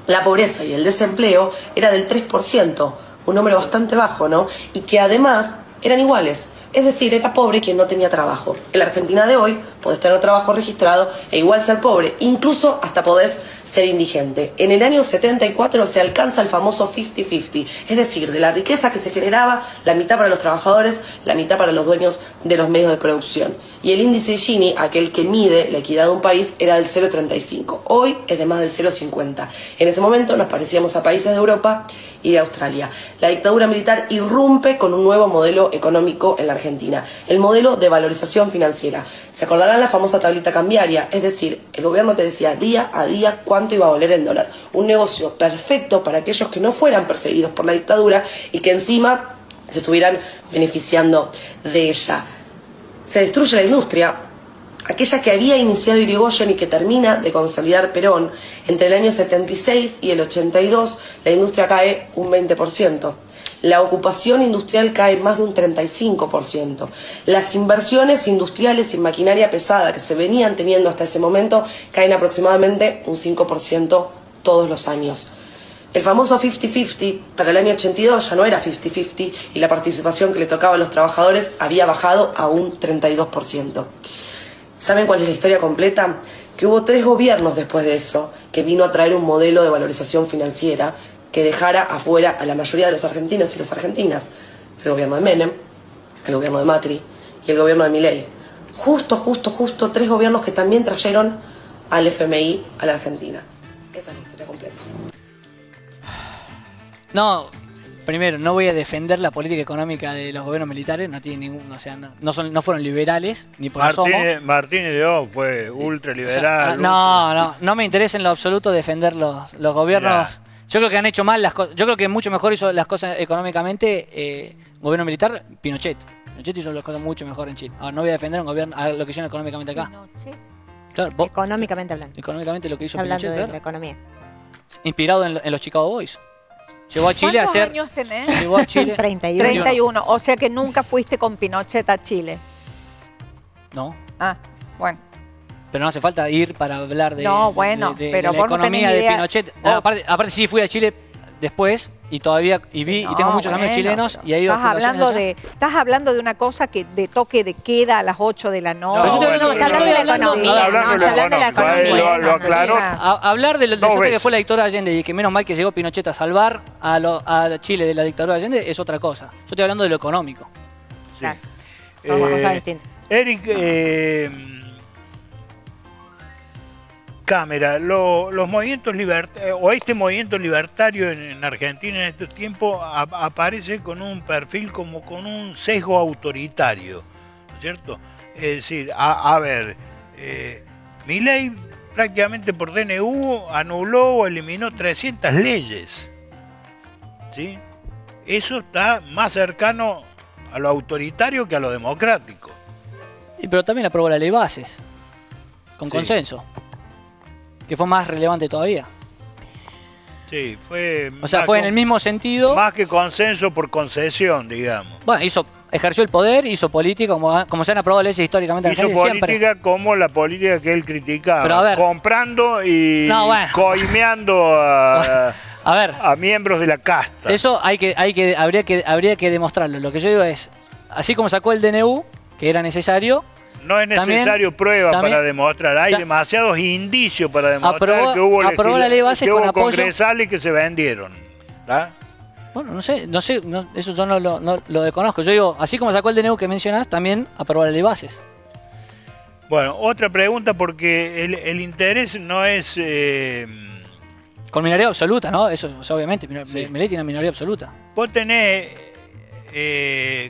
la pobreza y el desempleo era del 3%, un número bastante bajo, ¿no? Y que además eran iguales. Es decir, era pobre quien no tenía trabajo. En la Argentina de hoy podés tener trabajo registrado e igual ser pobre, incluso hasta podés ser indigente. En el año 74 se alcanza el famoso 50-50, es decir, de la riqueza que se generaba, la mitad para los trabajadores, la mitad para los dueños de los medios de producción. Y el índice Gini, aquel que mide la equidad de un país, era del 0,35. Hoy es de más del 0,50. En ese momento nos parecíamos a países de Europa y de Australia. La dictadura militar irrumpe con un nuevo modelo económico en la Argentina, el modelo de valorización financiera. Se acordarán la famosa tablita cambiaria, es decir, el gobierno te decía día a día cuánto iba a valer el dólar. Un negocio perfecto para aquellos que no fueran perseguidos por la dictadura y que encima se estuvieran beneficiando de ella. Se destruye la industria, aquella que había iniciado Irigoyen y que termina de consolidar Perón. Entre el año 76 y el 82 la industria cae un 20%. La ocupación industrial cae más de un 35%. Las inversiones industriales en maquinaria pesada que se venían teniendo hasta ese momento caen aproximadamente un 5% todos los años. El famoso 50-50 para el año 82 ya no era 50-50 y la participación que le tocaba a los trabajadores había bajado a un 32%. ¿Saben cuál es la historia completa? Que hubo 3 gobiernos después de eso que vino a traer un modelo de valorización financiera que dejara afuera a la mayoría de los argentinos y las argentinas. El gobierno de Menem, el gobierno de Macri y el gobierno de Milei. Justo 3 gobiernos que también trajeron al FMI a la Argentina. Esa es la historia completa.
No, primero, no voy a defender la política económica de los gobiernos militares, no tiene ningún, o sea, no fueron liberales, ni por
Martínez de O fue ultraliberal.
O sea, no me interesa en lo absoluto defender los gobiernos. Mirá. Yo creo que han hecho mal las cosas. Yo creo que mucho mejor hizo las cosas económicamente gobierno militar Pinochet. Pinochet hizo las cosas mucho mejor en Chile. Ahora, no voy a defender un gobierno, a lo que hicieron económicamente acá.
Pinochet.
Claro,
Económicamente hablando.
económicamente lo que hizo
Hablando
Pinochet,
de
claro,
la economía.
inspirado en los Chicago Boys. Llegó a Chile a
¿Cuántos
hacer...
años tenés?
Llegó a Chile...
31.
31. O sea que nunca fuiste con Pinochet a Chile.
No,
Ah, bueno.
pero no hace falta ir para hablar de,
No, bueno,
de
pero
la
vos no
economía
tenés
de
idea.
Pinochet.
Oh.
Aparte sí fui a Chile después y todavía y vi y tengo muchos amigos chilenos y he ido a fundaciones allá.
Estás hablando de una cosa que de toque de queda a las 8 de la noche.
Pero yo estoy hablando-
está hablando de la economía.
Está hablando de
No,
lo
está hablando de la
económico,
economía.
lo aclaró.
Hablar del
Dos
desastre que
veces.
fue la dictadura de Allende y que menos mal que llegó Pinochet a salvar a Chile de la dictadura de Allende es otra cosa. Yo estoy hablando de lo económico.
Sí.
Son cosas distintas.
Eric, Cámara, los movimientos o este movimiento libertario en Argentina en estos tiempos aparece con un perfil como con un sesgo autoritario, ¿no es cierto? Es decir, a ver, Milei prácticamente por DNU anuló o eliminó 300 leyes, ¿sí? Eso está más cercano a lo autoritario que a lo democrático.
Pero también aprobó la ley bases con
Sí.
consenso, que fue más relevante todavía.
Sí, fue...
O sea,
más
fue en
con-
el mismo sentido.
Más que consenso por concesión, digamos.
Bueno, ejerció el poder, hizo política, como se han aprobado leyes históricamente en
Hizo
Argentina siempre.
política como la política que él criticaba.
Pero a ver.
Comprando y
No, bueno.
coimeando
A ver,
a miembros de la casta.
eso habría que demostrarlo. Lo que yo digo es, así como sacó el DNU, que era necesario,
No es necesario prueba
también-
para demostrar. Hay
ta-
demasiados indicios para demostrar
Aprobó-
que hubo,
aprobó la ley base
que
con
hubo
apoyo.
congresales que se vendieron. ¿Tá?
bueno, no sé, eso yo no lo desconozco. Yo digo, así como sacó el DNU que mencionás, también aprobó la ley bases.
Bueno, otra pregunta porque el interés no es...
Con minoría absoluta, ¿no? Eso, o sea, obviamente,
Sí.
Milei tiene una minoría absoluta.
Vos tenés,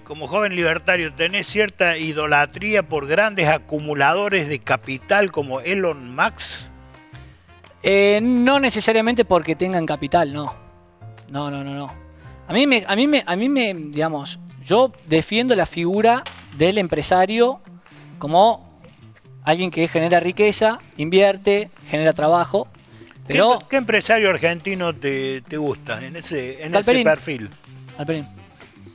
como joven libertario, tenés cierta idolatría por grandes acumuladores de capital como Elon Musk.
No necesariamente porque tengan capital, no. No. A mí me, digamos, yo defiendo la figura del empresario como alguien que genera riqueza, invierte, genera trabajo, pero...
¿Qué empresario argentino te gusta en ese
Galperín.
perfil?
Alperín.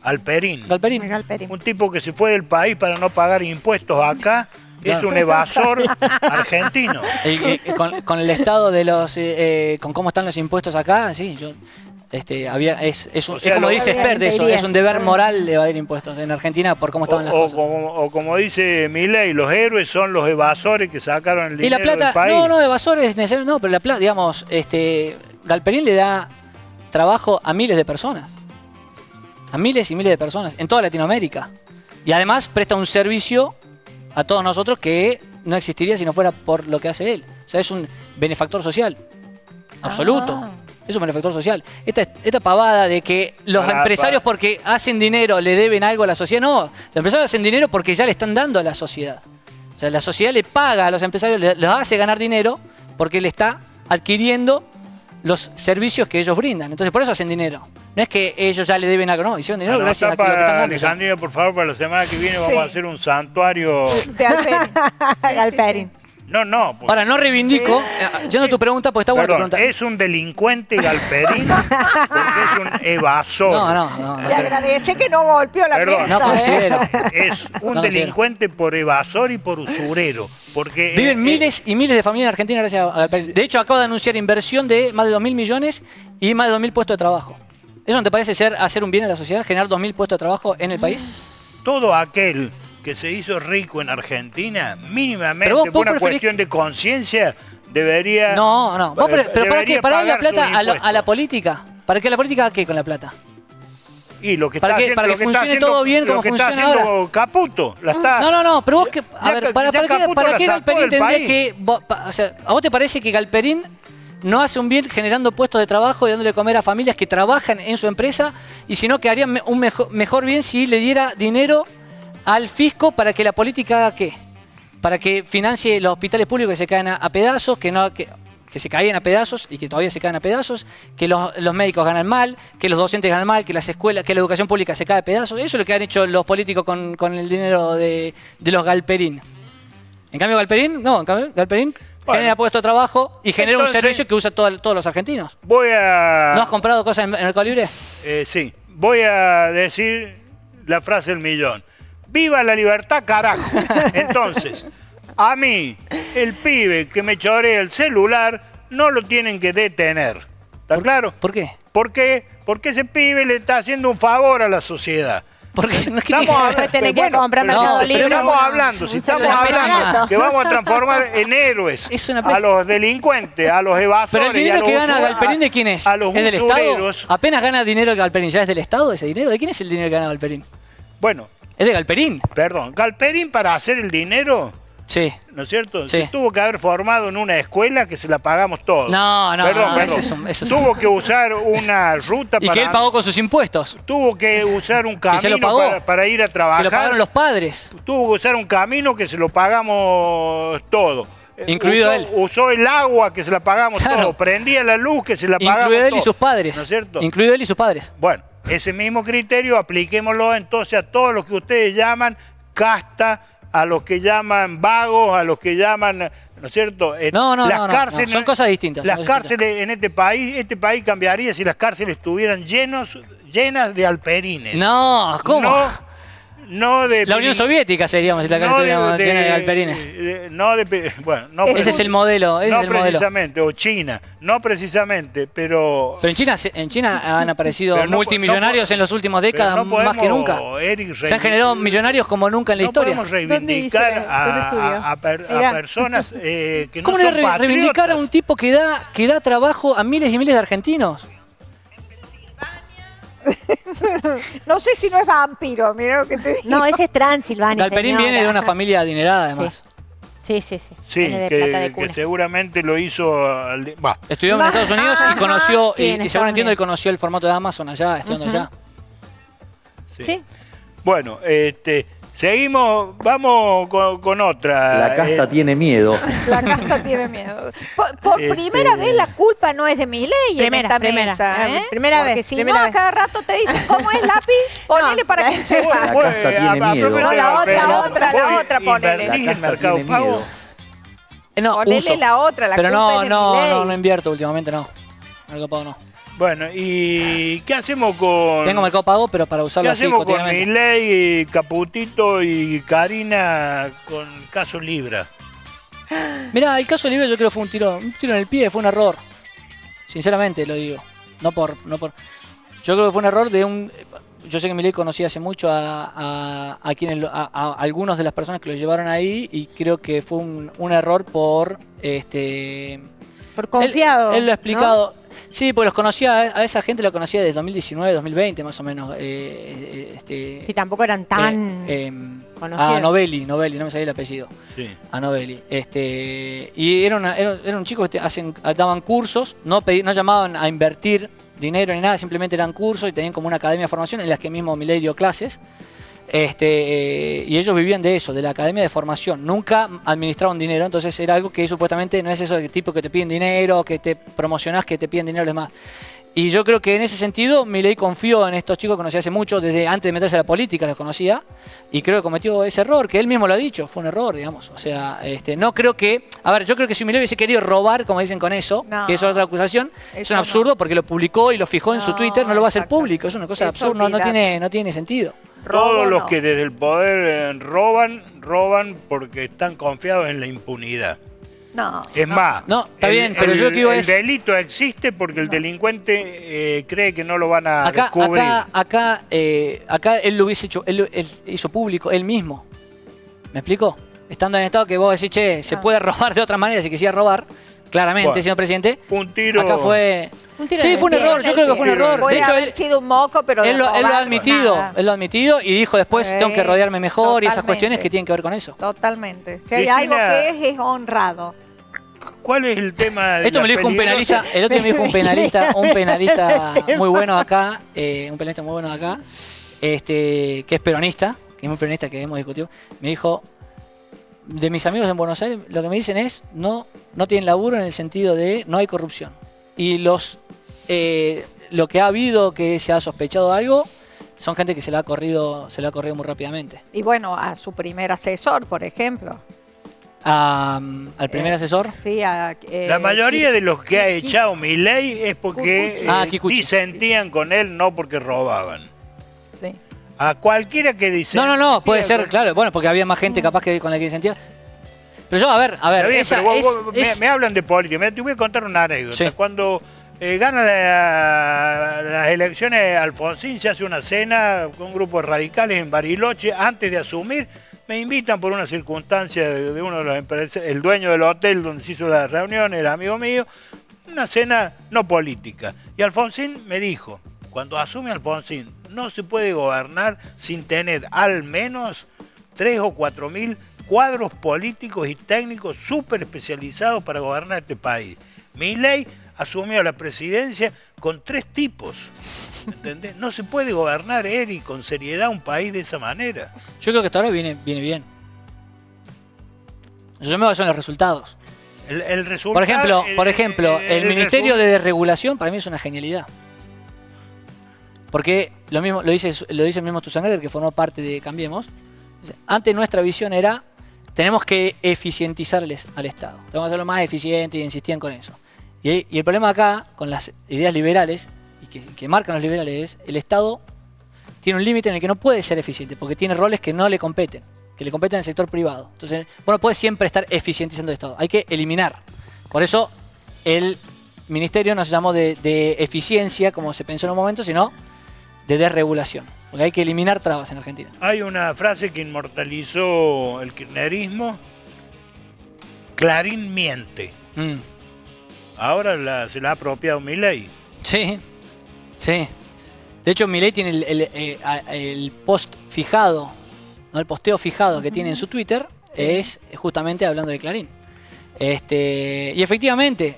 Alperín.
Galperín.
Miguel Perín.
Un tipo que se fue del país para no pagar impuestos acá. Es
Claro.
un evasor argentino.
Con el estado de los... con cómo están los impuestos acá, sí, yo... es
O sea,
como
lo-
dice Spert, eso,
Dirías.
es un deber moral evadir impuestos en Argentina por cómo estaban las cosas.
O como dice Milei, los héroes son los evasores que sacaron el
Y
dinero
la plata,
del país.
no, evasores necesarios, no, pero la plata, digamos, Galperín le da trabajo a miles de personas. A miles y miles de personas en toda Latinoamérica. Y además presta un servicio a todos nosotros que no existiría si no fuera por lo que hace él. O sea, es un benefactor social. Absoluto.
Ah.
Es un benefactor social. Esta pavada de que los
Para-
empresarios porque hacen dinero le deben algo a la sociedad. No, los empresarios hacen dinero porque ya le están dando a la sociedad. O sea, la sociedad le paga a los empresarios, les hace ganar dinero porque le está adquiriendo los servicios que ellos brindan. Entonces, por eso hacen dinero. No es que ellos ya le deben algo, no. Hicieron dinero gracias a que lo que están
para
dando. ya.
Alejandrina, por favor, para la semana que viene vamos
Sí.
a hacer un santuario.
De Alperín.
Galperín.
No, porque-
Ahora, no reivindico, yendo a tu pregunta, pues está buena tu
perdón,
pregunta.
es un delincuente Galperín porque es un evasor.
No.
Le agradece que no golpeó la
Perdón.
mesa.
No considero.
Es un
No,
delincuente por evasor y por usurero. Porque
Viven miles y miles de familias en Argentina gracias a Galperín. De hecho, acaba de anunciar inversión de más de 2.000 millones y más de 2.000 puestos de trabajo. ¿Eso no te parece hacer un bien a la sociedad, generar 2.000 puestos de trabajo en el país?
todo aquel que se hizo rico en Argentina, mínimamente
Pero vos
por una
preferís-
cuestión de conciencia, debería...
No. Vos pero ¿para qué?
debería
¿Para darle la
pagar sus
plata a la
impuestos.
política? ¿Para qué la política qué con la plata?
Y lo que
¿Para
está
qué?
haciendo,
¿Para
lo
que
que está
funcione
haciendo-
todo bien
lo
como
que está
funciona
haciendo Caputo, la está...
No, pero vos que... A
Ya
ver,
que-
¿para
ya
qué
Caputo la sacó
Galperín
del
tendría
país.
que... O sea, ¿a vos te parece que Galperín no hace un bien generando puestos de trabajo y dándole de comer a familias que trabajan en su empresa, y sino que haría un mejor bien si le diera dinero al fisco para que la política haga qué? Para que financie los hospitales públicos que se caen a pedazos, que que se caían a pedazos y que todavía se caen a pedazos, que los médicos ganan mal, que los docentes ganan mal, que las escuelas, que la educación pública se cae a pedazos. Eso es lo que han hecho los políticos con el dinero de los Galperín. En cambio, Galperín genera puesto de trabajo y genera un servicio que usa todos los argentinos. ¿No has comprado cosas en Mercado Libre?
Sí. Voy a decir la frase del millón. ¡Viva la libertad, carajo! Entonces, a mí, el pibe que me chorea el celular, no lo tienen que detener. ¿Está claro?
¿Por qué?
¿Por qué? Porque ese pibe le está haciendo un favor a la sociedad.
Porque no es que
tenés que comprar Mercado Libre.
Estamos hablando que vamos a transformar en héroes a los delincuentes, a los evasores.
Pero el dinero que gana Galperín, ¿de quién es?
A los
¿Es del Estado?
usureros.
Apenas gana dinero Galperín, ¿ya es del Estado ese dinero? ¿De quién es el dinero que gana Galperín?
Bueno.
¿Es de Galperín?
Perdón, Galperín para hacer el dinero...
Sí.
¿No es cierto?
Sí.
Se tuvo que haber formado en una escuela que se la pagamos todos.
No.
Perdón. Tuvo que usar una ruta
y que él pagó con sus impuestos.
Tuvo que usar un camino para ir a trabajar.
Que lo pagaron los padres.
Tuvo que usar un camino que se lo pagamos todo.
Incluido él.
Usó el agua que se la pagamos todo. Prendía la luz que se la pagamos todo.
Incluido él y sus padres.
¿No es cierto?
Incluido él y sus padres.
Bueno, ese mismo criterio apliquémoslo entonces a todos los que ustedes llaman casta, a los que llaman vagos, a los que llaman, ¿no es cierto?
No, cárceles, son cosas distintas.
Las cárceles en este país cambiaría si las cárceles estuvieran llenas de alperines.
No, ¿cómo?
No de
la Unión Soviética seríamos si la cárcel estuviera llena de alperines. Ese es el modelo.
No precisamente, o China, no precisamente, pero...
Pero en China han aparecido multimillonarios en las últimas décadas más que nunca. Se han generado millonarios como nunca en la historia.
No podemos reivindicar a personas que no son patriotas.
¿Cómo reivindicar a un tipo que da trabajo a miles y miles de argentinos?
No sé si no es vampiro, mira lo que te digo.
No, ese es Transilvania.
Galperín viene de una familia adinerada, además.
Sí.
Sí, que seguramente lo hizo...
Estudió en Estados Unidos y conoció, y según entiendo, él conoció el formato de Amazon allá, estudiando allá.
Sí.
Bueno, seguimos, vamos con otra.
La casta tiene miedo.
La casta tiene miedo. Por primera vez la culpa no es de Milei en esta mesa, ¿eh?
Primera
Porque
vez.
si no, a cada rato te dicen cómo es lápiz, ponele para que sepa.
La casta tiene miedo.
No, la otra ponele.
La casta tiene miedo.
Ponele la otra, la
pero
culpa es de Milei.
no invierto últimamente, no. Mercado Pago no.
Bueno, ¿y qué hacemos con...?
Tengo Mercado Pago, pero para usarlo así cotidianamente.
¿Qué hacemos con Milei, Caputito y Karina con el caso Libra?
Mirá, el caso Libra yo creo que fue un tiro en el pie, fue un error. Sinceramente lo digo. No por. Yo creo que fue un error de un... Yo sé que Milei conocía hace mucho a algunos de las personas que lo llevaron ahí y creo que fue un error por
confiado.
Él lo ha explicado. ¿No? Sí, pues los conocía, a esa gente la conocía desde 2019, 2020 más o menos.
Sí, tampoco eran tan conocidos.
A Novelli, no me sabía el apellido.
Sí.
A Novelli. Y era un chico que daban cursos, no llamaban a invertir dinero ni nada, simplemente eran cursos y tenían como una academia de formación en las que mismo Milei dio clases. Y ellos vivían de eso, de la academia de formación. Nunca administraban dinero, entonces era algo que supuestamente no es eso de tipo que te piden dinero, que te promocionás, que te piden dinero y demás. Y yo creo que en ese sentido Milei confió en estos chicos que conocía hace mucho, desde antes de meterse a la política los conocía, y creo que cometió ese error, que él mismo lo ha dicho, fue un error, digamos. O sea, no creo que... A ver, yo creo que si Milei hubiese querido robar, como dicen con eso, que es otra acusación, es un absurdo porque lo publicó y lo fijó en su Twitter, no lo va a hacer público, es una cosa absurda, no tiene sentido.
Todos los que desde el poder roban porque están confiados en la impunidad. Más.
No, está bien, pero yo lo que digo es...
El delito existe porque el delincuente cree que no lo van a descubrir.
Acá él lo hubiese hecho, él hizo público, él mismo. ¿Me explico? Estando en estado que vos decís, che, se puede robar de otra manera si quisiera robar, claramente, señor presidente.
Un tiro...
Acá fue... Sí, fue un error, yo creo que fue un error.
De hecho, haber sido un moco, pero
él lo ha admitido y dijo después tengo que rodearme mejor y esas cuestiones que tienen que ver con eso.
Totalmente. Si hay algo que es honrado.
¿Cuál es el tema de
esto me lo dijo un penalista, el otro me dijo un penalista muy bueno de acá, que es peronista, que es muy peronista, que hemos discutido, me dijo, de mis amigos en Buenos Aires, lo que me dicen es no tienen laburo en el sentido de no hay corrupción. Y lo que ha habido, que se ha sospechado algo, son gente que se la ha corrido muy rápidamente.
Y bueno, a su primer asesor, por ejemplo.
¿Al primer asesor?
Sí,
la mayoría de los que ha echado Milei es porque disentían con él, no porque robaban.
Sí.
A cualquiera que dice.
No, puede ser, claro. Bueno, porque había más gente capaz que con la que disentía. Pero yo, a ver.
Bien, me hablan de política. Mira, te voy a contar una anécdota.
Sí.
Cuando gana las elecciones, Alfonsín se hace una cena con un grupo de radicales en Bariloche. Antes de asumir, me invitan por una circunstancia de uno de los empresarios, el dueño del hotel donde se hizo la reunión, era amigo mío. Una cena no política. Y Alfonsín me dijo, cuando asume Alfonsín, no se puede gobernar sin tener al menos 3 o 4 mil cuadros políticos y técnicos súper especializados para gobernar este país. Milei asumió la presidencia con 3 tipos. ¿Entendés? No se puede gobernar él con seriedad un país de esa manera.
Yo creo que hasta ahora viene bien. Yo me baso en los resultados.
El resultado,
por ejemplo, el Ministerio de Desregulación para mí es una genialidad. Porque lo mismo lo dice el mismo Stutzenberger, que formó parte de Cambiemos. Antes nuestra visión era, tenemos que eficientizarles al Estado. Tenemos que hacerlo más eficiente y insistían con eso. Y el problema acá, con las ideas liberales, y que marcan los liberales, es el Estado tiene un límite en el que no puede ser eficiente, porque tiene roles que no le competen, que le competen al sector privado. Entonces, bueno, puede siempre estar eficientizando el Estado. Hay que eliminar. Por eso, el ministerio no se llamó de eficiencia, como se pensó en un momento, sino de desregulación. Porque hay que eliminar trabas en Argentina.
Hay una frase que inmortalizó el kirchnerismo. Clarín miente. Ahora se la ha apropiado Milei.
Sí. De hecho, Milei tiene el post fijado, ¿no? El posteo fijado que tiene en su Twitter, es justamente hablando de Clarín. Y efectivamente,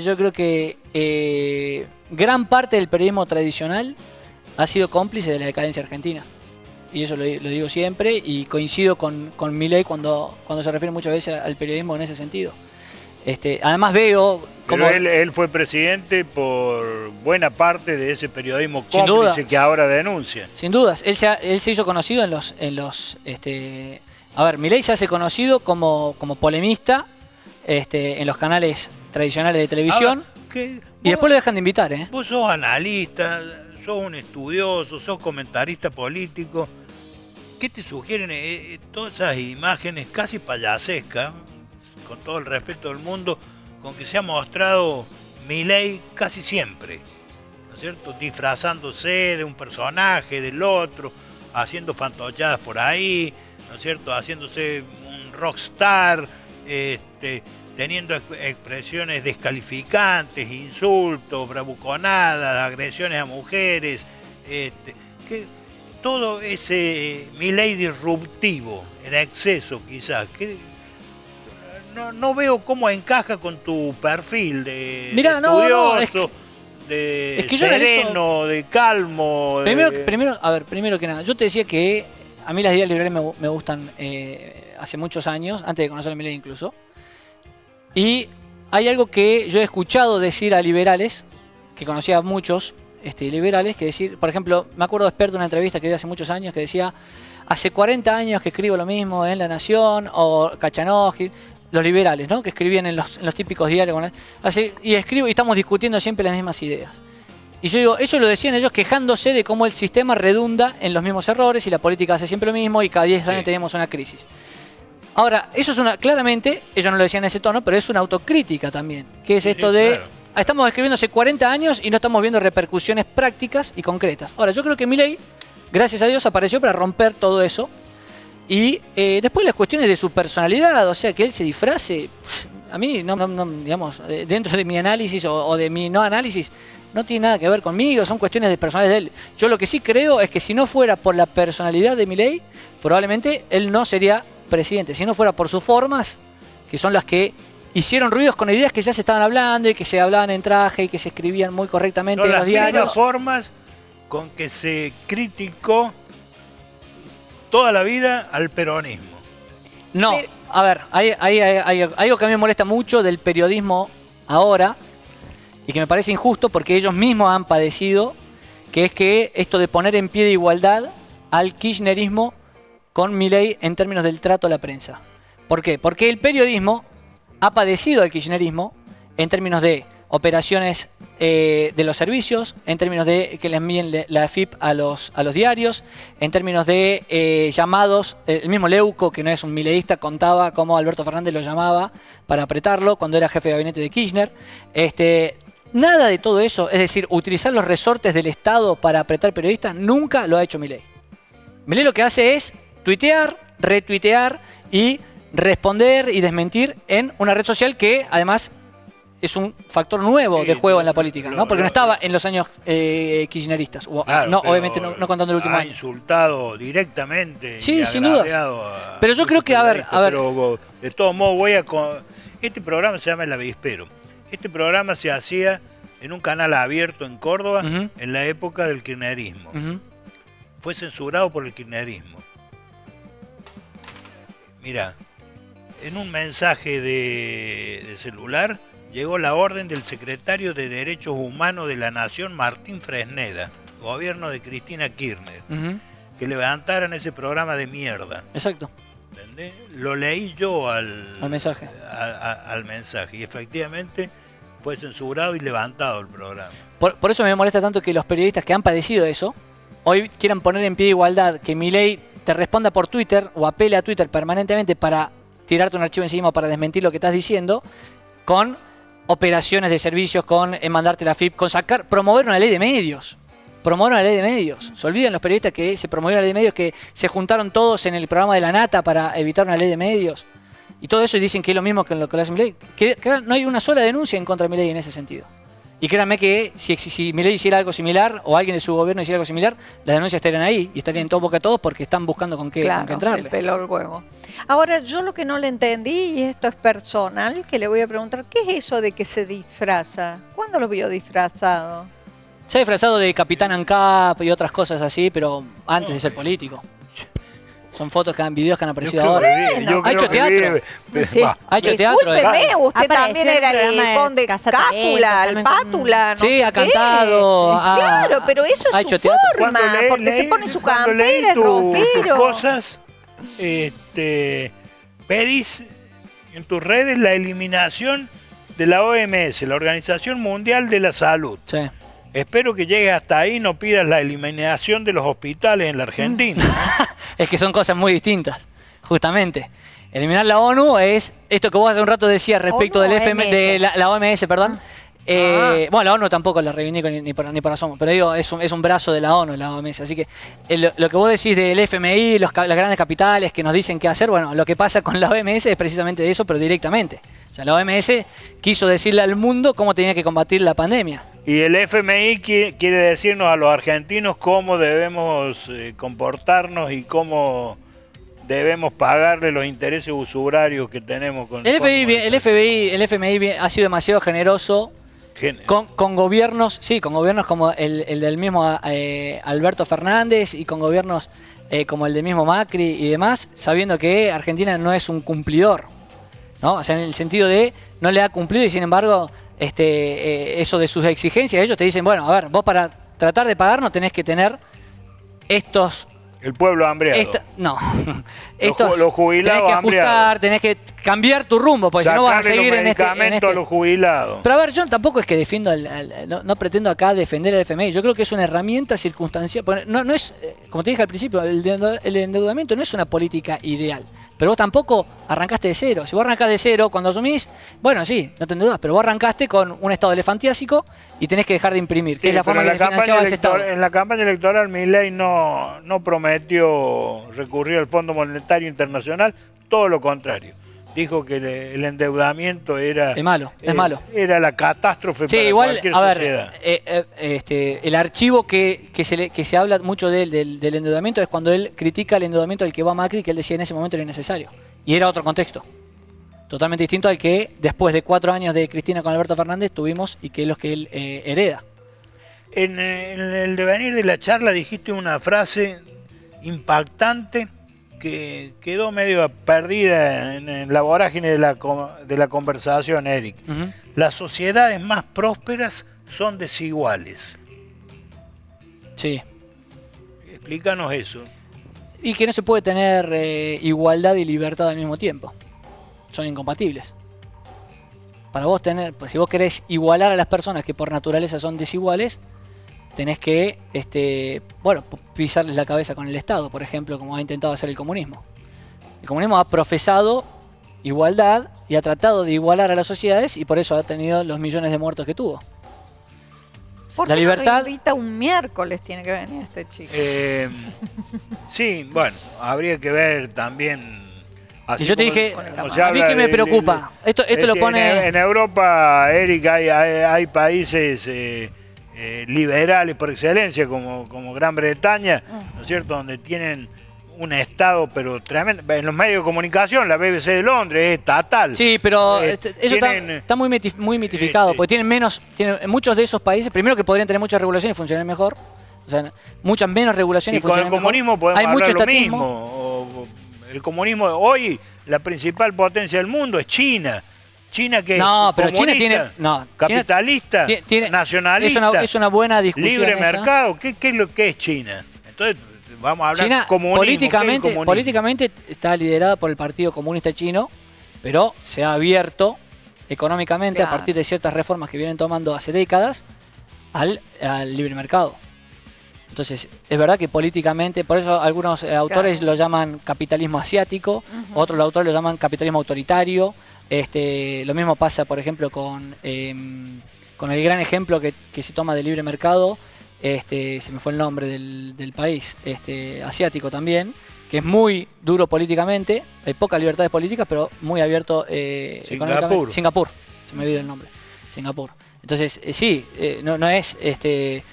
yo creo que gran parte del periodismo tradicional ha sido cómplice de la decadencia argentina. Y eso lo digo siempre, y coincido con Milei cuando se refiere muchas veces al periodismo en ese sentido. Además veo como...
Pero él fue presidente por buena parte de ese periodismo cómplice que ahora denuncia.
Sin dudas. Él se hizo conocido A ver, Milei se hace conocido como polemista en los canales tradicionales de televisión. Y después lo dejan de invitar, ¿eh?
Vos sos analista, sos un estudioso, sos comentarista político. ¿Qué te sugieren todas esas imágenes casi payasescas, con todo el respeto del mundo, con que se ha mostrado Milei casi siempre, ¿no es cierto? Disfrazándose de un personaje, del otro, haciendo fantochadas por ahí, ¿no es cierto? Haciéndose un rockstar, teniendo expresiones descalificantes, insultos, bravuconadas, agresiones a mujeres, todo ese Milei disruptivo, en exceso quizás, que no veo cómo encaja con tu perfil de estudioso, de sereno, de calmo.
Primero que nada, yo te decía que a mí las ideas liberales me gustan hace muchos años, antes de conocer a Milei incluso. Y hay algo que yo he escuchado decir a liberales, que conocía a muchos liberales, que decir, por ejemplo, me acuerdo de Experto en una entrevista que dio hace muchos años, que decía, hace 40 años que escribo lo mismo en La Nación, o Kachanowski, los liberales, ¿no? Que escribían en los típicos diarios. Y escribo y estamos discutiendo siempre las mismas ideas. Y yo digo, eso lo decían ellos quejándose de cómo el sistema redunda en los mismos errores y la política hace siempre lo mismo y cada 10 años tenemos una crisis. Ahora, eso es claramente, ellos no lo decían en ese tono, pero es una autocrítica también. Que es esto de, estamos escribiendo hace 40 años y no estamos viendo repercusiones prácticas y concretas. Ahora, yo creo que Milei, gracias a Dios, apareció para romper todo eso. Y después las cuestiones de su personalidad, o sea, que él se disfrace, a mí, digamos, dentro de mi análisis o de mi no análisis, no tiene nada que ver conmigo, son cuestiones de personales de él. Yo lo que sí creo es que si no fuera por la personalidad de Milei, probablemente él no sería presidente. Si no fuera por sus formas, que son las que hicieron ruidos con ideas que ya se estaban hablando y que se hablaban en traje y que se escribían muy correctamente en los diarios.
Las formas con que se criticó toda la vida al peronismo.
No, a ver, hay algo que a mí me molesta mucho del periodismo ahora y que me parece injusto porque ellos mismos han padecido, que es que esto de poner en pie de igualdad al kirchnerismo con Milei en términos del trato a la prensa. ¿Por qué? Porque el periodismo ha padecido al kirchnerismo en términos de operaciones de los servicios, en términos de que le envíen la AFIP a los diarios, en términos de llamados. El mismo Leuco, que no es un mileísta, contaba cómo Alberto Fernández lo llamaba para apretarlo cuando era jefe de gabinete de Kirchner. Nada de todo eso, es decir, utilizar los resortes del Estado para apretar periodistas, nunca lo ha hecho Milei. Milei lo que hace es tuitear, retuitear y responder y desmentir en una red social que además es un factor nuevo de juego en la política, ¿no? Porque no estaba en los años kirchneristas.
Claro,
no, obviamente no contando el último año.
Ha insultado directamente.
Sí,
y
sin dudas. Pero yo creo que, a ver.
Pero de todos modos este programa se llama El Avispero. Este programa se hacía en un canal abierto en Córdoba en la época del kirchnerismo. Fue censurado por el kirchnerismo. Mira, en un mensaje de celular llegó la orden del secretario de Derechos Humanos de la Nación, Martín Fresneda, gobierno de Cristina Kirchner, que levantaran ese programa de mierda.
Exacto.
¿Entendés? Lo leí yo al
mensaje.
Al mensaje y efectivamente fue censurado y levantado el programa.
Por eso me molesta tanto que los periodistas que han padecido eso hoy quieran poner en pie de igualdad que Milei te responda por Twitter o apele a Twitter permanentemente para tirarte un archivo encima para desmentir lo que estás diciendo, con operaciones de servicios, con mandarte la FIP, con promover una ley de medios. Promover una ley de medios. Se olvidan los periodistas que se promovió una ley de medios, que se juntaron todos en el programa de la Nata para evitar una ley de medios. Y todo eso, y dicen que es lo mismo que lo que hace Milei. Que no hay una sola denuncia en contra de Milei en ese sentido. Y créanme que si Milei hiciera algo similar, o alguien de su gobierno hiciera algo similar, las denuncias estarían ahí y estarían en todo boca a todos porque están buscando con qué entrarle.
El pelo al huevo. Ahora, yo lo que no le entendí, y esto es personal, que le voy a preguntar, ¿qué es eso de que se disfraza? ¿Cuándo lo vio disfrazado?
Se ha disfrazado de Capitán ANCAP y otras cosas así, pero antes de ser político. Son fotos, videos que han aparecido ahora. Ha hecho teatro. Ha hecho teatro.
Discúlpeme, usted también era el conde Cápula, el Pátula,
sí, ha cantado.
Claro, pero eso es su forma, porque se pone su campera, es rockero.
Cosas, pedís en tus redes la eliminación de la OMS, la Organización Mundial de la Salud.
Sí.
Espero que llegue hasta ahí y no pidas la eliminación de los hospitales en la Argentina.
Es que son cosas muy distintas, justamente. Eliminar la ONU es esto que vos hace un rato decías respecto del de la OMS, perdón. Bueno, la ONU tampoco la reivindico ni por asomo, pero digo, es un brazo de la ONU, la OMS. Así que lo que vos decís del FMI, las grandes capitales que nos dicen qué hacer, bueno, lo que pasa con la OMS es precisamente eso, pero directamente. O sea, la OMS quiso decirle al mundo cómo tenía que combatir la pandemia.
Y el FMI quiere decirnos a los argentinos cómo debemos comportarnos y cómo debemos pagarle los intereses usurarios que tenemos con
el FMI ha sido demasiado generoso con gobiernos, sí, con gobiernos como el del mismo Alberto Fernández y con gobiernos como el del mismo Macri y demás, sabiendo que Argentina no es un cumplidor, ¿no? O sea, en el sentido de no le ha cumplido y sin embargo eso de sus exigencias, ellos te dicen, bueno, a ver, vos para tratar de pagarnos tenés que tener estos...
El pueblo hambriado.
No.
Los jubilados
tenés que ajustar, tenés que cambiar tu rumbo, porque si no vas a seguir en este...
a los jubilados.
Pero a ver, yo tampoco es que defiendo, no pretendo acá defender al FMI. Yo creo que es una herramienta circunstancial. No es, como te dije al principio, el endeudamiento no es una política ideal. Pero vos tampoco arrancaste de cero. Si vos arrancás de cero cuando asumís, bueno, sí, no te endeudas, pero vos arrancaste con un estado elefantiásico y tenés que dejar de imprimir, que es la forma que financiaba ese estado.
En la campaña electoral Milei no prometió recurrir al Fondo Monetario Internacional, todo lo contrario. Dijo que el endeudamiento era...
Es malo.
Era la catástrofe para cualquier sociedad.
El archivo que se habla mucho del endeudamiento es cuando él critica el endeudamiento del que va Macri, que él decía en ese momento era innecesario. Y era otro contexto. Totalmente distinto al que después de 4 años de Cristina con Alberto Fernández tuvimos y que es lo que él hereda.
En el devenir de la charla dijiste una frase impactante que quedó medio perdida en la vorágine de la conversación, Eric. Las sociedades más prósperas son desiguales.
Sí.
Explícanos eso.
Y que no se puede tener igualdad y libertad al mismo tiempo. Son incompatibles. Para vos tener, pues si vos querés igualar a las personas que por naturaleza son desiguales, tenés que pisarles la cabeza con el Estado, por ejemplo, como ha intentado hacer el comunismo. El comunismo ha profesado igualdad y ha tratado de igualar a las sociedades y por eso ha tenido los millones de muertos que tuvo.
¿Por
La
qué
libertad...
no invita un miércoles tiene que venir este chico?
Sí, bueno, habría que ver también...
Y yo te dije, a mí que me preocupa. Esto lo pone...
En Europa, Eric, hay países liberales por excelencia, como Gran Bretaña, ¿no es cierto?, donde tienen un Estado, pero tremendo. En los medios de comunicación, la BBC de Londres es estatal.
Sí, pero eso está muy mitificado, porque tienen muchos de esos países, primero que podrían tener muchas regulaciones y funcionar mejor, o sea, muchas menos regulaciones y funcionar mejor.
Y con el comunismo podemos
Hay
hablar
mucho
lo
estatismo.
mismo. El comunismo, hoy, la principal potencia del mundo es China. China que
pero
es
China tiene
capitalista, nacionalista,
es una buena discusión.
Libre
esa.
mercado, ¿qué es lo que es China? Entonces vamos a hablar
China
comunismo.
políticamente está liderada por el Partido Comunista Chino, pero se ha abierto económicamente a partir de ciertas reformas que vienen tomando hace décadas al libre mercado. Entonces, es verdad que políticamente, por eso algunos autores lo llaman capitalismo asiático, otros autores lo llaman capitalismo autoritario. Lo mismo pasa, por ejemplo, con el gran ejemplo que se toma del libre mercado, se me fue el nombre del país, asiático también, que es muy duro políticamente, hay pocas libertades políticas, pero muy abierto económicamente. Singapur, se me olvidó el nombre, Singapur. Entonces, no es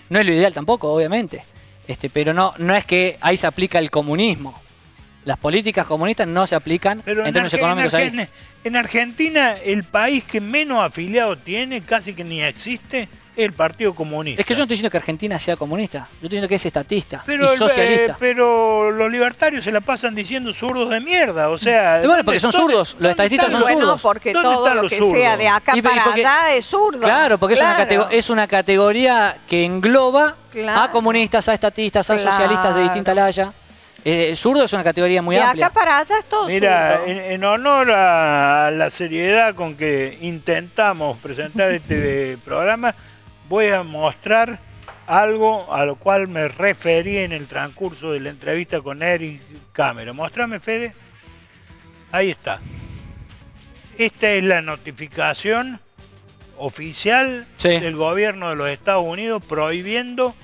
lo ideal tampoco, obviamente, pero no es que ahí se aplica el comunismo. Las políticas comunistas no se aplican en términos económicos ahí.
En Argentina, el país que menos afiliados tiene, casi que ni existe, es el Partido Comunista.
Es que yo no estoy diciendo que Argentina sea comunista, yo estoy diciendo que es estatista y socialista.
Pero los libertarios se la pasan diciendo zurdos de mierda, o sea...
Bueno, porque son zurdos, los estadistas son zurdos.
Bueno, porque todo lo que sea de acá para allá es zurdo.
Claro, porque es una categoría que engloba a comunistas, a estatistas, a socialistas de distinta laya. Zurdo es una categoría muy amplia.
De acá para allá es todo zurdo.
En honor a la seriedad con que intentamos presentar este programa, voy a mostrar algo a lo cual me referí en el transcurso de la entrevista con Eric Cámara. Mostrame, Fede. Ahí está. Esta es la notificación oficial del gobierno de los Estados Unidos prohibiendo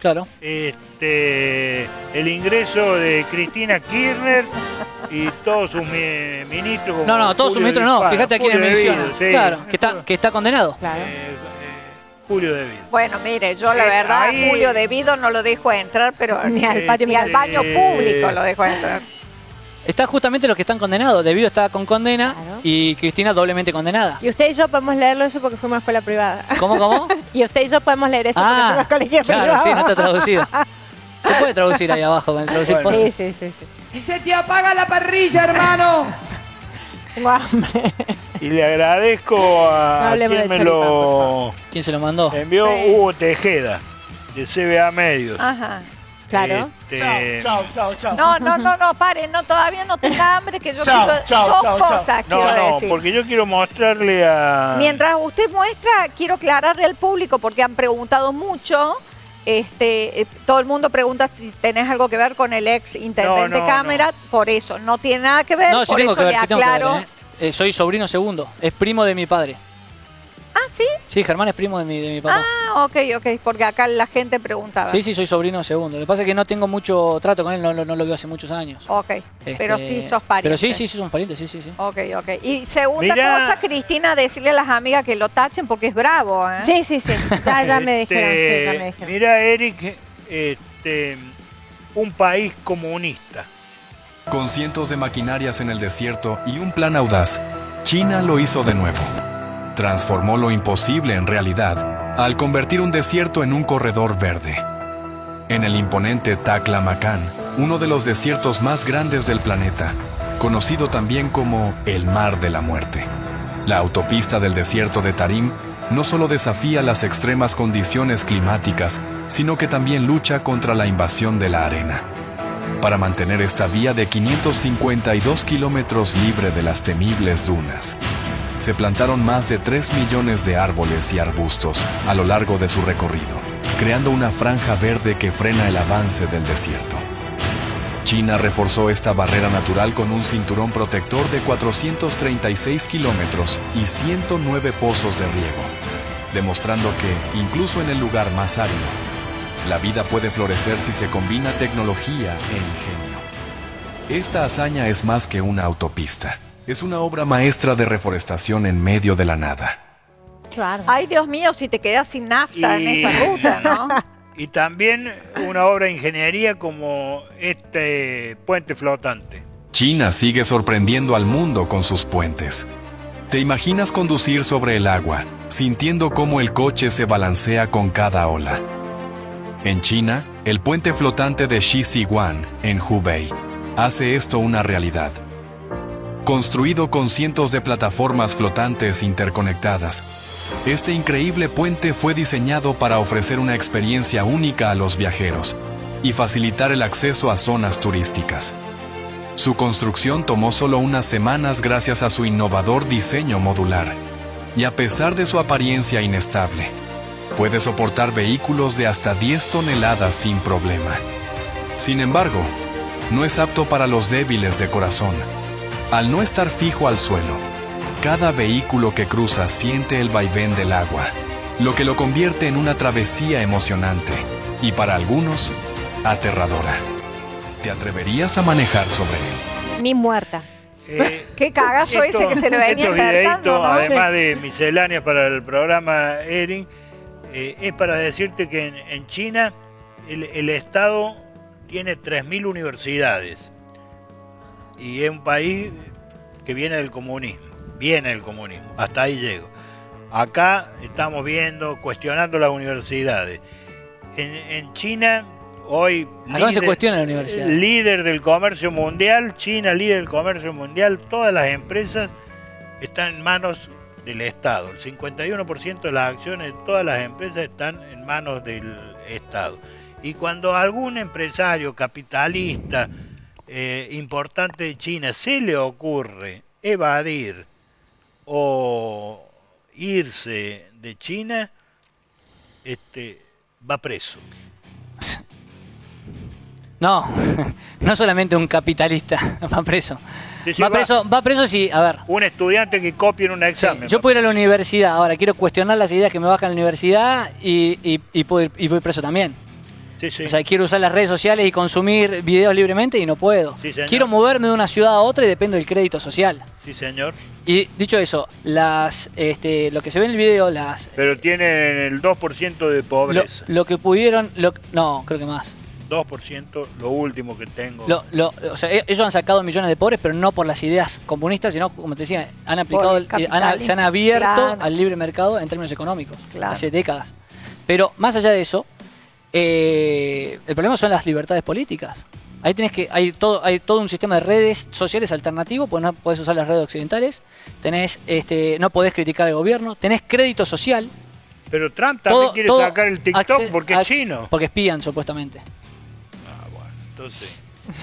el ingreso de Cristina Kirchner y todos sus ministros.
Todos sus ministros no, fíjate a quiénes menciona. Claro, que está condenado.
Claro.
Julio Devido.
Bueno, mire, yo la verdad, Julio Devido no lo dejo entrar, pero ni al baño público lo dejo entrar.
Está justamente los que están condenados. Devido está con condena y Cristina doblemente condenada.
Y usted y yo podemos leerlo eso porque fuimos a escuela privada.
¿Cómo?
Y usted y yo podemos leer eso porque fuimos a colegio privado.
Claro, sí, no está traducido. Se puede traducir ahí abajo, con el traducir
Sí.
¡Se te apaga la parrilla, hermano!
Tengo hambre.
Y le agradezco a
¿Quién se lo mandó?
Envió Hugo Tejeda, de CBA Medios.
Ajá.
Claro.
Chao.
No, pare, todavía no tenga hambre, que yo quiero dos cosas, quiero decir.
Porque yo quiero mostrarle a...
Mientras usted muestra, quiero aclararle al público, porque han preguntado mucho, todo el mundo pregunta si tenés algo que ver con el ex intendente Cámara, por eso, no tiene nada que ver, por eso le aclaro.
Soy sobrino segundo, es primo de mi padre.
Ah, ¿sí?
Sí, Germán es primo de mi papá.
Ah, ok, porque acá la gente preguntaba.
Sí, soy sobrino segundo. Lo que pasa es que no tengo mucho trato con él, no lo veo hace muchos años.
Ok, pero sí sos pariente.
Pero sí, somos parientes, sí.
Ok. Y segunda cosa, Cristina, decirle a las amigas que lo tachen porque es bravo, ¿eh?
Sí. Ya me dijeron,
Mira, Eric, un país comunista.
Con cientos de maquinarias en el desierto y un plan audaz, China lo hizo de nuevo. Transformó lo imposible en realidad al convertir un desierto en un corredor verde. En el imponente Taklamakan, uno de los desiertos más grandes del planeta, conocido también como el Mar de la Muerte. La autopista del desierto de Tarim no solo desafía las extremas condiciones climáticas, sino que también lucha contra la invasión de la arena. Para mantener esta vía de 552 kilómetros libre de las temibles dunas, se plantaron más de 3 millones de árboles y arbustos a lo largo de su recorrido, creando una franja verde que frena el avance del desierto. China reforzó esta barrera natural con un cinturón protector de 436 kilómetros y 109 pozos de riego, demostrando que, incluso en el lugar más árido, la vida puede florecer si se combina tecnología e ingenio. Esta hazaña es más que una autopista. Es una obra maestra de reforestación en medio de la nada.
Claro.
Ay, Dios mío, si te quedas sin nafta en esa ruta, ¿no?
Y también una obra de ingeniería como este puente flotante.
China sigue sorprendiendo al mundo con sus puentes. ¿Te imaginas conducir sobre el agua, sintiendo cómo el coche se balancea con cada ola? En China, el puente flotante de Xisiguan, en Hubei, hace esto una realidad. Construido con cientos de plataformas flotantes interconectadas, este increíble puente fue diseñado para ofrecer una experiencia única a los viajeros y facilitar el acceso a zonas turísticas. Su construcción tomó solo unas semanas gracias a su innovador diseño modular, y a pesar de su apariencia inestable, puede soportar vehículos de hasta 10 toneladas sin problema. Sin embargo, no es apto para los débiles de corazón. Al no estar fijo al suelo, cada vehículo que cruza siente el vaivén del agua, lo que lo convierte en una travesía emocionante y para algunos, aterradora. ¿Te atreverías a manejar sobre él?
Ni muerta.
Qué cagazo ese que se le venía acercando, ¿no?
Además de misceláneas para el programa Erin, es para decirte que en China el Estado tiene 3.000 universidades y es un país que viene del comunismo. Hasta ahí llego. Acá estamos viendo, cuestionando las universidades. En China, hoy
Acá se cuestiona la universidad.
Líder del comercio mundial, China líder del comercio mundial, todas las empresas están en manos del Estado. El 51% de las acciones de todas las empresas están en manos del Estado. Y cuando algún empresario capitalista importante de China se le ocurre evadir o irse de China, va preso.
No, no solamente un capitalista va preso. Va preso si, a ver.
Un estudiante que copie en un examen.
Sí, yo puedo ir a la universidad, ahora quiero cuestionar las ideas que me bajan en la universidad y voy preso también.
Sí, sí.
O sea, quiero usar las redes sociales y consumir videos libremente y no puedo.
Sí, señor.
Quiero moverme de una ciudad a otra y dependo del crédito social.
Sí, señor.
Y dicho eso, lo que se ve en el video,
Pero tienen el 2% de pobreza.
Lo que pudieron, no, creo que más.
2%, lo último que tengo.
O sea, ellos han sacado millones de pobres, pero no por las ideas comunistas, sino, como te decía, han aplicado, se han abierto al libre mercado en términos económicos, hace décadas. Pero más allá de eso, el problema son las libertades políticas. Ahí hay todo un sistema de redes sociales alternativo, pues no podés usar las redes occidentales, no podés criticar al gobierno, tenés crédito social.
Pero Trump también quiere sacar el TikTok porque es chino.
Porque espían, supuestamente.
Bueno, entonces...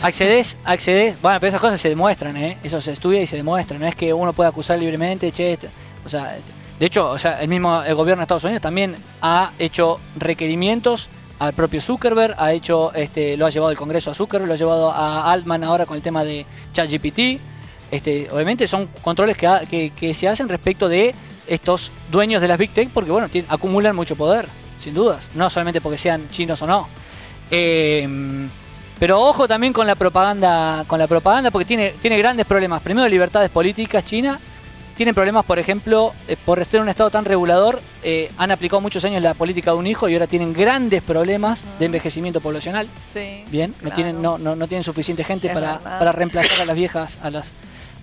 Accedes, bueno, pero esas cosas se demuestran, eso se estudia y se demuestra, no es que uno pueda acusar libremente, o sea, de hecho, el gobierno de Estados Unidos también ha hecho requerimientos al propio Zuckerberg, lo ha llevado al Congreso a Zuckerberg, lo ha llevado a Altman ahora con el tema de ChatGPT. Obviamente son controles que se hacen respecto de estos dueños de las Big Tech porque, bueno, acumulan mucho poder, sin dudas, no solamente porque sean chinos o no. Pero ojo también con la propaganda porque tiene grandes problemas. Primero, libertades políticas, China. Tienen problemas, por ejemplo, por ser un Estado tan regulador, han aplicado muchos años la política de un hijo y ahora tienen grandes problemas de envejecimiento poblacional.
Sí,
bien,
claro.
no tienen suficiente gente para reemplazar a las viejas,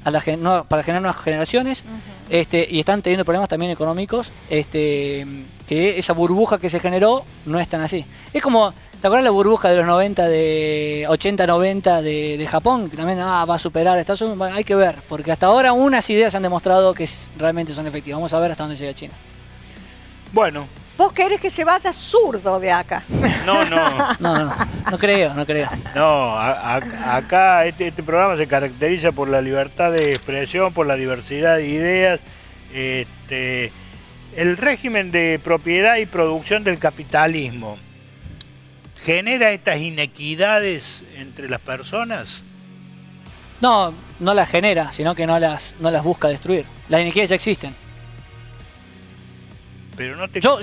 para generar nuevas generaciones. y están teniendo problemas también económicos, que esa burbuja que se generó no es tan así. Es como, ¿te acuerdas la burbuja de los 90, de 80-90 de Japón? Que también va a superar a Estados Unidos. Bueno, hay que ver, porque hasta ahora unas ideas han demostrado que realmente son efectivas. Vamos a ver hasta dónde llega China.
Bueno.
¿Vos querés que se vaya zurdo de acá?
No.
No creo.
No, acá este programa se caracteriza por la libertad de expresión, por la diversidad de ideas. El régimen de propiedad y producción del capitalismo genera estas inequidades entre las personas.
No las genera, sino que no las busca destruir. Las inequidades ya existen.
Pero no te,
yo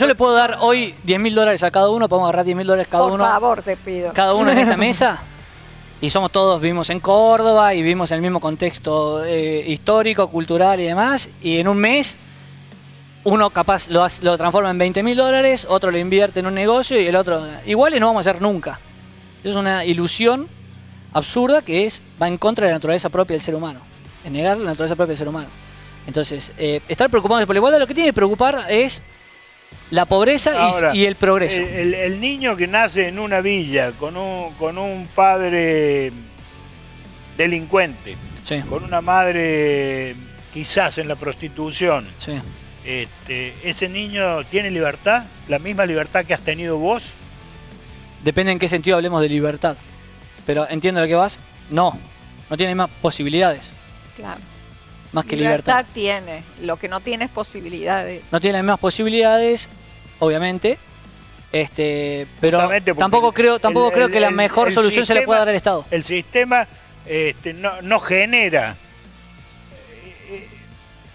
le puedo dar hoy $10.000 a cada uno, podemos agarrar $10.000 cada uno.
Por favor, te pido.
Cada uno en esta mesa. Y somos todos, vivimos en Córdoba y vivimos en el mismo contexto histórico, cultural y demás. Y en un mes, uno capaz lo transforma en $20.000, otro lo invierte en un negocio y el otro... Iguales no vamos a hacer nunca. Es una ilusión absurda que va en contra de la naturaleza propia del ser humano. En negar la naturaleza propia del ser humano. Entonces, estar preocupados por la igualdad, lo que tiene que preocupar es la pobreza ahora, y el progreso.
El niño que nace en una villa con un padre delincuente,
sí,
con una madre quizás en la prostitución,
sí,
¿ese niño tiene libertad? ¿La misma libertad que has tenido vos?
Depende en qué sentido hablemos de libertad. Pero entiendo a lo que vas. No tiene más posibilidades.
Claro.
Más que libertad
tiene, lo que no tiene es posibilidades.
No tiene las mismas posibilidades, obviamente, pero tampoco creo que la mejor solución se la pueda dar el Estado.
El sistema no genera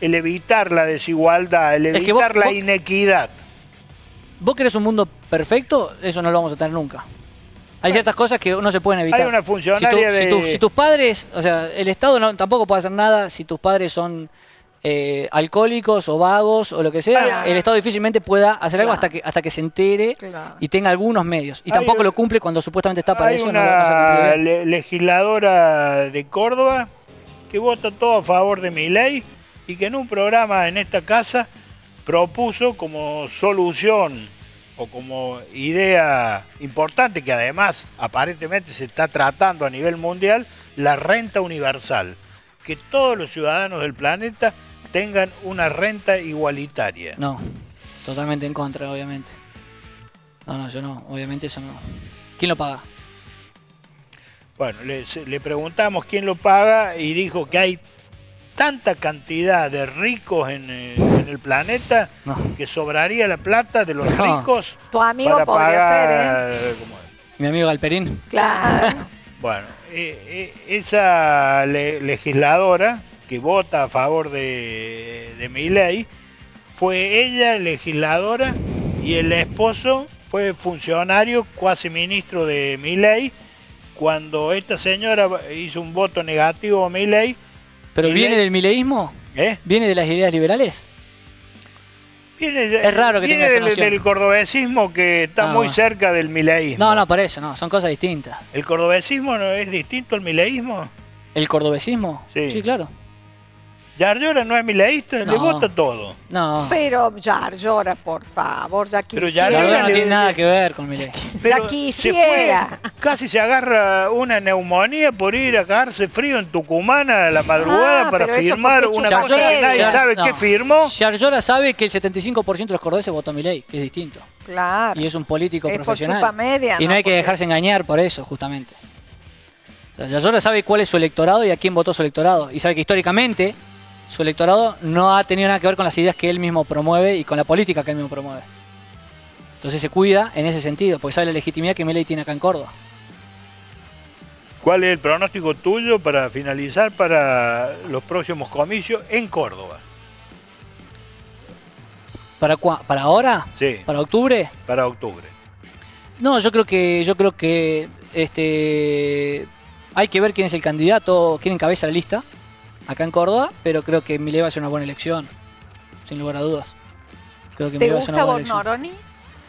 el evitar la desigualdad, el evitar la inequidad.
¿Vos querés un mundo perfecto? Eso no lo vamos a tener nunca. Hay ciertas cosas que no se pueden evitar.
Hay una funcionaria
si tus padres, o sea, el Estado tampoco puede hacer nada si tus padres son alcohólicos o vagos o lo que sea. El Estado difícilmente pueda hacer algo hasta que se entere y tenga algunos medios. Y tampoco lo cumple cuando supuestamente está para eso.
Hay una legisladora de Córdoba que vota todo a favor de Milei y que en un programa en esta casa propuso como solución o como idea importante, que además aparentemente se está tratando a nivel mundial, la renta universal. Que todos los ciudadanos del planeta tengan una renta igualitaria.
No, totalmente en contra, obviamente. No, yo no, obviamente eso no. ¿Quién lo paga?
Bueno, le preguntamos quién lo paga y dijo que hay tanta cantidad de ricos en el planeta que sobraría la plata de los ricos.
Tu amigo
para
podría
pagar,
ser,
Mi amigo Galperín.
Claro.
Bueno, esa legisladora que vota a favor de Milei, fue ella legisladora y el esposo fue funcionario, cuasi ministro de Milei, cuando esta señora hizo un voto negativo a Milei.
¿Pero viene del mileísmo? ¿Viene de las ideas liberales?
Es raro que tenga esa noción. Del cordobesismo, que está muy cerca del mileísmo.
No, por eso, no, son cosas distintas.
¿El cordobesismo no es distinto al mileísmo?
¿El cordobesismo?
Sí,
claro.
Yarlora no es mileísta, le vota todo.
No.
Pero Yarlora, por favor, ya quisiera.
Pero Yarlora
no tiene nada que ver con Milei.
Ya quisiera.
Casi se agarra una neumonía por ir a cagarse frío en Tucumán a la madrugada para firmar una cosa que nadie sabe qué firmó.
Yarlora sabe que el 75% de los cordobeses votó a Milei, que es distinto.
Claro.
Y es un político profesional.
Por chupa media,
y no hay que dejarse engañar por eso, justamente. Yarlora sabe cuál es su electorado y a quién votó su electorado. Y sabe que históricamente su electorado no ha tenido nada que ver con las ideas que él mismo promueve y con la política que él mismo promueve. Entonces se cuida en ese sentido, porque sabe la legitimidad que Milei tiene acá en Córdoba.
¿Cuál es el pronóstico tuyo para finalizar para los próximos comicios en Córdoba?
¿Para ahora?
Sí.
¿Para octubre?
Para octubre.
No, yo creo que hay que ver quién es el candidato, quién encabeza la lista acá en Córdoba, pero creo que Milei va a ser una buena elección, sin lugar a dudas. Creo que
¿Te
Milei va a ser una buena
gusta
elección.
Bornoroni?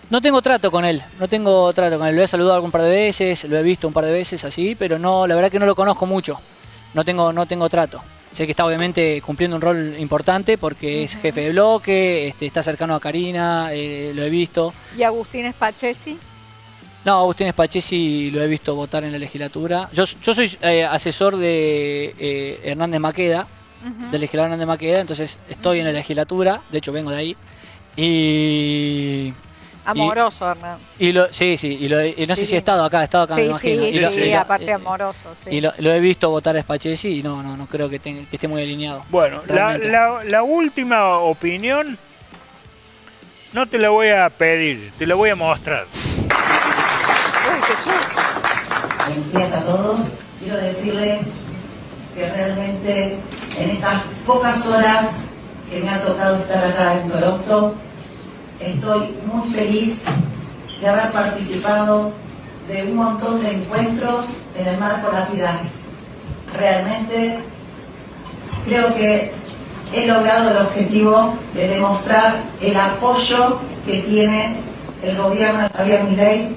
No tengo trato con él, lo he saludado algún par de veces, lo he visto un par de veces así, pero no, la verdad que no lo conozco mucho, no tengo trato. Sé que está obviamente cumpliendo un rol importante porque es jefe de bloque, está cercano a Karina, lo he visto.
¿Y Agustín Spachesi?
No, Agustín Spachesi lo he visto votar en la legislatura. Yo soy asesor de Hernández Maqueda, del legislador Hernández Maqueda, entonces estoy en la legislatura, de hecho vengo de ahí. Y...
Amoroso, Hernán.
Sí, y no sé si he estado acá, me imagino.
Sí, aparte amoroso. Sí.
Y lo he visto votar a Spachesi y no creo que esté muy alineado.
Bueno, la última opinión no te la voy a pedir, te la voy a mostrar.
Buenos días a todos. Quiero decirles que realmente en estas pocas horas que me ha tocado estar acá en Toronto, estoy muy feliz de haber participado de un montón de encuentros en el marco de la ciudad. Realmente creo que he logrado el objetivo de demostrar el apoyo que tiene el gobierno de Javier Milei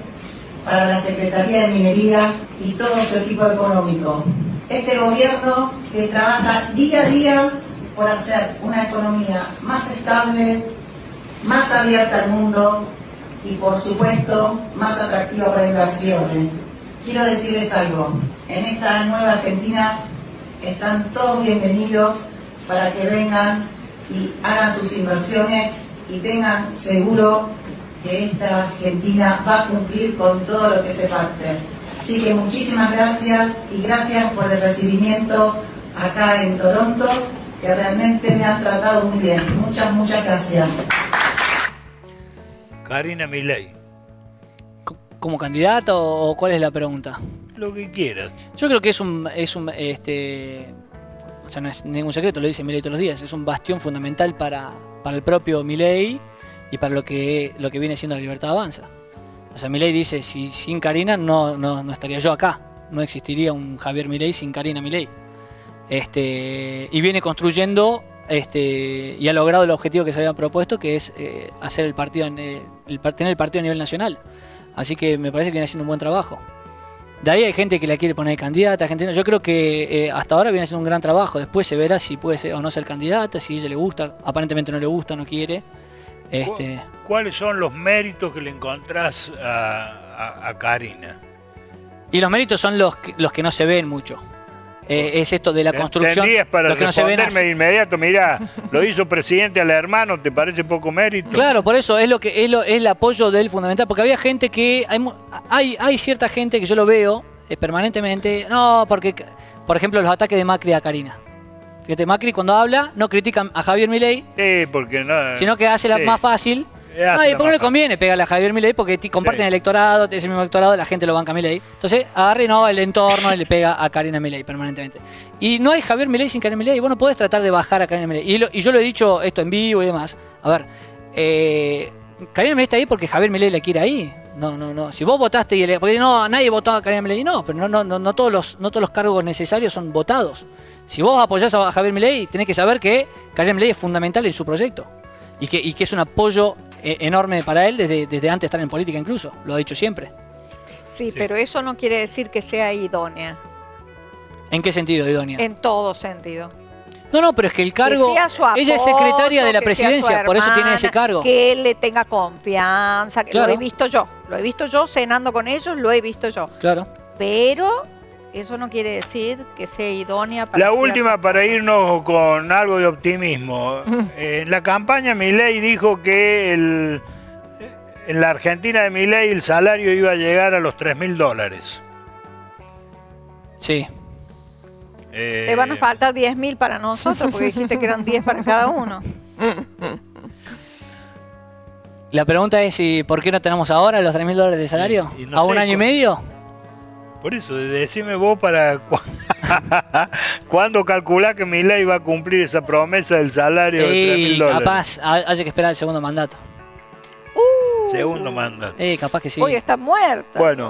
para la Secretaría de Minería y todo su equipo económico. Este gobierno que trabaja día a día por hacer una economía más estable, más abierta al mundo y, por supuesto, más atractiva para inversiones. Quiero decirles algo, en esta nueva Argentina están todos bienvenidos para que vengan y hagan sus inversiones y tengan seguro que esta Argentina va a cumplir con todo lo que se pacte. Así que muchísimas gracias y gracias por el recibimiento acá en Toronto, que realmente me han tratado muy bien. Muchas gracias.
Karina Milei.
¿Como candidata o cuál es la pregunta?
Lo que quieras.
Yo creo que o sea, no es ningún secreto, lo dice Milei todos los días, es un bastión fundamental para el propio Milei y para lo que viene siendo la Libertad Avanza. O sea, Milei dice, si sin Karina no estaría yo acá, no existiría un Javier Milei sin Karina Milei. Y viene construyendo y ha logrado el objetivo que se había propuesto, que es hacer el partido tener el partido a nivel nacional. Así que me parece que viene haciendo un buen trabajo. De ahí hay gente que la quiere poner candidata, gente no. Yo creo que hasta ahora viene haciendo un gran trabajo. Después se verá si puede ser o no ser candidata, si a ella le gusta. Aparentemente no le gusta, no quiere.
¿Cuáles son los méritos que le encontrás a Karina?
Y los méritos son los que no se ven mucho. Es esto de la construcción.
¿Tendrías para
los que no se ven
responderme de inmediato? Mirá, lo hizo presidente al hermano, ¿te parece poco mérito?
Claro, por eso es el apoyo del fundamental, porque había gente que hay cierta gente que yo lo veo permanentemente, no, porque por ejemplo los ataques de Macri a Karina. Fíjate, Macri cuando habla no critica a Javier Milei,
porque no,
sino que hace la más fácil. Y porque no le conviene pegarle a Javier Milei porque comparten el electorado, ese mismo electorado, la gente lo banca a Milei. Entonces agarra el entorno y le pega a Karina Milei permanentemente. Y no hay Javier Milei sin Karina Milei. Y vos no podés tratar de bajar a Karina Milei. Y yo lo he dicho esto en vivo y demás. A ver, Karina Milei está ahí porque Javier Milei la quiere ahí. No. Si vos votaste porque nadie votó a Karina Milei, pero no todos los cargos necesarios son votados. Si vos apoyás a Javier Milei, tenés que saber que Karina Milei es fundamental en su proyecto. Y que es un apoyo enorme para él desde antes de estar en política incluso, lo ha dicho siempre.
Sí, pero eso no quiere decir que sea idónea.
¿En qué sentido idónea?
En todo sentido.
No, pero es que el cargo,
que sea su apoyo,
ella es secretaria de la
que
presidencia,
sea su
por eso tiene
hermana,
ese cargo.
Que él le tenga confianza, que
Claro.
lo he visto yo cenando con ellos, lo he visto yo.
Claro.
Pero eso no quiere decir que sea idónea para...
La última para irnos con algo de optimismo. En la campaña Milei dijo que en la Argentina de Milei el salario iba a llegar a los $3.000.
Sí.
Te van a faltar 10.000 para nosotros porque dijiste que eran 10 para cada uno.
La pregunta es ¿por qué no tenemos ahora los $3.000 de salario?
Y no
¿A
sé
un año y medio?
Por eso, decime vos para cuándo calculás que Milei va a cumplir esa promesa del salario de $3.000.
Capaz haya que esperar el segundo mandato.
Segundo mandato.
Capaz que sí.
Hoy está muerta.
Bueno,